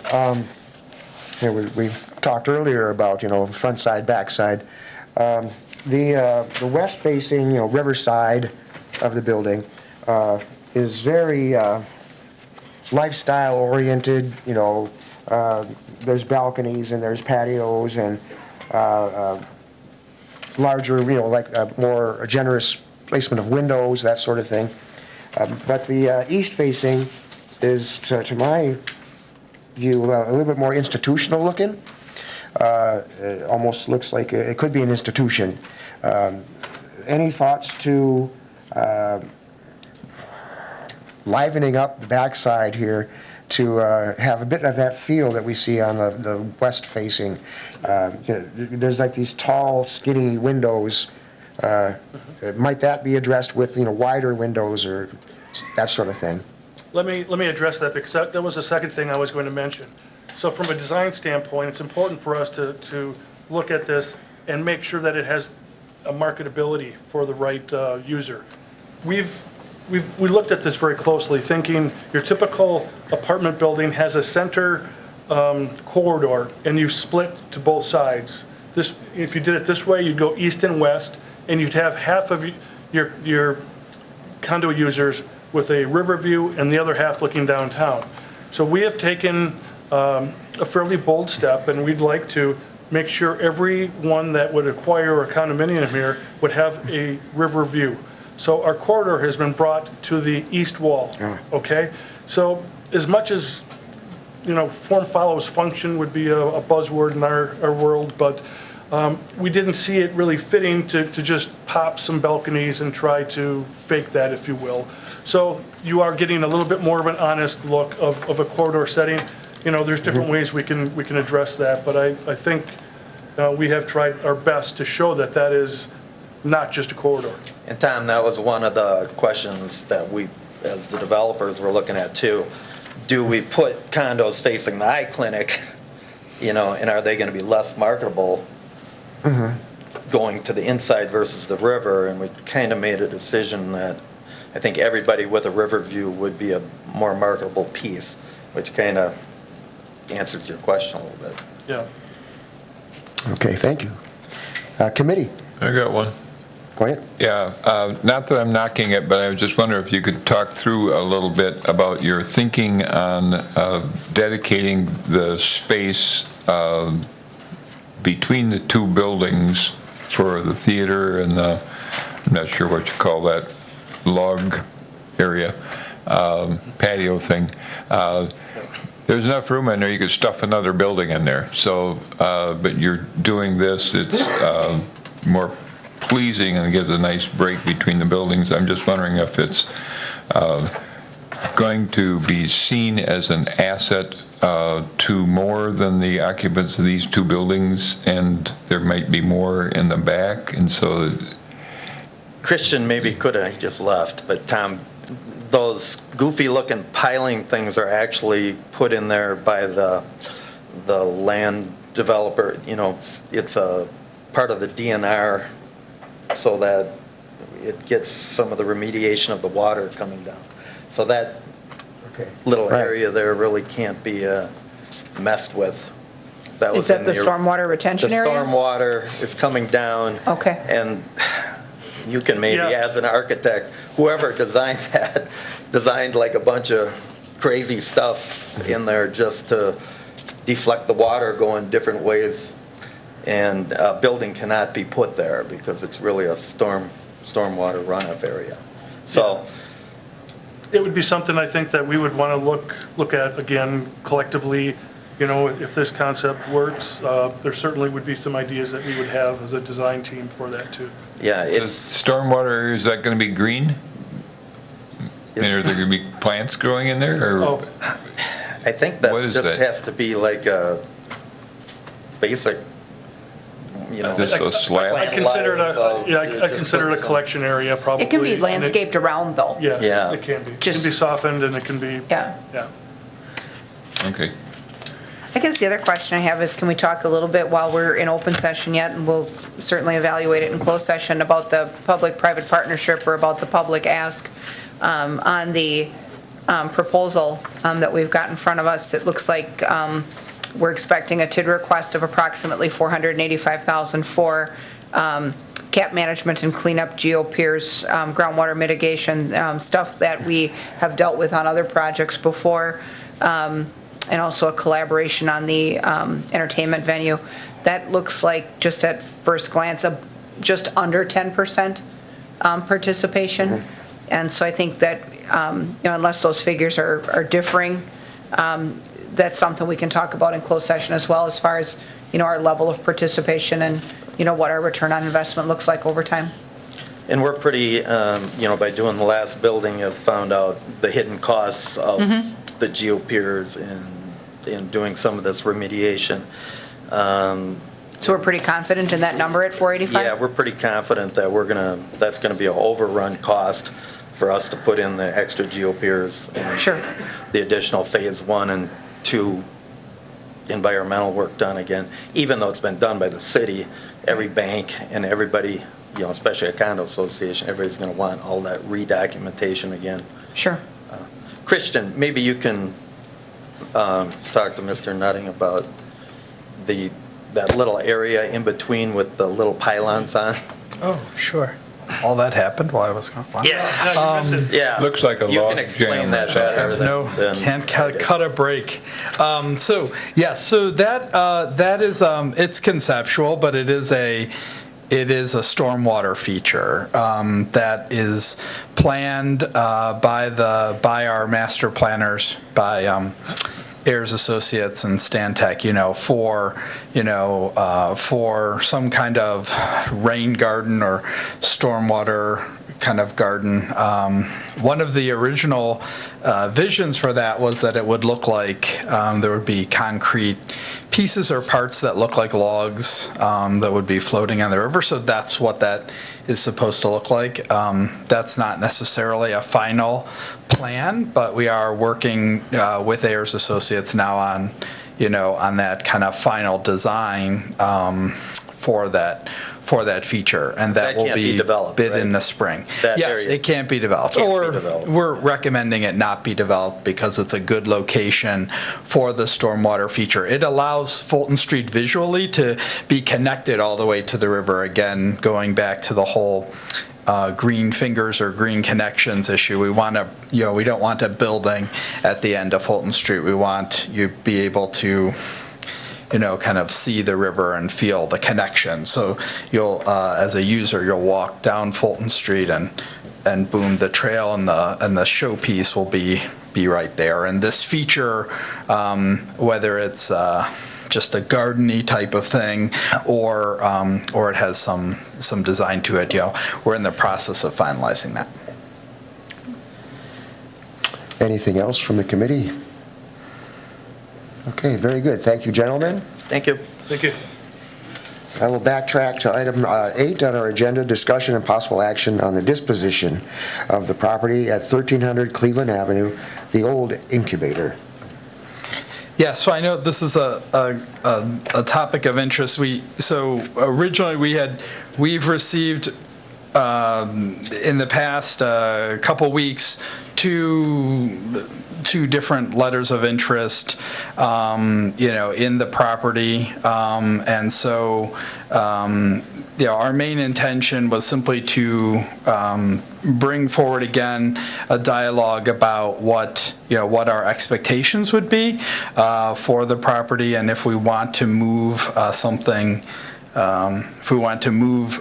We talked earlier about, front side, back side. The west facing, river side of the building is very lifestyle oriented. There's balconies and there's patios and larger, more generous placement of windows, that sort of thing. But the east facing is, to my view, a little bit more institutional looking. It almost looks like it could be an institution. Any thoughts to livening up the backside here to have a bit of that feel that we see on the west facing? There's like these tall, skinny windows. Might that be addressed with wider windows or that sort of thing? Let me address that, because that was the second thing I was going to mention. So from a design standpoint, it's important for us to look at this and make sure that it has a marketability for the right user. We looked at this very closely, thinking your typical apartment building has a center corridor, and you split to both sides. If you did it this way, you'd go east and west, and you'd have half of your condo users with a river view and the other half looking downtown. So we have taken a fairly bold step, and we'd like to make sure everyone that would acquire a condominium here would have a river view. So our corridor has been brought to the east wall, okay? So as much as, form follows function would be a buzzword in our world, but we didn't see it really fitting to just pop some balconies and try to fake that, if you will. So you are getting a little bit more of an honest look of a corridor setting. There's different ways we can address that, but I think we have tried our best to show that is not just a corridor. And Tom, that was one of the questions that we, as the developers, were looking at too. Do we put condos facing the eye clinic, and are they going to be less marketable going to the inside versus the river? And we kind of made a decision that I think everybody with a river view would be a more marketable piece, which kind of answers your question a little bit. Yeah. Okay, thank you. Committee? I got one. Go ahead. Yeah, not that I'm knocking it, but I was just wondering if you could talk through a little bit about your thinking on dedicating the space between the two buildings for the theater and I'm not sure what you call that, log area, patio thing. There's enough room in there, you could stuff another building in there. So, but you're doing this, it's more pleasing and gives a nice break between the buildings. I'm just wondering if it's going to be seen as an asset to more than the occupants of these two buildings, and there might be more in the back, and so. Christian maybe could have just left, but Tom, those goofy-looking piling things are actually put in there by the land developer. It's a part of the DNR so that it gets some of the remediation of the water coming down. So that little area there really can't be messed with. Is that the stormwater retention area? The stormwater is coming down. Okay. And you can maybe, as an architect, whoever designed that, designed like a bunch of crazy stuff in there just to deflect the water going different ways. And a building cannot be put there because it's really a stormwater runoff area. So it would be something I think that we would want to look at again collectively you know, if this concept works, there certainly would be some ideas that we would have as a design team for that too. Yeah, The it's, stormwater, is that going to be green? I mean, are there going to be plants growing in there, or? Oh, I think that What is just that? has to be like a basic, you know. Is this a slab? I consider it a, yeah, I Just consider it a put some- collection area probably. It can be and landscaped around, though. Yes, Yeah. it can be. It Just- can be softened and it can be, Yeah. yeah. Okay. I guess the other question I have is, can we talk a little bit while we're in open session yet, and we'll certainly evaluate it in closed session, about the public-private partnership or about the public ask on the proposal that we've got in front of us? It looks like we're expecting a TID request of approximately $485,000 for cap management and cleanup, geopiers, groundwater mitigation, stuff that we have dealt with on other projects before, and also a collaboration on the entertainment venue. That looks like, just at first glance, just under 10% participation. And so I think that, unless those figures are differing, that's something we can talk about in closed session as well, as far as, our level of participation and, what our return on investment looks like over time. And we're pretty, by doing the last building, have found out the hidden costs of the geopiers and doing some of this remediation. So we're pretty confident in that number at 485? Yeah, we're pretty confident that that's gonna be an overrun cost for us to put in the extra geopiers. And Sure. the additional phase 1 and 2 environmental work done again. Even though it's been done by the city, every bank and everybody, especially a condo association, everybody's gonna want all that redocumentation again. Sure. Christian, maybe you can talk to Mr. Nutting about that little area in between with the little pylons on. Oh, sure. All that happened while I was gone. Wow. Yeah. Looks like a You log can explain jam or that better than. Can't cut a break. So that is, it's conceptual, but it is a stormwater feature that is planned by our master planners, by Ayers Associates and Stantec, for some kind of rain garden or stormwater kind of garden. One of the original visions for that was that it would look like there would be concrete pieces or parts that look like logs that would be floating on the river. So that's what that is supposed to look like. That's not necessarily a final plan, but we are working with Ayers Associates now on that kind of final design for that feature, and that will can't be be developed, bid right? in the spring. That Yes, area it can't be developed. can't be Or developed. we're recommending it not be developed because it's a good location for the stormwater feature. It allows Fulton Street visually to be connected all the way to the river. Again, going back to the whole green fingers or green connections issue. We want to, we don't want a building at the end of Fulton Street. We want you be able to kind of see the river and feel the connection. So you'll, as a user, you'll walk down Fulton Street and boom, the trail and the showpiece will be right there. And this feature, whether it's just a gardeny type of thing or it has some design to it, we're in the process of finalizing that. Anything else from the committee? Okay, very good. Thank you, gentlemen. Thank you. Thank you. I will backtrack to item 8 on our agenda, discussion and possible action on the disposition of the property at 1300 Cleveland Avenue, the old incubator. Yeah, so I know this is a topic of interest. So originally we've received in the past couple weeks two different letters of interest, in the property, and so our main intention was simply to bring forward again a dialogue about what our expectations would be for the property, and if we want to move something move,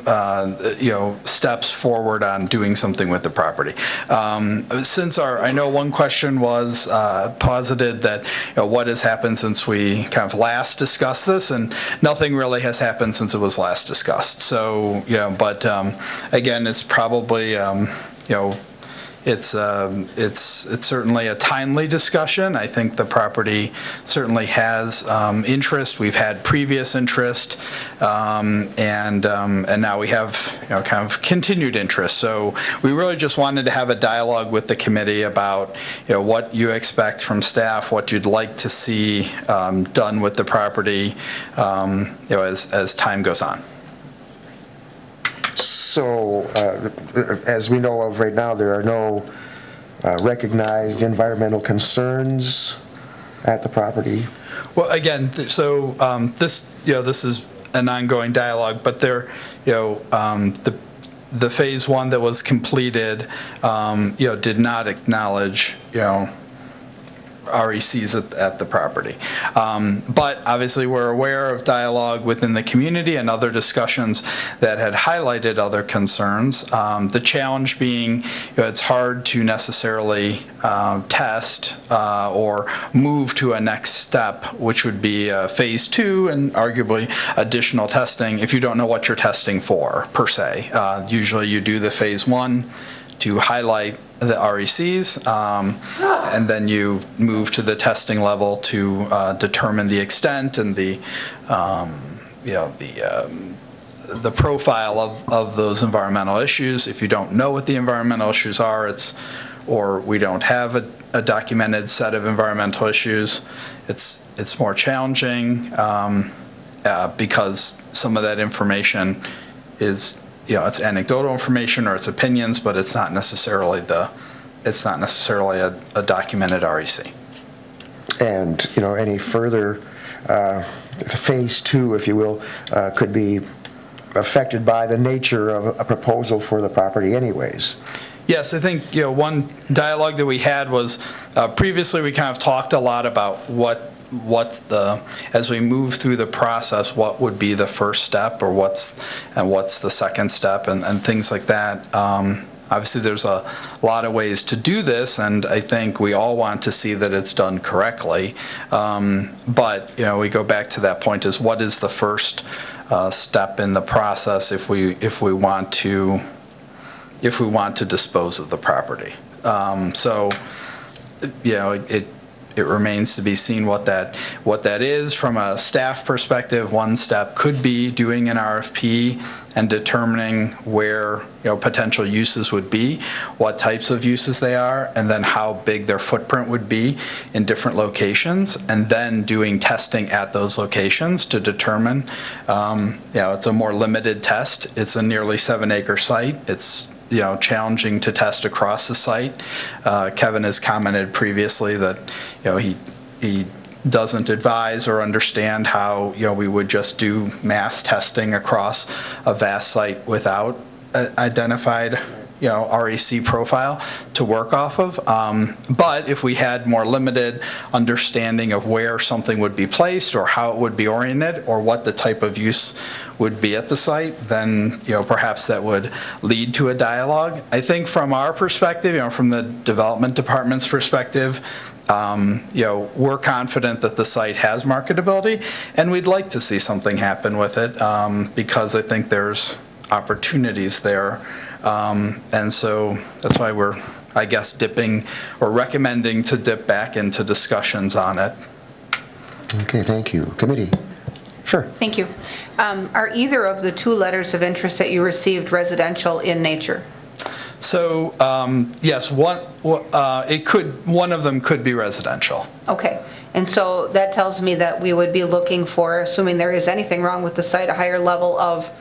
steps forward on doing something with the property. I know one question was posited that, what has happened since we kind of last discussed this, and nothing really has happened since it was last discussed. So, but again, it's probably, it's certainly a timely discussion. I think the property certainly has interest. We've had previous interest, and now we have kind of continued interest. So we really just wanted to have a dialogue with the committee about what you expect from staff, what you'd like to see done with the property, as time goes on. So, as we know of right now, there are no recognized environmental concerns at the property? Well, again, this is an ongoing dialogue, but the phase one that was completed, did not acknowledge, RECs at the property. But obviously, we're aware of dialogue within the community and other discussions that had highlighted other concerns. The challenge being, it's hard to necessarily test or move to a next step, which would be phase two and arguably additional testing if you don't know what you're testing for, per se. Usually you do the phase one to highlight the RECs, and then you move to the testing level to determine the extent and the profile of those environmental issues. If you don't know what the environmental issues are, or we don't have a documented set of environmental issues, it's more challenging because some of that information is, it's anecdotal information or it's opinions, but it's not necessarily a documented REC. And, any further phase two, if you will, could be affected by the nature of a proposal for the property anyways. Yes, I think, one dialogue that we had was, previously we kind of talked a lot about as we move through the process, what would be the first step, or what's the second step, and things like that. Obviously, there's a lot of ways to do this, and I think we all want to see that it's done correctly. But we go back to that point: is what is the first step in the process if we want to dispose of the property? It remains to be seen what that is. From a staff perspective, one step could be doing an RFP and determining where potential uses would be, what types of uses they are, and then how big their footprint would be in different locations, and then doing testing at those locations to determine. It's a more limited test. It's a nearly 7-acre site. It's challenging to test across the site. Kevin has commented previously that, he doesn't advise or understand how, we would just do mass testing across a vast site without an identified, REC profile to work off of. But if we had more limited understanding of where something would be placed or how it would be oriented or what the type of use would be at the site, then, perhaps that would lead to a dialogue. I think from our perspective, from the development department's perspective, we're confident that the site has marketability, and we'd like to see something happen with it, because I think there's opportunities there. And so that's why we're, I guess, dipping or recommending to dip back into discussions on it. Okay, thank you. Committee? Sure. Thank you. Are either of the two letters of interest that you received residential in nature? So, yes, one of them could be residential. Okay. And so that tells me that we would be looking for, assuming there is anything wrong with the site, a higher level of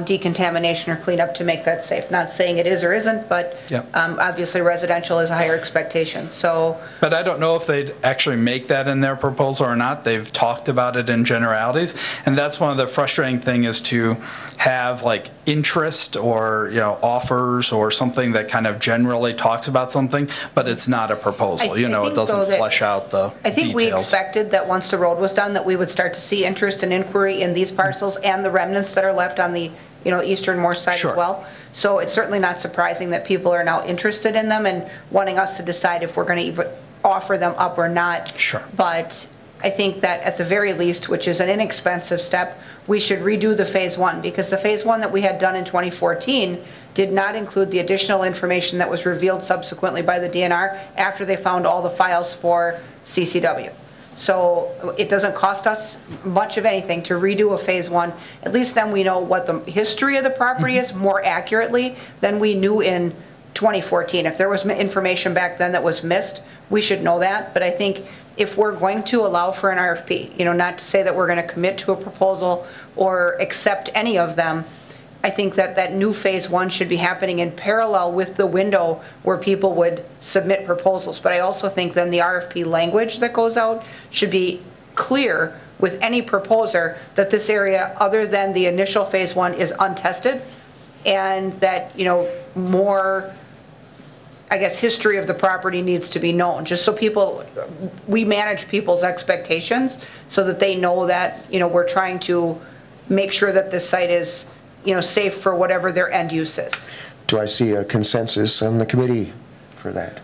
decontamination or cleanup to make that safe. Not saying it is or isn't, but Yep. obviously residential is a higher expectation, so. But I don't know if they'd actually make that in their proposal or not. They've talked about it in generalities. And that's one of the frustrating thing is to have like interest or, offers or something that kind of generally talks about something, but it's not a proposal. I It think, doesn't though, that- flesh out the I think we details. expected that once the road was done, that we would start to see interest and inquiry in these parcels and the remnants that are left on the, easternmost side as Sure. well. So it's certainly not surprising that people are now interested in them and wanting us to decide if we're going to even offer them up or not. Sure. But I think that at the very least, which is an inexpensive step, we should redo the Phase 1, because the Phase 1 that we had done in 2014 did not include the additional information that was revealed subsequently by the DNR after they found all the files for CCW. So it doesn't cost us much of anything to redo a Phase 1. At least then we know what the history of the property is more accurately than we knew in 2014. If there was information back then that was missed, we should know that. But I think if we're going to allow for an RFP, not to say that we're going to commit to a proposal or accept any of them, I think that that new Phase 1 should be happening in parallel with the window where people would submit proposals. But I also think then the RFP language that goes out should be clear with any proposer that this area, other than the initial Phase 1, is untested, and that, more, I guess, history of the property needs to be known, just so we manage people's expectations so that they know that, we're trying to make sure that this site is, safe for whatever their end use is. Do I see a consensus on the committee for that?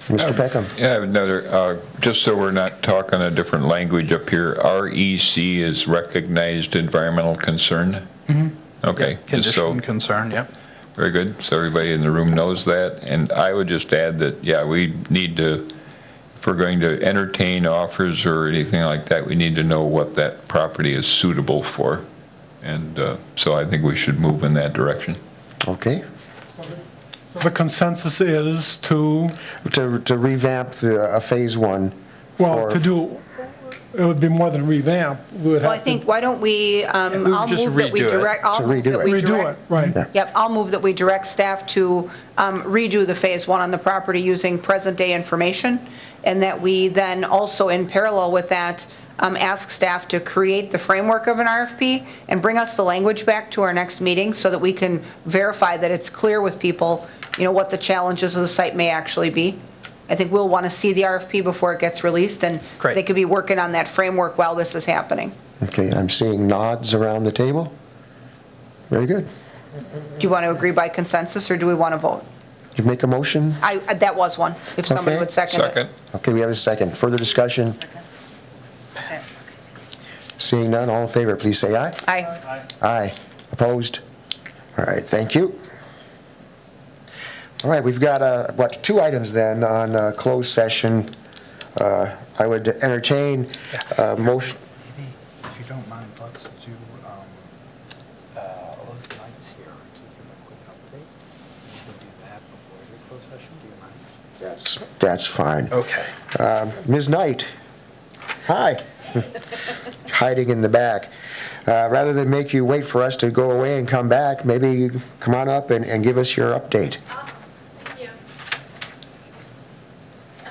Mr. Peckham? Yeah, I have another, just so we're not talking a different language up here, REC is recognized environmental concern? Mm-hmm. Okay. just so- Condition concern, yep. Very good. So everybody in the room knows that. And I would just add that, we need to, if we're going to entertain offers or anything like that, we need to know what that property is suitable for. And so I think we should move in that direction. Okay. The consensus is to, To revamp the Phase 1. well, to do, it would be more than revamp. We would Well, I have think, to why don't we, I'll just move that we redo it. direct. I'll To move redo that it. we redo direct- it, right. Yep, I'll move that we direct staff to redo the Phase 1 on the property using present-day information, and that we then also, in parallel with that, ask staff to create the framework of an RFP and bring us the language back to our next meeting so that we can verify that it's clear with people, what the challenges of the site may actually be. I think we'll want to see the RFP before it gets released, and Great. they could be working on that framework while this is happening. Okay, I'm seeing nods around the table. Very good. Do you want to agree by consensus, or do we want to vote? You make a motion? That was one, if somebody Okay. would second it. Second. Okay, we have a second. Further discussion? Seeing none, all in favor, please say aye. Aye. Aye. Opposed? All right, thank you. All right, we've got, 2 items then on closed session. I would entertain a motion. Maybe, if you don't mind, let's do, Elizabeth's here to give a quick update. We can do that before the closed session, do you mind? That's fine. Okay. Ms. Knight, hi. Hiding in the back. Rather than make you wait for us to go away and come back, maybe you come on up and give us your update. Awesome, thank you.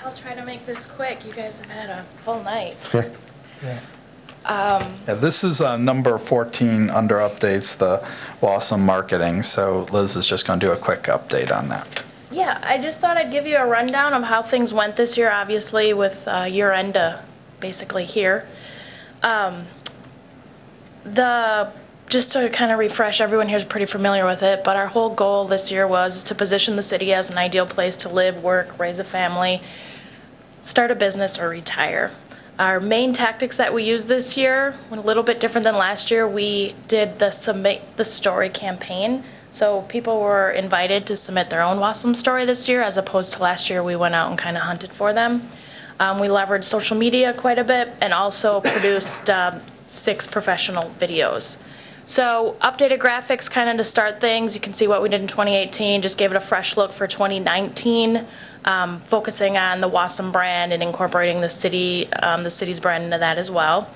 I'll try to make this quick. You guys have had a full night. Yeah, this is number 14 under updates, the Wausau marketing. So Liz is just going to do a quick update on that. Yeah, I just thought I'd give you a rundown of how things went this year, obviously with year-end basically here. Just to kind of refresh, everyone here is pretty familiar with it, but our whole goal this year was to position the city as an ideal place to live, work, raise a family, start a business, or retire. Our main tactics that we used this year were a little bit different than last year. We did the Submit the Story campaign. So people were invited to submit their own Wausau story this year, as opposed to last year we went out and kind of hunted for them. We leveraged social media quite a bit and also produced 6 professional videos. So updated graphics kind of to start things. You can see what we did in 2018, just gave it a fresh look for 2019, focusing on the Wausau brand and incorporating the city's brand into that as well.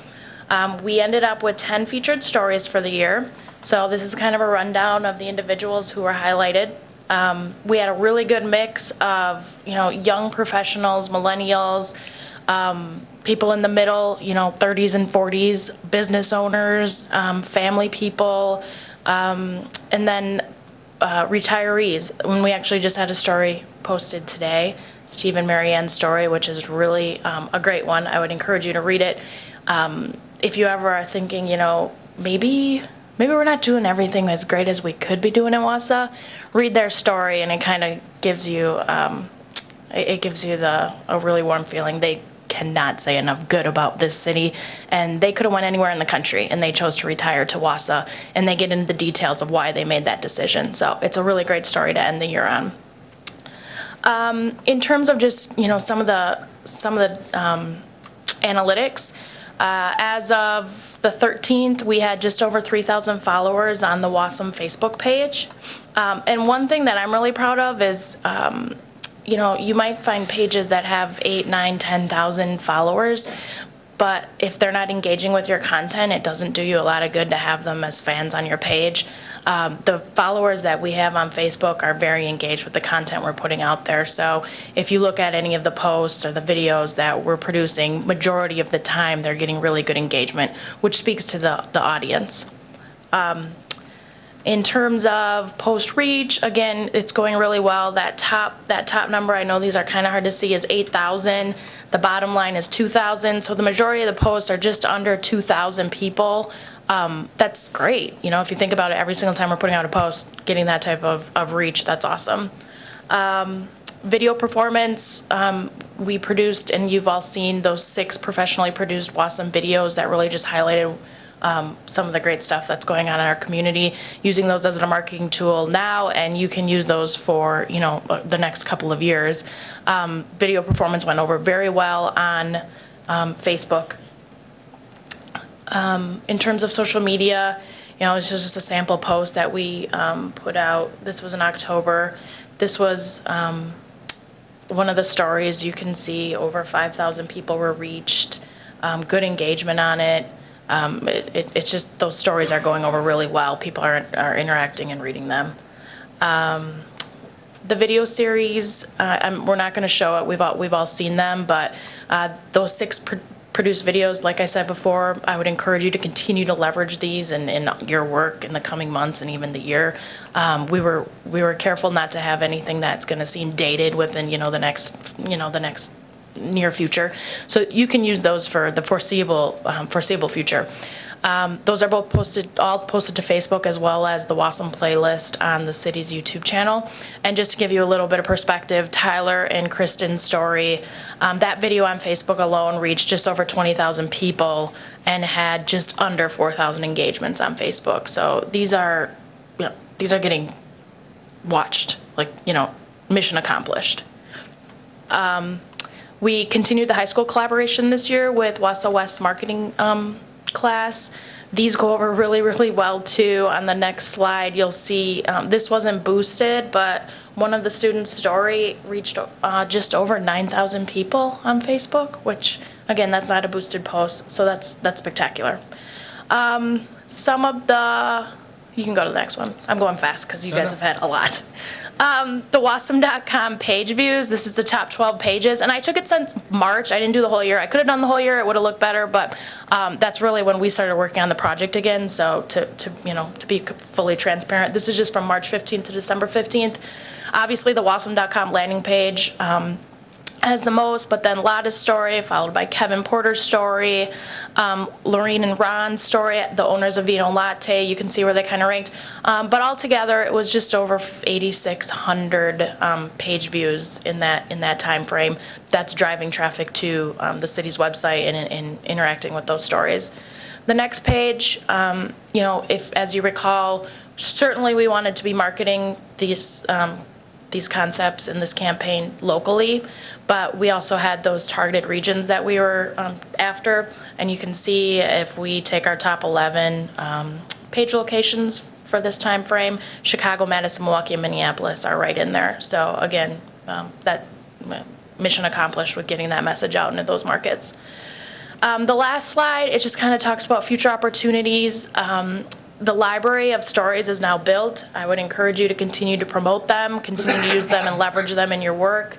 We ended up with 10 featured stories for the year. So this is kind of a rundown of the individuals who were highlighted. We had a really good mix of, young professionals, millennials, people in the middle, 30s and 40s, business owners, family people, and then retirees. When we actually just had a story posted today, Steve and Mary Ann's story, which is really a great one. I would encourage you to read it. If you ever are thinking, maybe we're not doing everything as great as we could be doing in Wausau, read their story, and it kind of gives you, a really warm feeling. They cannot say enough good about this city, and they could have went anywhere in the country, and they chose to retire to Wausau, and they get into the details of why they made that decision. So it's a really great story to end the year on. In terms of just, some of the analytics, as of the 13th, we had just over 3,000 followers on the Wausau Facebook page. And one thing that I'm really proud of is, you might find pages that have 8, 9, 10,000 followers, but if they're not engaging with your content, it doesn't do you a lot of good to have them as fans on your page. The followers that we have on Facebook are very engaged with the content we're putting out there. So if you look at any of the posts or the videos that we're producing, majority of the time they're getting really good engagement, which speaks to the audience. In terms of post reach, again, it's going really well. That top number, I know these are kind of hard to see, is 8,000. The bottom line is 2,000. So the majority of the posts are just under 2,000 people. That's great. If you think about it, every single time we're putting out a post, getting that type of reach, that's awesome. Video performance, we produced, and you've all seen those 6 professionally produced Wausau videos that really just highlighted some of the great stuff that's going on in our community, using those as a marketing tool now, and you can use those for, the next couple of years. Video performance went over very well on Facebook. In terms of social media, it's just a sample post that we put out. This was in October. This was one of the stories. You can see over 5,000 people were reached, good engagement on it. It's just, those stories are going over really well. People are interacting and reading them. The video series, we're not going to show it. We've all seen them, but those 6 produced videos, like I said before, I would encourage you to continue to leverage these in your work in the coming months and even the year. We were careful not to have anything that's going to seem dated within the next near future. So you can use those for the foreseeable future. Those are both posted to Facebook as well as the Wausau playlist on the city's YouTube channel. And just to give you a little bit of perspective, Tyler and Kristen's story, that video on Facebook alone reached just over 20,000 people and had just under 4,000 engagements on Facebook. So these are getting watched, mission accomplished. We continued the high school collaboration this year with Wausau West marketing class. These go over really, really well too. On the next slide, you'll see this wasn't boosted, but one of the students' story reached just over 9,000 people on Facebook, which again, that's not a boosted post, so that's spectacular. Some of the, you can go to the next one. I'm going fast because you guys have had a lot. The Wausau.com page views, this is the top 12 pages, and I took it since March. I didn't do the whole year. I could have done the whole year. It would have looked better, but that's really when we started working on the project again. So to be fully transparent, this is just from March 15th to December 15th. Obviously, the Wausau.com landing page has the most, but then Lotta's story, followed by Kevin Porter's story, Lorene and Ron's story, the owners of Vino Latte. You can see where they kind of ranked. But altogether, it was just over 8,600 page views in that time frame. That's driving traffic to the city's website and interacting with those stories. The next page, if, as you recall, certainly we wanted to be marketing these concepts in this campaign locally, but we also had those targeted regions that we were after, and you can see if we take our top 11 page locations for this time frame, Chicago, Madison, Milwaukee, and Minneapolis are right in there. So again, that mission accomplished with getting that message out into those markets. The last slide, it just kind of talks about future opportunities. The library of stories is now built. I would encourage you to continue to promote them, continue to use them and leverage them in your work.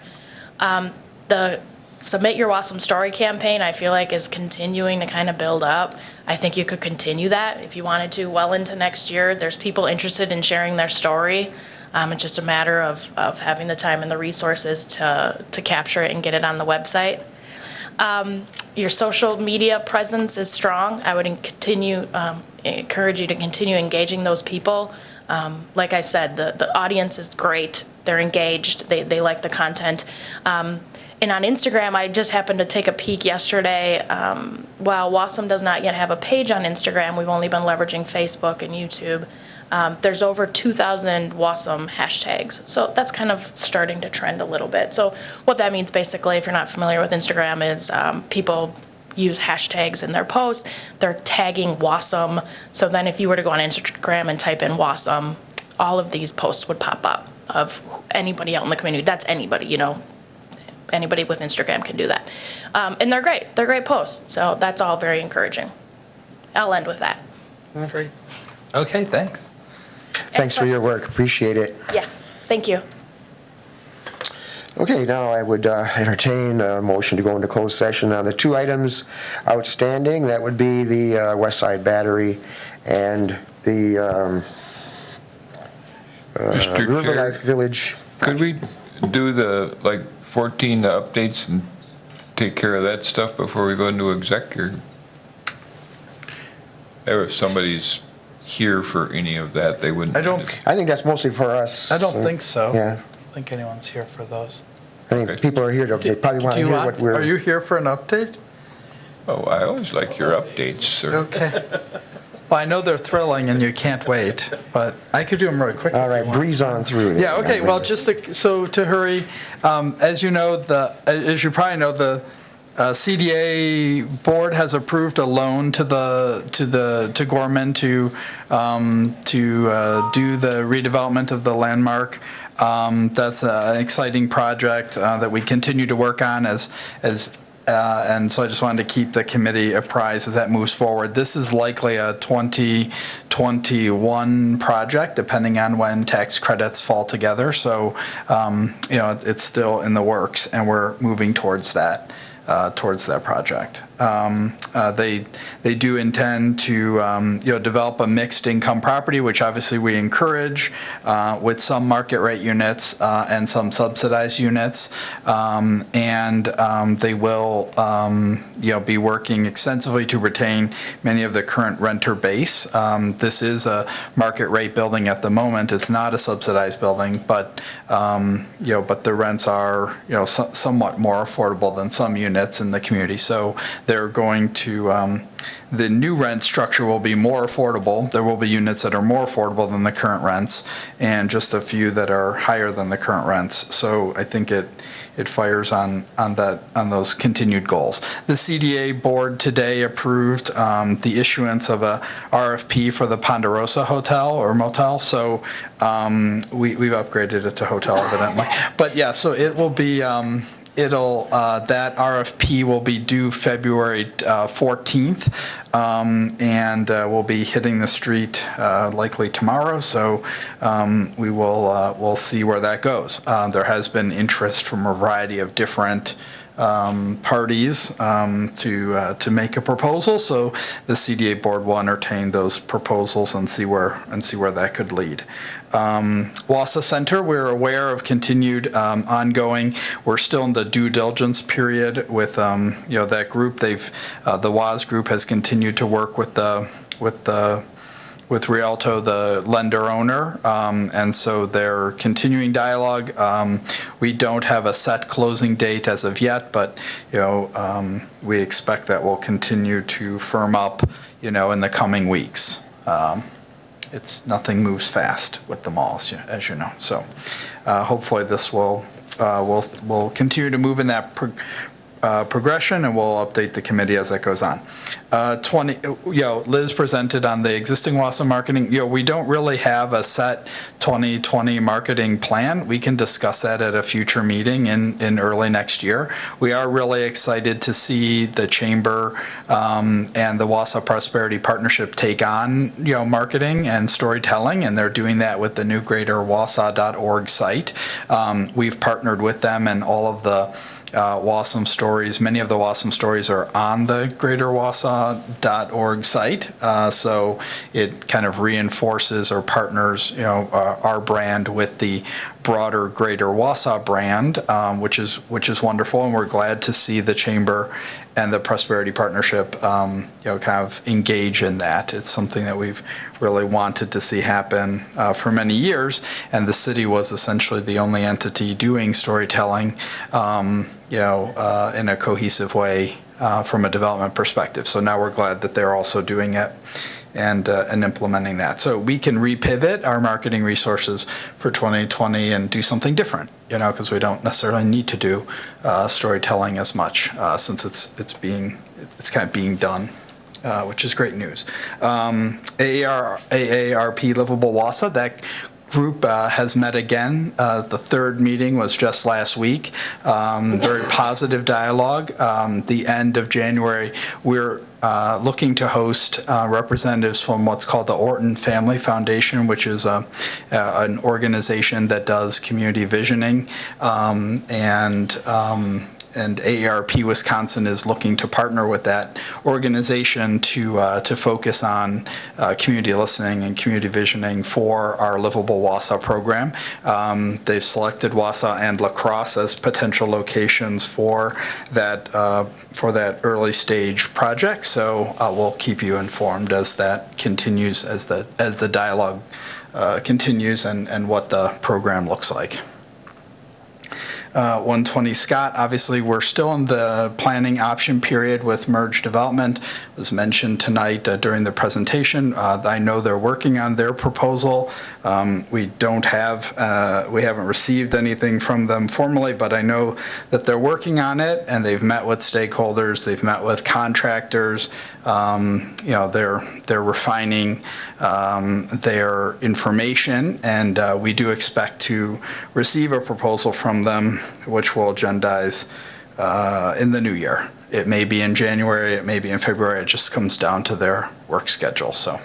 The Submit Your Wausau Story campaign, I feel like, is continuing to kind of build up. I think you could continue that if you wanted to well into next year. There's people interested in sharing their story. It's just a matter of having the time and the resources to capture it and get it on the website. Your social media presence is strong. I would encourage you to continue engaging those people. Like I said, the audience is great. They're engaged. They like the content. And on Instagram, I just happened to take a peek yesterday. While Wausau does not yet have a page on Instagram, we've only been leveraging Facebook and YouTube. There's over 2,000 Wausau hashtags. So that's kind of starting to trend a little bit. So what that means basically, if you're not familiar with Instagram, is people use hashtags in their posts. They're tagging Wausau. So then if you were to go on Instagram and type in Wausau, all of these posts would pop up of anybody out in the community. That's anybody, you know. Anybody with Instagram can do that. And they're great. They're great posts. So that's all very encouraging. I'll end with that. Great. Okay, thanks. Thanks for your work. Appreciate it. Yeah, thank you. Okay, now I would entertain a motion to go into closed session on the two items outstanding. That would be the West Side Battery and the Mr. River Chair, Life Village. could we do the, 14 updates and take care of that stuff before we go into exec? Or if somebody's here for any of that, they wouldn't. I think that's mostly for us. I don't think so. Yeah. I don't think anyone's here for those. I think people are here to, they probably want to hear what we're. Are you here for an update? Oh, I always like your updates, sir. Okay. Well, I know they're thrilling and you can't wait, but I could do them really quick. All right, breeze on through. Yeah, okay, well, just so to hurry, as you know, as you probably know, the CDA board has approved a loan to Gorman to do the redevelopment of the landmark. That's an exciting project that we continue to work on and so I just wanted to keep the committee apprised as that moves forward. This is likely a 2021 project, depending on when tax credits fall together. So, it's still in the works, and we're moving towards that project. They do intend to develop a mixed income property, which obviously we encourage, with some market rate units and some subsidized units, and they will be working extensively to retain many of the current renter base. This is a market rate building at the moment. It's not a subsidized building, but the rents are somewhat more affordable than some units in the community. So they're going to, the new rent structure will be more affordable. There will be units that are more affordable than the current rents and just a few that are higher than the current rents. So I think it fires on those continued goals. The CDA board today approved the issuance of a RFP for the Ponderosa Hotel or motel. So we've upgraded it to hotel evidently. But yeah, so it will be, that RFP will be due February 14th, and will be hitting the street likely tomorrow. So we'll see where that goes. There has been interest from a variety of different parties to make a proposal. So the CDA board will entertain those proposals and see where that could lead. Wausau Center, we're aware of continued ongoing. We're still in the due diligence period with that group. The WAS group has continued to work with Rialto, the lender owner, and so they're continuing dialogue. We don't have a set closing date as of yet, but we expect that will continue to firm up in the coming weeks. Nothing moves fast with the malls, as you know. So hopefully this will continue to move in that progression, and we'll update the committee as that goes on. 20, Liz presented on the existing Wausau marketing. We don't really have a set 2020 marketing plan. We can discuss that at a future meeting in early next year. We are really excited to see the chamber and the Wausau Prosperity Partnership take on, marketing and storytelling, and they're doing that with the new greaterwausau.org site. We've partnered with them, and all of the Wausau stories, many of the Wausau stories are on the greaterwausau.org site. So it kind of reinforces or partners, our brand with the broader Greater Wausau brand, which is wonderful, and we're glad to see the chamber and the Prosperity Partnership, kind of engage in that. It's something that we've really wanted to see happen for many years, and the city was essentially the only entity doing storytelling, in a cohesive way from a development perspective. So now we're glad that they're also doing it and implementing that. So we can repivot our marketing resources for 2020 and do something different, because we don't necessarily need to do storytelling as much since it's kind of being done, which is great news. AARP Livable Wausau, that group has met again. The third meeting was just last week. Very positive dialogue. The end of January, we're looking to host representatives from what's called the Orton Family Foundation, which is an organization that does community visioning, and AARP Wisconsin is looking to partner with that organization to focus on community listening and community visioning for our Livable Wausau program. They've selected Wausau and La Crosse as potential locations for that early stage project. So we'll keep you informed as that continues, as the dialogue continues, and what the program looks like. 120 Scott, obviously we're still in the planning option period with merge development. It was mentioned tonight during the presentation. I know they're working on their proposal. We haven't received anything from them formally, but I know that they're working on it, and they've met with stakeholders, they've met with contractors. They're refining their information, and we do expect to receive a proposal from them, which we'll agendize in the new year. It may be in January, it may be in February. It just comes down to their work schedule. So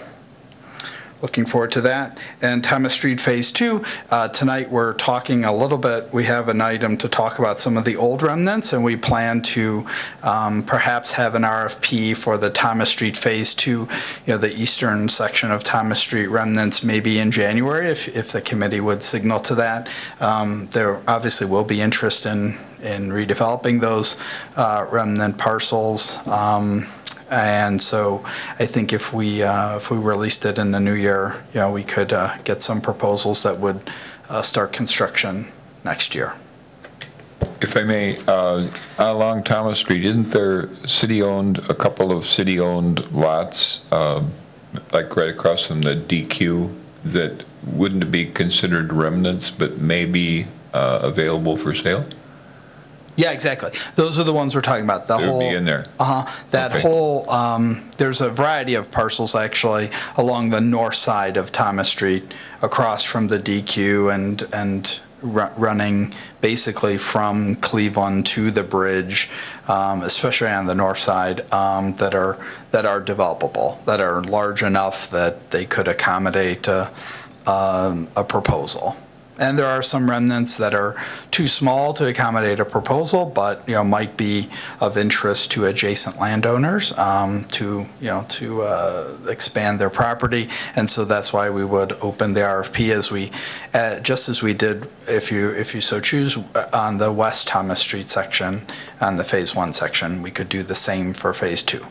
looking forward to that. And Thomas Street Phase 2, tonight we're talking a little bit, we have an item to talk about some of the old remnants, and we plan to perhaps have an RFP for the Thomas Street Phase 2, the eastern section of Thomas Street remnants, maybe in January, if the committee would signal to that. There obviously will be interest in redeveloping those remnant parcels. And so I think if we released it in the new year, we could get some proposals that would start construction next year. If I may, along Thomas Street, isn't there a couple of city-owned lots, like right across from the DQ, that wouldn't be considered remnants but may be available for sale? Yeah, exactly. Those are the ones we're talking about. They would be in there. That Okay. whole, there's a variety of parcels actually along the north side of Thomas Street, across from the DQ and running basically from Cleveland to the bridge, especially on the north side, that are developable, that are large enough that they could accommodate a proposal. And there are some remnants that are too small to accommodate a proposal, but might be of interest to adjacent landowners to expand their property. And so that's why we would open the RFP just as we did, if you so choose, on the West Thomas Street section, on the Phase 1 section. We could do the same for Phase 2.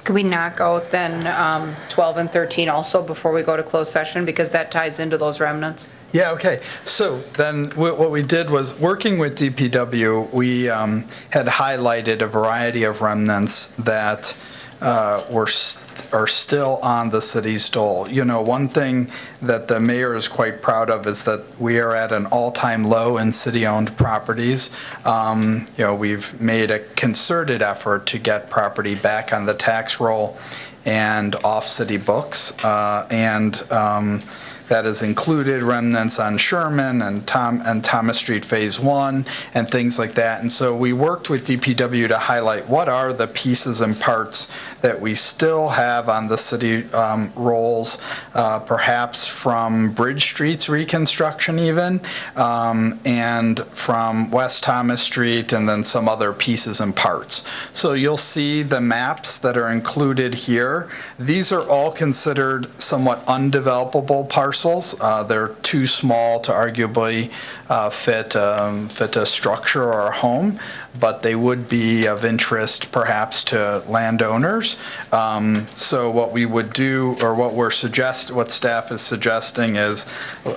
Could we knock out then 12 and 13 also before we go to closed session, because that ties into those remnants? Yeah, okay. So then what we did was, working with DPW, we had highlighted a variety of remnants that are still on the city's dole. You know, one thing that the mayor is quite proud of is that we are at an all-time low in city-owned properties. You know, we've made a concerted effort to get property back on the tax roll and off city books, that has included remnants on Sherman and Thomas Street Phase 1 and things like that. And so we worked with DPW to highlight what are the pieces and parts that we still have on the city rolls, perhaps from Bridge Street's reconstruction even, and from West Thomas Street, and then some other pieces and parts. So you'll see the maps that are included here. These are all considered somewhat undevelopable parcels. They're too small to arguably fit a structure or a home, but they would be of interest perhaps to landowners. So what we would do, or what staff is suggesting is,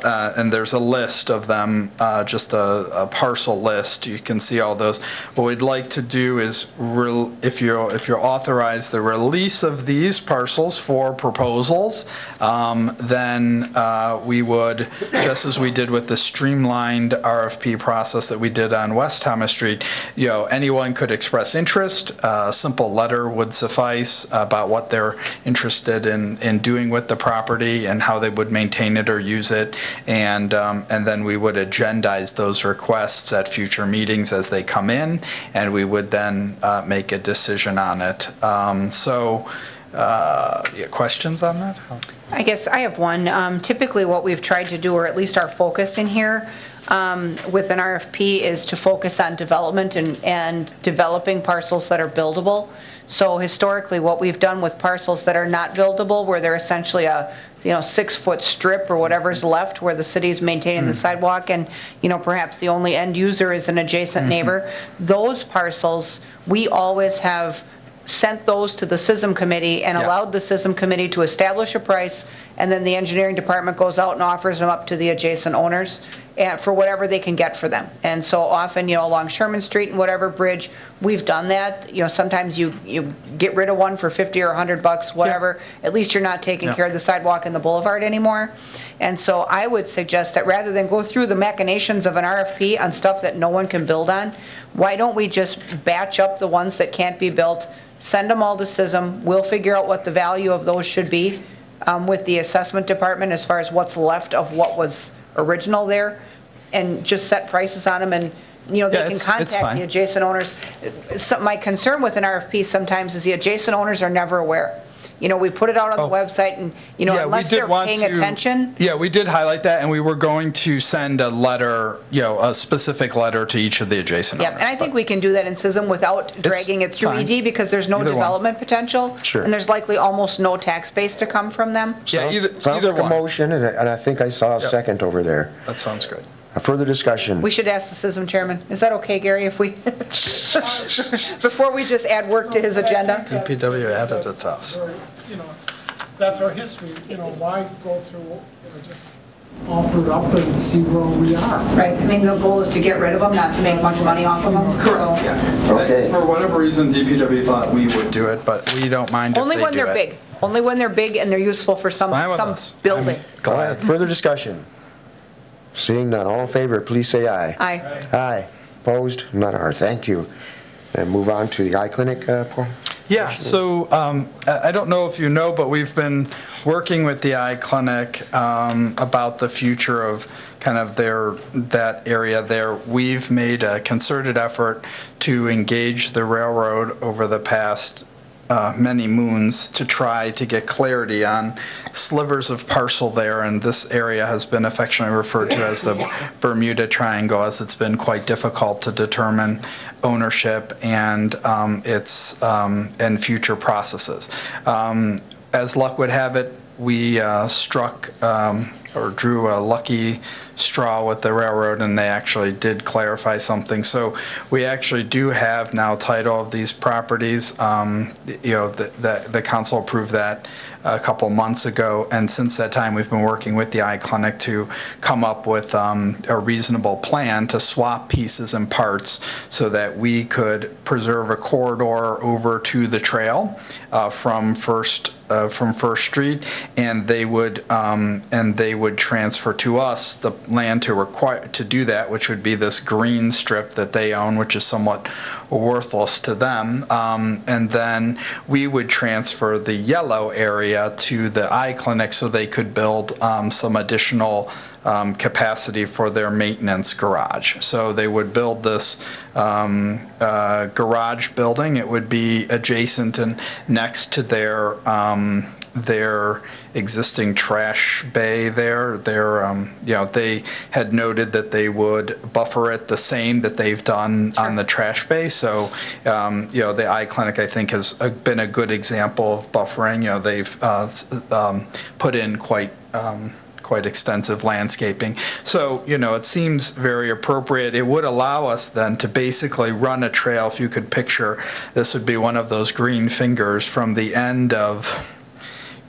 and there's a list of them, just a parcel list. You can see all those. What we'd like to do is, if you authorize the release of these parcels for proposals, then we would, just as we did with the streamlined RFP process that we did on West Thomas Street, you know, anyone could express interest. A simple letter would suffice about what they're interested in doing with the property and how they would maintain it or use it, and then we would agendize those requests at future meetings as they come in, and we would then make a decision on it. Questions on that? I guess I have one. Typically what we've tried to do, or at least our focus in here with an RFP, is to focus on development and developing parcels that are buildable. So historically what we've done with parcels that are not buildable, where they're essentially a 6-foot strip or whatever's left where the city's maintaining the sidewalk, and perhaps the only end user is an adjacent neighbor, those parcels, we always have sent those to the SISM committee and allowed the SISM committee to establish a price, and then the engineering department goes out and offers them up to the adjacent owners for whatever they can get for them. And so often, along Sherman Street and whatever bridge, we've done that. Sometimes you get rid of one for $50 or $100, whatever. At least you're not taking care of the sidewalk and the boulevard anymore. And so I would suggest that rather than go through the machinations of an RFP on stuff that no one can build on, why don't we just batch up the ones that can't be built, send them all to SISM. We'll figure out what the value of those should be with the assessment department as far as what's left of what was original there, and just set prices on them, and they can contact the adjacent owners. So my concern with an RFP sometimes is the adjacent owners are never aware. We put it out on the website, and, unless they're paying attention. Yeah, we did highlight that, and we were going to send a letter, a specific letter to each of the adjacent owners. Yeah, and I think we can do that in SISM without dragging it through ED, because there's no development potential. Sure. And there's likely almost no tax base to come from them. Sounds like a motion, and I think I saw a second over there. That sounds good. A further discussion? We should ask the SISM chairman. Is that okay, Gary, if we, before we just add work to his agenda? DPW added it to us. That's our history, why go through, just offer it up and see where we are. Right, I mean, the goal is to get rid of them, not to make much money off of them. Correct, yeah. Okay. For whatever reason, DPW thought we would do it, but we don't mind if they do it. Only when they're big. Only when they're big and they're useful for some building. Glad. Further discussion? Seeing none, all in favor, please say aye. Aye. Aye. Opposed? None are. Thank you. And move on to the eye clinic. Yeah, so I don't know if you know, but we've been working with the eye clinic about the future of kind of that area there. We've made a concerted effort to engage the railroad over the past many moons to try to get clarity on slivers of parcel there, and this area has been affectionately referred to as the Bermuda Triangle, as it's been quite difficult to determine ownership and and future processes. As luck would have it, we drew a lucky straw with the railroad, and they actually did clarify something. So we actually do have now title of these properties. The council approved that a couple months ago, and since that time, we've been working with the eye clinic to come up with a reasonable plan to swap pieces and parts so that we could preserve a corridor over to the trail from First Street, and they would transfer to us the land to do that, which would be this green strip that they own, which is somewhat worthless to them, and then we would transfer the yellow area to the eye clinic so they could build some additional capacity for their maintenance garage. So they would build this garage building. It would be adjacent and next to their existing trash bay there. They had noted that they would buffer it the same that they've done on the trash bay. So, the eye clinic, I think, has been a good example of buffering. They've put in quite extensive landscaping. So, it seems very appropriate. It would allow us then to basically run a trail. If you could picture, this would be one of those green fingers from the end of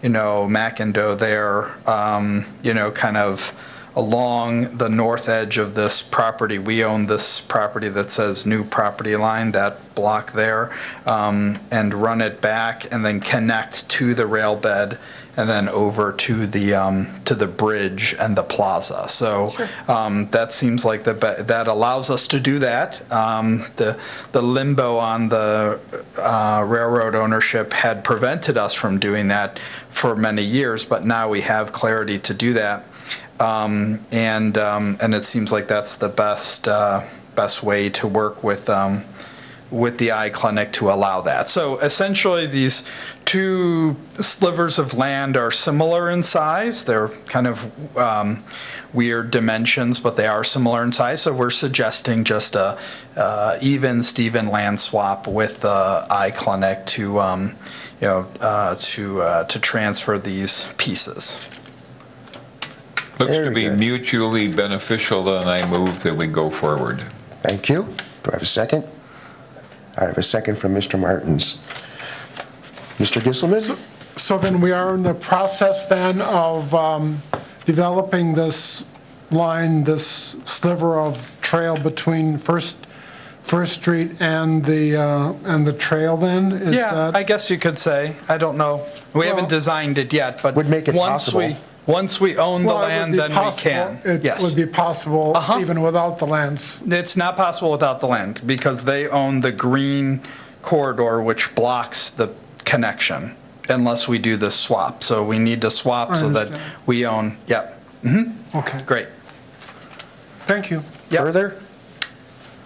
McIndoe there, kind of along the north edge of this property. We own this property that says new property line, that block there, and run it back and then connect to the rail bed and then over to the bridge and the plaza. So that seems like that allows us to do that. The limbo on the railroad ownership had prevented us from doing that for many years, but now we have clarity to do that. And it seems like that's the best way to work with the eye clinic to allow that. So essentially, these two slivers of land are similar in size. They're kind of weird dimensions, but they are similar in size. So we're suggesting just a even Steven land swap with the eye clinic to transfer these pieces. Looks to be mutually beneficial, and I move that we go forward. Thank you. Do I have a second? I have a second from Mr. Martins. Mr. Gisselman? So then we are in the process then of developing this line, this sliver of trail between First Street and the trail then? I guess you could say. I don't know. We haven't designed it yet, but would make it possible. Once we own the land, then we can. It would be possible even without the lands. It's not possible without the land because they own the green corridor which blocks the connection unless we do this swap. So we need to swap so that we own, Okay. Great. Thank you. Further?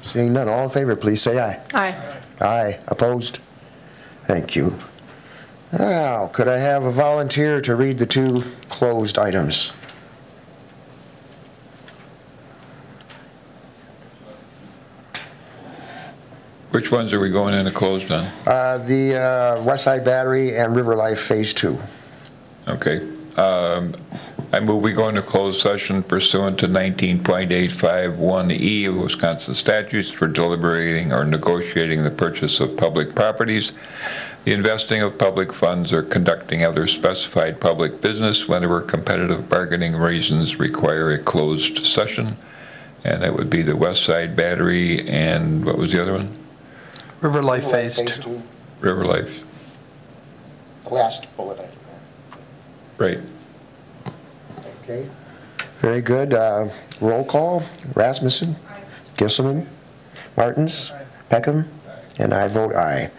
Seeing none, all in favor, please say aye. Aye. Aye. Opposed? Thank you. Now, could I have a volunteer to read the two closed items? Which ones are we going into closed on? The West Side Battery and River Life Phase 2. Okay. I move we go into closed session pursuant to 19.851E of Wisconsin statutes for deliberating or negotiating the purchase of public properties, the investing of public funds, or conducting other specified public business whenever competitive bargaining reasons require a closed session. And that would be the West Side Battery and what was the other one? River Life Phase 2. River Life. The last bullet item. Right. Okay. Very good. Roll call. Rasmussen? Gisselman? Martins? Peckham? And I vote aye.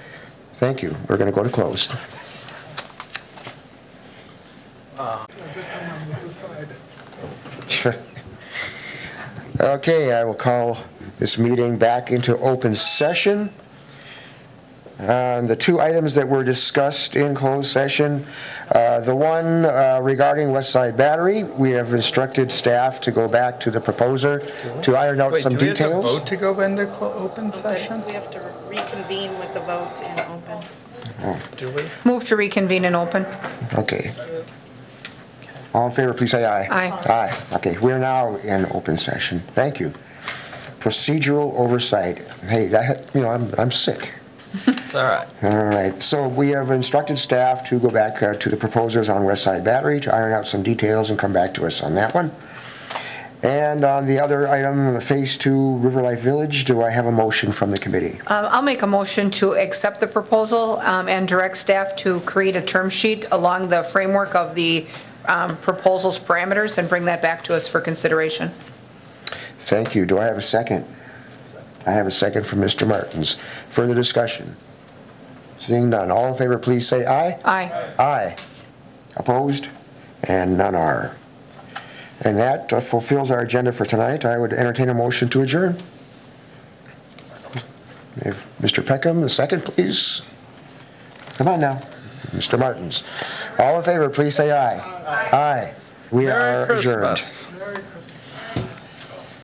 Thank you. We're going to go to closed. Okay, I will call this meeting back into open session. The two items that were discussed in closed session, the one regarding West Side Battery, we have instructed staff to go back to the proposer to iron out some details. Do we have to vote to go into open session? We have to reconvene with the vote in open. Do we? Move to reconvene in open. Okay. All in favor, please say aye. Aye. Aye. Okay, we're now in open session. Thank you. Procedural oversight. Hey, I'm sick. It's all right. All right, so we have instructed staff to go back to the proposals on West Side Battery to iron out some details and come back to us on that one. And on the other item, Phase 2 River Life Village, do I have a motion from the committee? I'll make a motion to accept the proposal and direct staff to create a term sheet along the framework of the proposal's parameters and bring that back to us for consideration. Thank you. Do I have a second? I have a second from Mr. Martins. Further discussion? Seeing none. All in favor, please say aye. Aye. Aye. Opposed? And none are. And that fulfills our agenda for tonight. I would entertain a motion to adjourn. If Mr. Peckham, a second, please. Come on now. Mr. Martins. All in favor, please say aye. Aye. We are adjourned. Christmas.